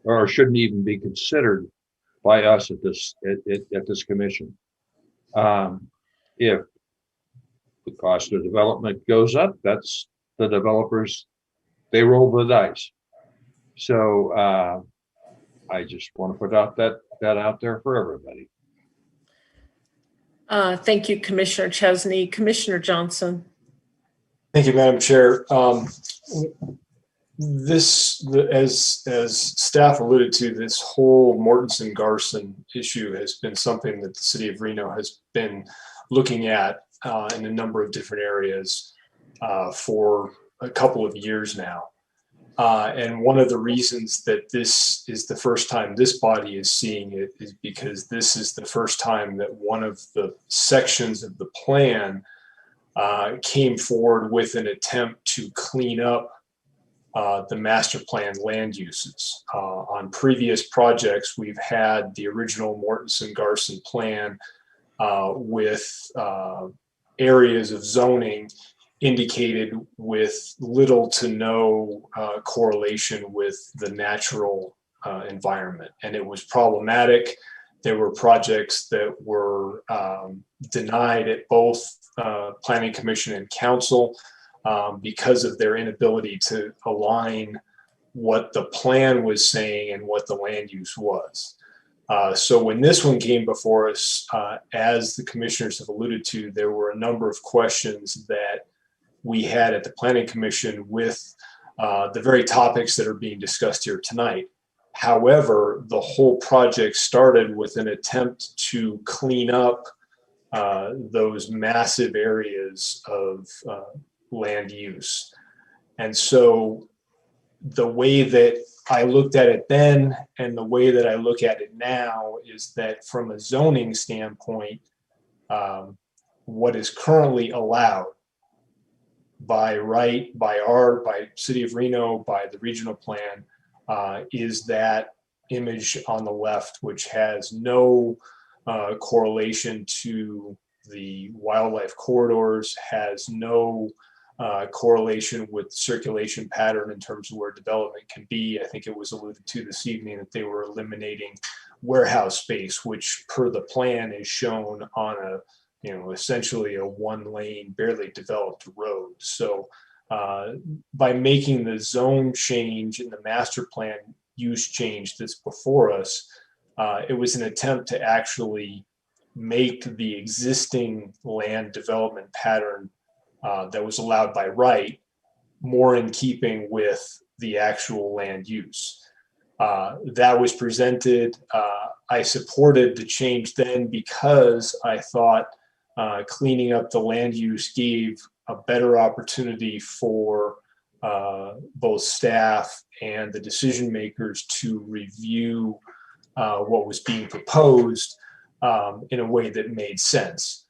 or shouldn't even be considered by us at this commission. If the cost of development goes up, that's the developers, they roll the dice. So I just want to put out that out there for everybody. Thank you, Commissioner Chesney. Commissioner Johnson. Thank you, Madam Chair. As staff alluded to, this whole Mortensen-Garson issue has been something that the City of Reno has been looking at in a number of different areas for a couple of years now. And one of the reasons that this is the first time this body is seeing it is because this is the first time that one of the sections of the plan came forward with an attempt to clean up the master plan land uses. On previous projects, we've had the original Mortensen-Garson plan with areas of zoning indicated with little to no correlation with the natural environment. And it was problematic. There were projects that were denied at both Planning Commission and Council because of their inability to align what the plan was saying and what the land use was. So when this one came before us, as the commissioners have alluded to, there were a number of questions that we had at the Planning Commission with the very topics that are being discussed here tonight. However, the whole project started with an attempt to clean up those massive areas of land use. And so the way that I looked at it then and the way that I look at it now is that from a zoning standpoint, what is currently allowed by right, by City of Reno, by the regional plan, is that image on the left, which has no correlation to the wildlife corridors, has no correlation with circulation pattern in terms of where development can be. I think it was alluded to this evening that they were eliminating warehouse space, which per the plan is shown on a, essentially a one-lane, barely developed road. So by making the zone change in the master plan use change that's before us, it was an attempt to actually make the existing land development pattern that was allowed by right more in keeping with the actual land use. That was presented. I supported the change then because I thought cleaning up the land use gave a better opportunity for both staff and the decision makers to review what was being proposed in a way that made sense.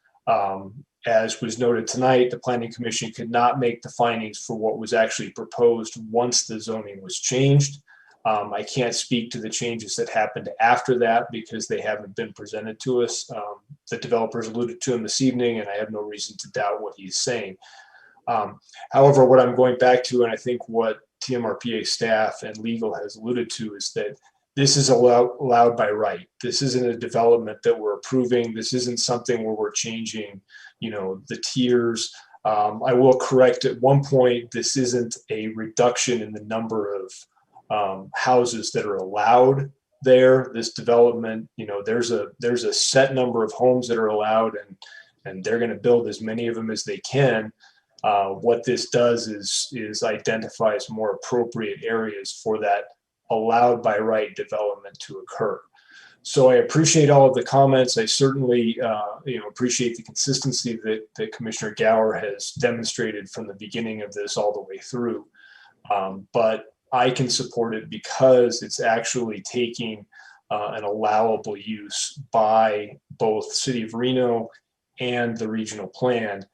As was noted tonight, the Planning Commission could not make the findings for what was actually proposed once the zoning was changed. I can't speak to the changes that happened after that because they haven't been presented to us. The developers alluded to them this evening, and I have no reason to doubt what he's saying. However, what I'm going back to, and I think what TMRPA staff and legal has alluded to, is that this is allowed by right. This isn't a development that we're approving. This isn't something where we're changing, the tiers. I will correct at one point, this isn't a reduction in the number of houses that are allowed there. This development, there's a set number of homes that are allowed, and they're going to build as many of them as they can. What this does is identifies more appropriate areas for that allowed by right development to occur. So I appreciate all of the comments. I certainly appreciate the consistency that Commissioner Gower has demonstrated from the beginning of this all the way through. But I can support it because it's actually taking an allowable use by both City of Reno and the regional plan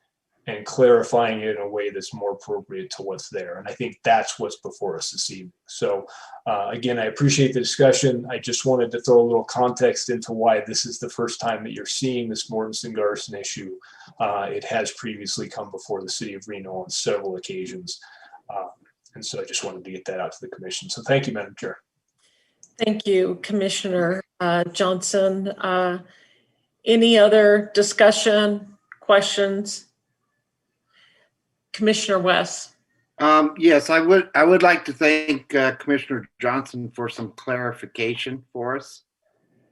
and clarifying it in a way that's more appropriate to what's there. And I think that's what's before us this evening. So again, I appreciate the discussion. I just wanted to throw a little context into why this is the first time that you're seeing this Mortensen-Garson issue. It has previously come before the City of Reno on several occasions. And so I just wanted to get that out to the commission. So thank you, Madam Chair. Thank you, Commissioner Johnson. Any other discussion, questions? Commissioner West. Yes, I would like to thank Commissioner Johnson for some clarification for us.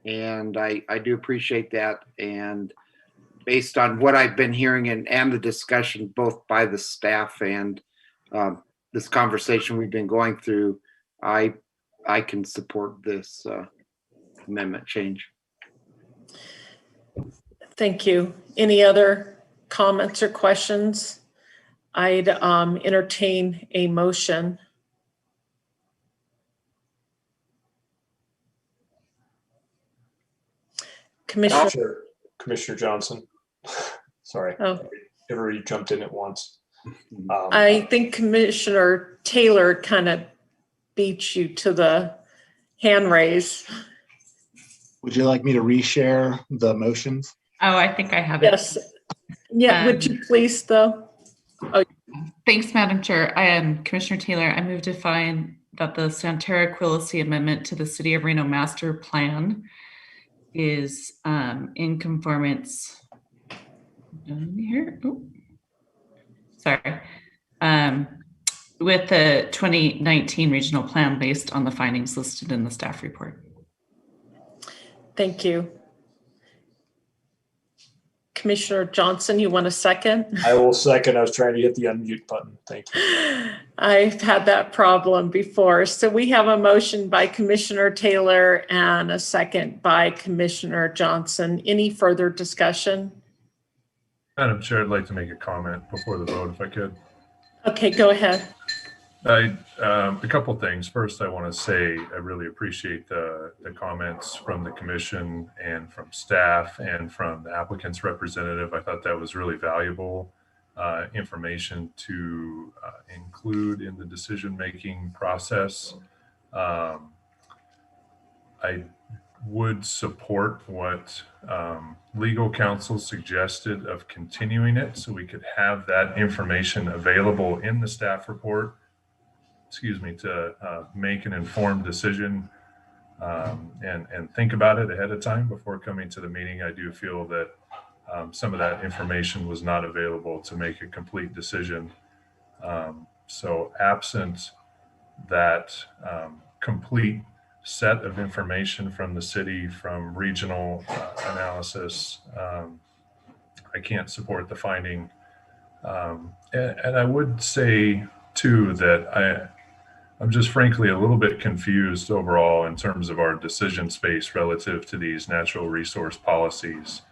And I do appreciate that. And based on what I've been hearing and the discussion both by the staff and this conversation we've been going through, I can support this amendment change. Thank you. Any other comments or questions? I'd entertain a motion. Commissioner Johnson. Sorry. Oh, everybody jumped in at once. I think Commissioner Taylor kind of beat you to the hand raise. Would you like me to reshare the motions? Oh, I think I have it. Yes. Yeah, would you please though? Oh. Thanks, Madam Chair. I am Commissioner Taylor. I move to find that the Santara Quilisi Amendment to the City of Reno Master Plan is in conformance. Here, oh, sorry, with the 2019 regional plan based on the findings listed in the staff report. Thank you. Commissioner Johnson, you want a second? I will second. I was trying to hit the unmute button. Thank you. I've had that problem before. So we have a motion by Commissioner Taylor and a second by Commissioner Johnson. Any further discussion? Madam Chair, I'd like to make a comment before the vote if I could. Okay, go ahead. A couple things. First, I want to say I really appreciate the comments from the commission and from staff and from the applicant's representative. I thought that was really valuable information to include in the decision-making process. I would support what legal counsel suggested of continuing it so we could have that information available in the staff report, to make an informed decision and think about it ahead of time before coming to the meeting. I do feel that some of that information was not available to make a complete decision. So absent that complete set of information from the city, from regional analysis, I can't support the finding. And I would say too that I'm just frankly a little bit confused overall in terms of our decision space relative to these natural resource policies.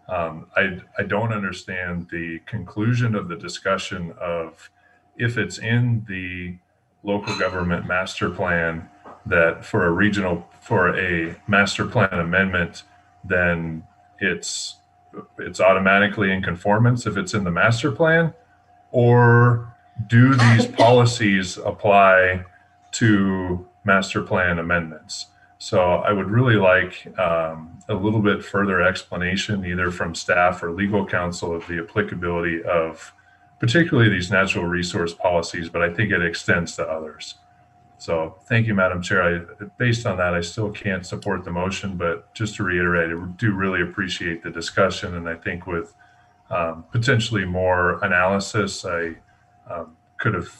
I don't understand the conclusion of the discussion of if it's in the local government master plan that for a master plan amendment, then it's automatically in conformance if it's in the master plan, or do these policies apply to master plan amendments? So I would really like a little bit further explanation either from staff or legal counsel of the applicability of particularly these natural resource policies, but I think it extends to others. So thank you, Madam Chair. Based on that, I still can't support the motion, but just to reiterate, I do really appreciate the discussion. And I think with potentially more analysis, I could have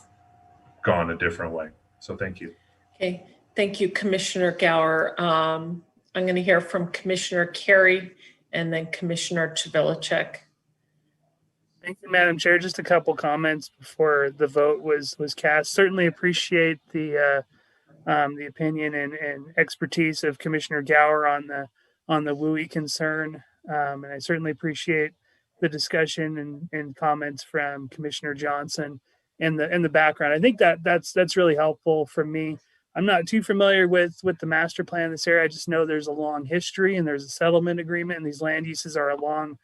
gone a different way. So thank you. Okay, thank you, Commissioner Gower. I'm going to hear from Commissioner Carey and then Commissioner Chvilicek. Thank you, Madam Chair. Just a couple comments before the vote was cast. Certainly appreciate the opinion and expertise of Commissioner Gower on the WUI concern, and I certainly appreciate the discussion and comments from Commissioner Johnson and the background. I think that's really helpful for me. I'm not too familiar with the master plan in this area. I just know there's a long history and there's a settlement agreement, and these land uses are a long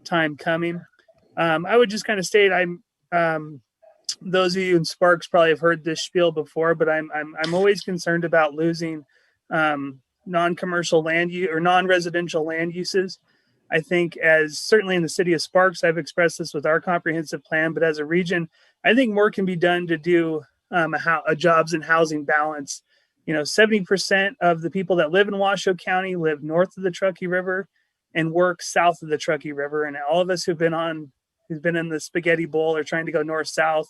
time coming. I would just kind of state those of you in Sparks probably have heard this spiel before, but I'm always concerned about losing non-commercial land use or non-residential land uses. I think as certainly in the city of Sparks, I've expressed this with our comprehensive plan, but as a region, I think more can be done to do a jobs and housing balance. 70% of the people that live in Washoe County live north of the Truckee River and work south of the Truckee River. And all of us who've been in the spaghetti bowl or trying to go north-south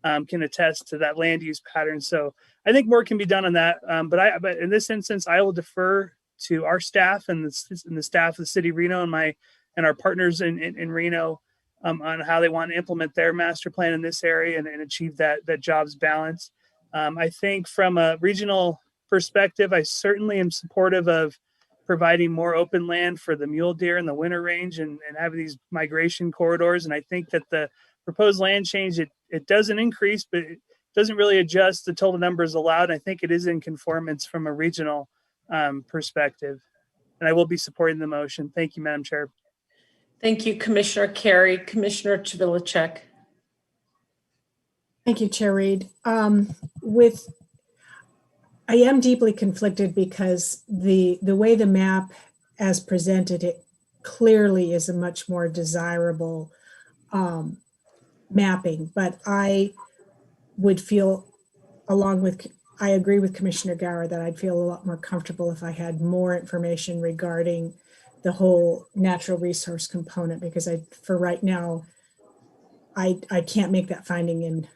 can attest to that land use pattern. So I think more can be done on that. But in this instance, I will defer to our staff and the staff of the city of Reno and our partners in Reno on how they want to implement their master plan in this area and achieve that jobs balance. I think from a regional perspective, I certainly am supportive of providing more open land for the mule deer in the winter range and having these migration corridors. And I think that the proposed land change, it doesn't increase, but it doesn't really adjust the total numbers allowed. I think it is in conformance from a regional perspective. And I will be supporting the motion. Thank you, Madam Chair. Thank you, Commissioner Carey. Commissioner Chivilicek. Thank you, Chair Reed. I am deeply conflicted because the way the map as presented, it clearly is a much more desirable mapping, but I would feel, I agree with Commissioner Gower that I'd feel a lot more comfortable if I had more information regarding the whole natural resource component, because for right now, I can't make that finding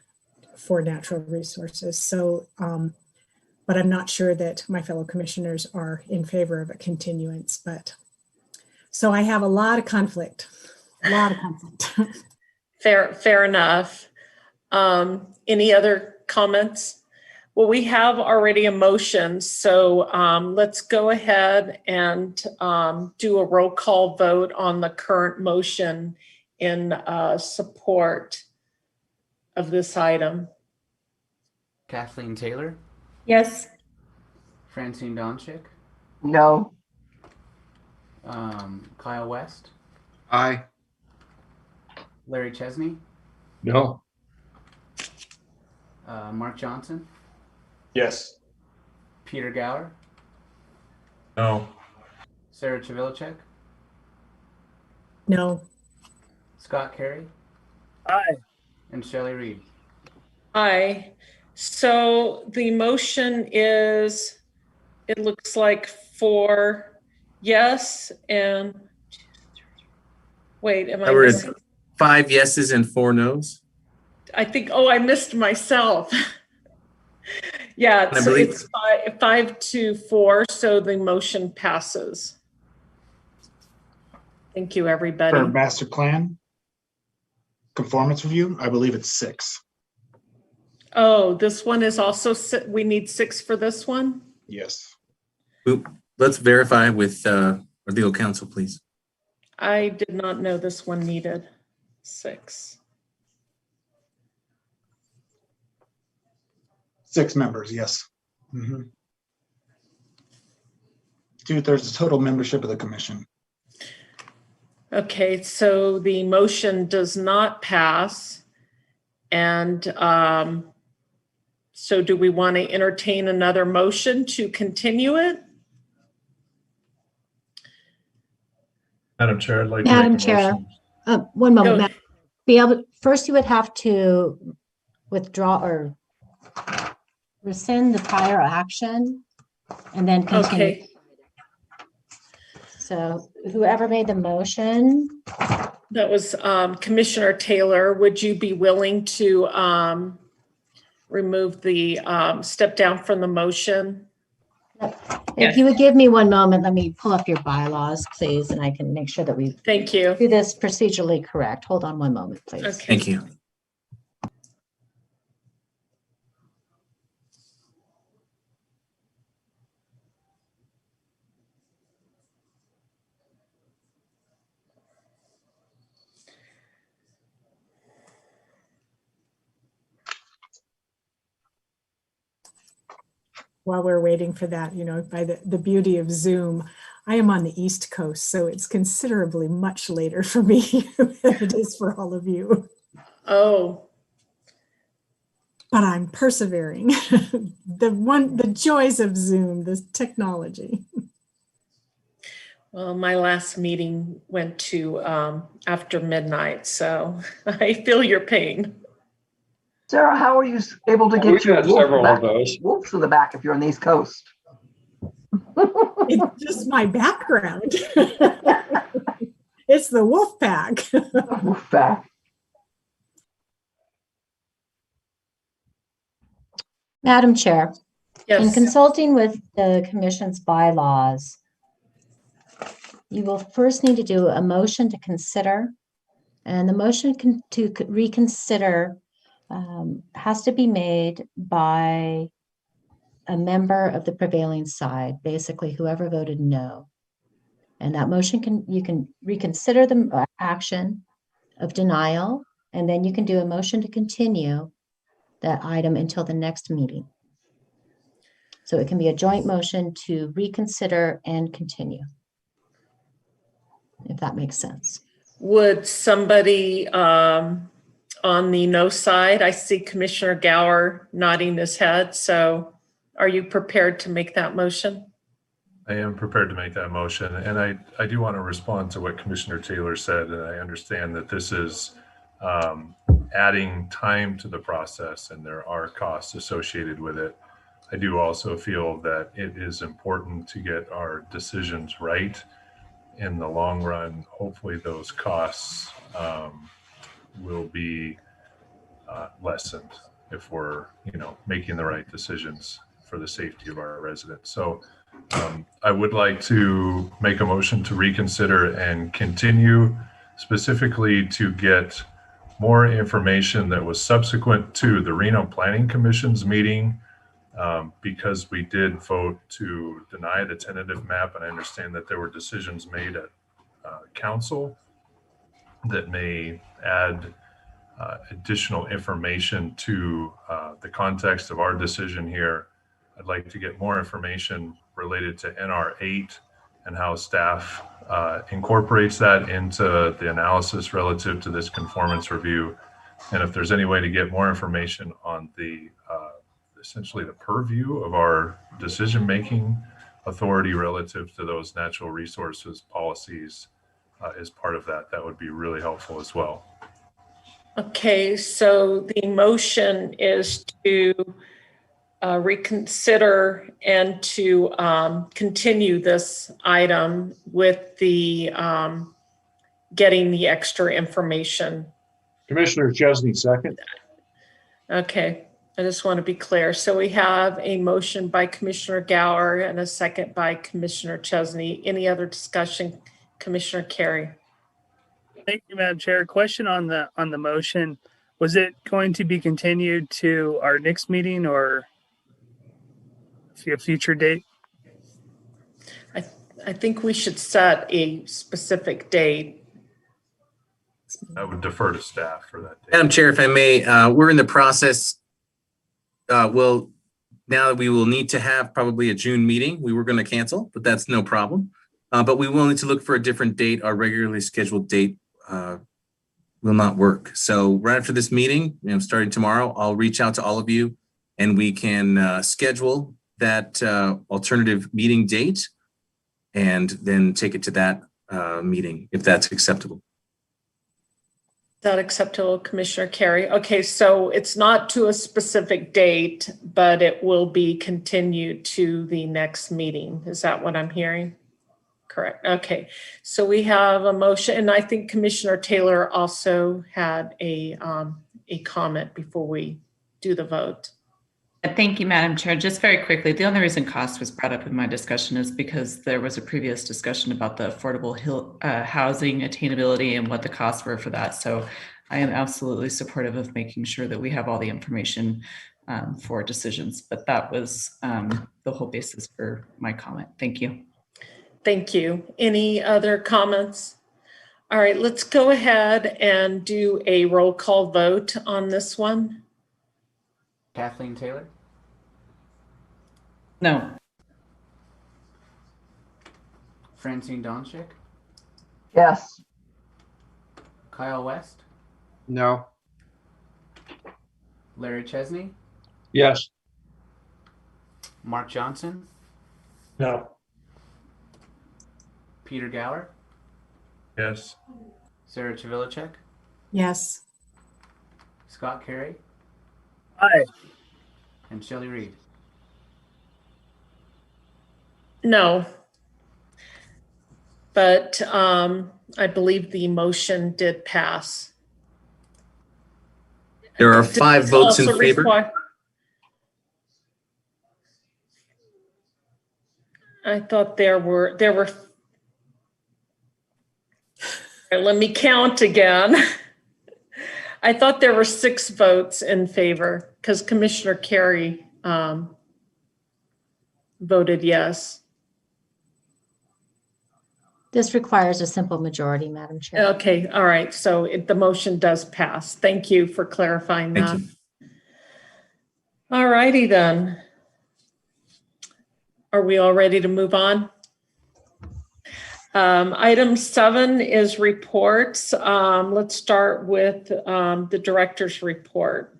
for natural resources. So, but I'm not sure that my fellow commissioners are in favor of a continuance, so I have a lot of conflict, Fair enough. Any other comments? Well, we have already a motion, so let's go ahead and do a roll call vote on the current motion in support of this item. Kathleen Taylor, Yes. Francine Donchik, No. Kyle West, Aye. Larry Chesney, No. Mark Johnson, Yes. Peter Gower, No. Sarah Chivilicek, No. Scott Carey, Aye. and Shelley Reed. Aye. So the motion is, it looks like 4 yes and wait, am I We're missing? at 5 yeses and 4 noes. I think, I missed myself. Yeah, I so believe- it's 5-4, so the motion passes. Thank you, everybody. For master plan conformance review, I believe it's 6. Oh, this one is also, we need 6 for this one? Yes. Oop, let's verify with our legal counsel, please. I did not know this one needed 6. 6 members, yes. 2/3 the total membership of the commission. Okay, so the motion does not pass. And so do we want to entertain another motion to continue it? Madam Chair, I'd like to Madam make a Chair, motion. one moment. Go. First, you would have to withdraw or rescind the prior action and then continue. Okay, So whoever made the motion, that was Commissioner Taylor. Would you be willing to remove the step down from the motion? if you would give me one moment, let me pull up your bylaws, please, and I can make sure that we Thank you. do this procedurally correct. Hold on one moment, please. Okay. Thank you. While we're waiting for that, by the beauty of Zoom, I am on the East Coast, so it's considerably much later for me than it is for all of you. Oh, But I'm persevering. The joys of Zoom, this technology. well, my last meeting went to after midnight, so I feel your pain. Sarah, how are you able to We've get your had several of those. wolves to the back if you're on the East Coast? It's just my background. It's the wolf pack. Wolf back. Madam Chair, in Yes. consulting with the commission's bylaws, you will first need to do a motion to consider, and the motion to reconsider has to be made by a member of the prevailing side, basically whoever voted no. And that motion you can reconsider the action of denial, and then you can do a motion to continue that item until the next meeting. So it can be a joint motion to reconsider and continue, if that makes sense. Would somebody on the no side, I see Commissioner Gower nodding his head. So are you prepared to make that motion? I am prepared to make that motion. And I do want to respond to what Commissioner Taylor said. And I understand that this is adding time to the process and there are costs associated with it. I do also feel that it is important to get our decisions right. In the long run, hopefully those costs will be lessened if we're, making the right decisions for the safety of our residents. So I would like to make a motion to reconsider and continue, specifically to get more information that was subsequent to the Reno Planning Commission's meeting, because we did vote to deny the tentative map. And I understand that there were decisions made at council that may add additional information to the context of our decision here. I'd like to get more information related to NR8 and how staff incorporates that into the analysis relative to this conformance review. And if there's any way to get more information on the essentially the purview of our decision-making authority relative to those natural resources policies as part of that, that would be really helpful as well. Okay, so the motion is to reconsider and to continue this item with the getting the extra information. Commissioner Chesney, second. Okay, I just want to be clear. So we have a motion by Commissioner Gower and a second by Commissioner Chesney. Any other discussion? Commissioner Carey. Thank you, Madam Chair. Question on the motion. Was it going to be continued to our next meeting or a future date? I think we should set a specific date. I would defer to staff for that. Madam Chair, if I may, we're in the process. Now that we will need to have probably a June meeting. We were going to cancel, but that's no problem. But we will need to look for a different date. Our regularly scheduled date will not work. So right after this meeting, starting tomorrow, I'll reach out to all of you and we can schedule that alternative meeting date and then take it to that meeting if that's acceptable. Is that acceptable, Commissioner Carey? Okay, so it's not to a specific date, but it will be continued to the next meeting. Is that what I'm hearing? Correct. Okay, so we have a motion, and I think Commissioner Taylor also had a comment before we do the vote. Thank you, Madam Chair. Just very quickly, the only reason cost was brought up in my discussion is because there was a previous discussion about the affordable housing attainability and what the costs were for that. So I am absolutely supportive of making sure that we have all the information for decisions. But that was the whole basis for my comment. Thank you. Thank you. Any other comments? All right, let's go ahead and do a roll call vote on this one. Kathleen Taylor? No. Francine Donchik? Yes. Kyle West? No. Larry Chesney? Yes. Mark Johnson? No. Peter Gower? Yes. Sarah Chavilicek? Yes. Scott Carey? Aye. And Shelley Reed? No. But I believe the motion did pass. There are Did 5 this votes in also favor. require- I thought there were. Let me count again. I thought there were 6 votes in favor because Commissioner Carey voted yes. This requires a simple majority, Madam Chair. Okay, all right. So the motion does pass. Thank you for clarifying that. Thank you. All righty then. Are we all ready to move on? Item 7 is reports. Let's start with the director's report.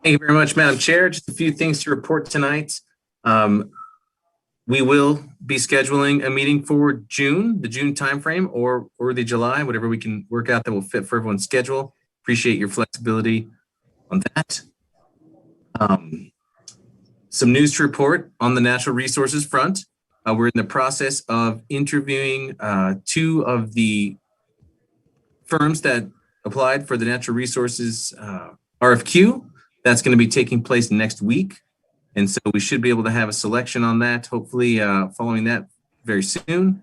Thank you very much, Madam Chair. Just a few things to report tonight. We will be scheduling a meeting for June, the June timeframe, or the July, whatever we can work out that will fit for everyone's schedule. Appreciate your flexibility on that. Some news to report on the natural resources front. We're in the process of interviewing 2 of the firms that applied for the natural resources RFQ. That's going to be taking place next week. And so we should be able to have a selection on that, hopefully following that very soon.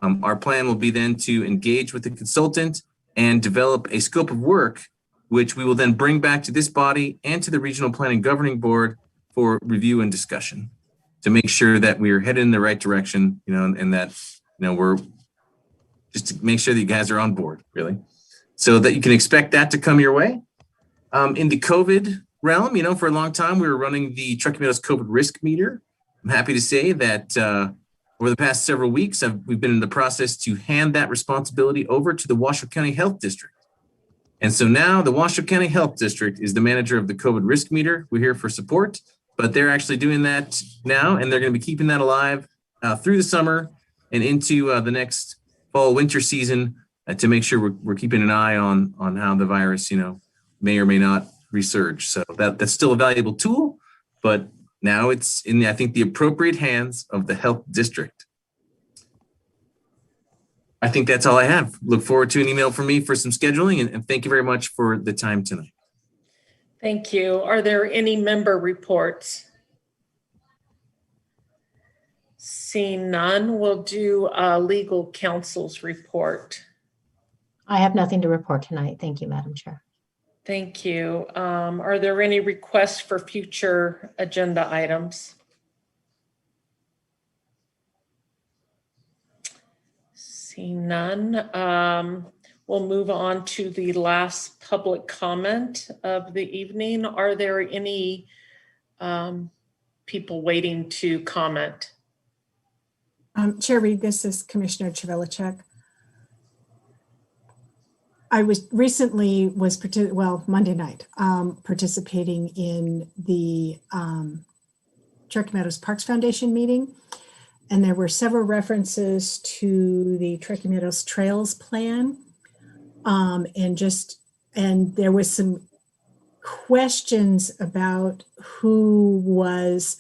Our plan will be then to engage with the consultant and develop a scope of work, which we will then bring back to this body and to the Regional Planning Governing Board for review and discussion to make sure that we're headed in the right direction, and that, we're just to make sure that you guys are on board, really. So that you can expect that to come your way. In the COVID realm, for a long time, we were running the Truckee Meadows COVID risk meter. I'm happy to say that over the past several weeks, we've been in the process to hand that responsibility over to the Washoe County Health District. And so now the Washoe County Health District is the manager of the COVID risk meter. We're here for support, but they're actually doing that now, and they're going to be keeping that alive through the summer and into the next fall winter season to make sure we're keeping an eye on how the virus, may or may not resurge. So that's still a valuable tool, but now it's in, I think, the appropriate hands of the health district. I think that's all I have. Look forward to an email from me for some scheduling, and thank you very much for the time tonight. Thank you. Are there any member reports? Seeing none, we'll do legal counsel's report. I have nothing to report tonight. Thank you, Madam Chair. Thank you. Are there any requests for future agenda items? Seeing none, we'll move on to the last public comment of the evening. Are there any people waiting to comment? Chair Reed, this is Commissioner Chvelichek. I was recently Monday night, participating in the Truckee Meadows Parks Foundation meeting. And there were several references to the Truckee Meadows Trails Plan. And there was some questions about who was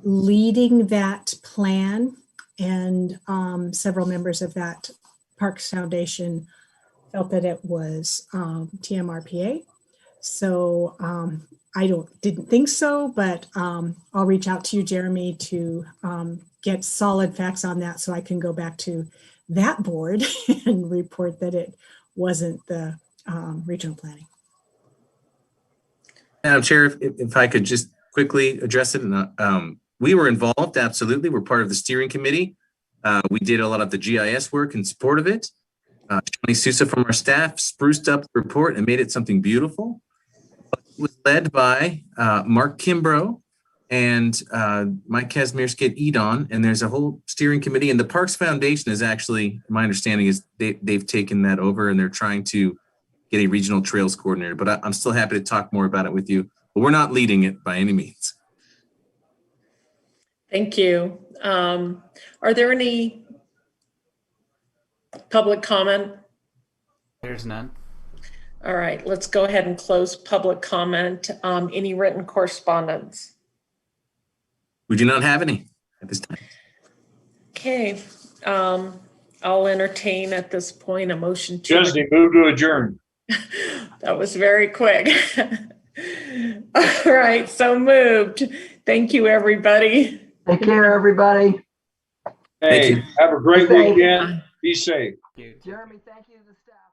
leading that plan. And several members of that Parks Foundation felt that it was TMRPA. So I didn't think so, but I'll reach out to you, Jeremy, to get solid facts on that so I can go back to that board and report that it wasn't the regional planning. Madam Chair, if I could just quickly address it. We were involved, absolutely. We're part of the steering committee. We did a lot of the GIS work in support of it. Shani Sousa from our staff spruced up the report and made it something beautiful. It was led by Mark Kimbrough and Mike Kazmierskid-Edon, and there's a whole steering committee. And the Parks Foundation is actually, my understanding is they've taken that over and they're trying to get a regional trails coordinator. But I'm still happy to talk more about it with you. But we're not leading it by any means. Thank you. Are there any public comment? There's none. All right, let's go ahead and close public comment. Any written correspondence? We do not have any at this time. Okay, I'll entertain at this point a motion to. Chesney, move to adjourn. That was very quick. All right, so moved. Thank you, everybody. Take care, everybody. Hey, have a great weekend. Be safe. Jeremy, thank you to the staff.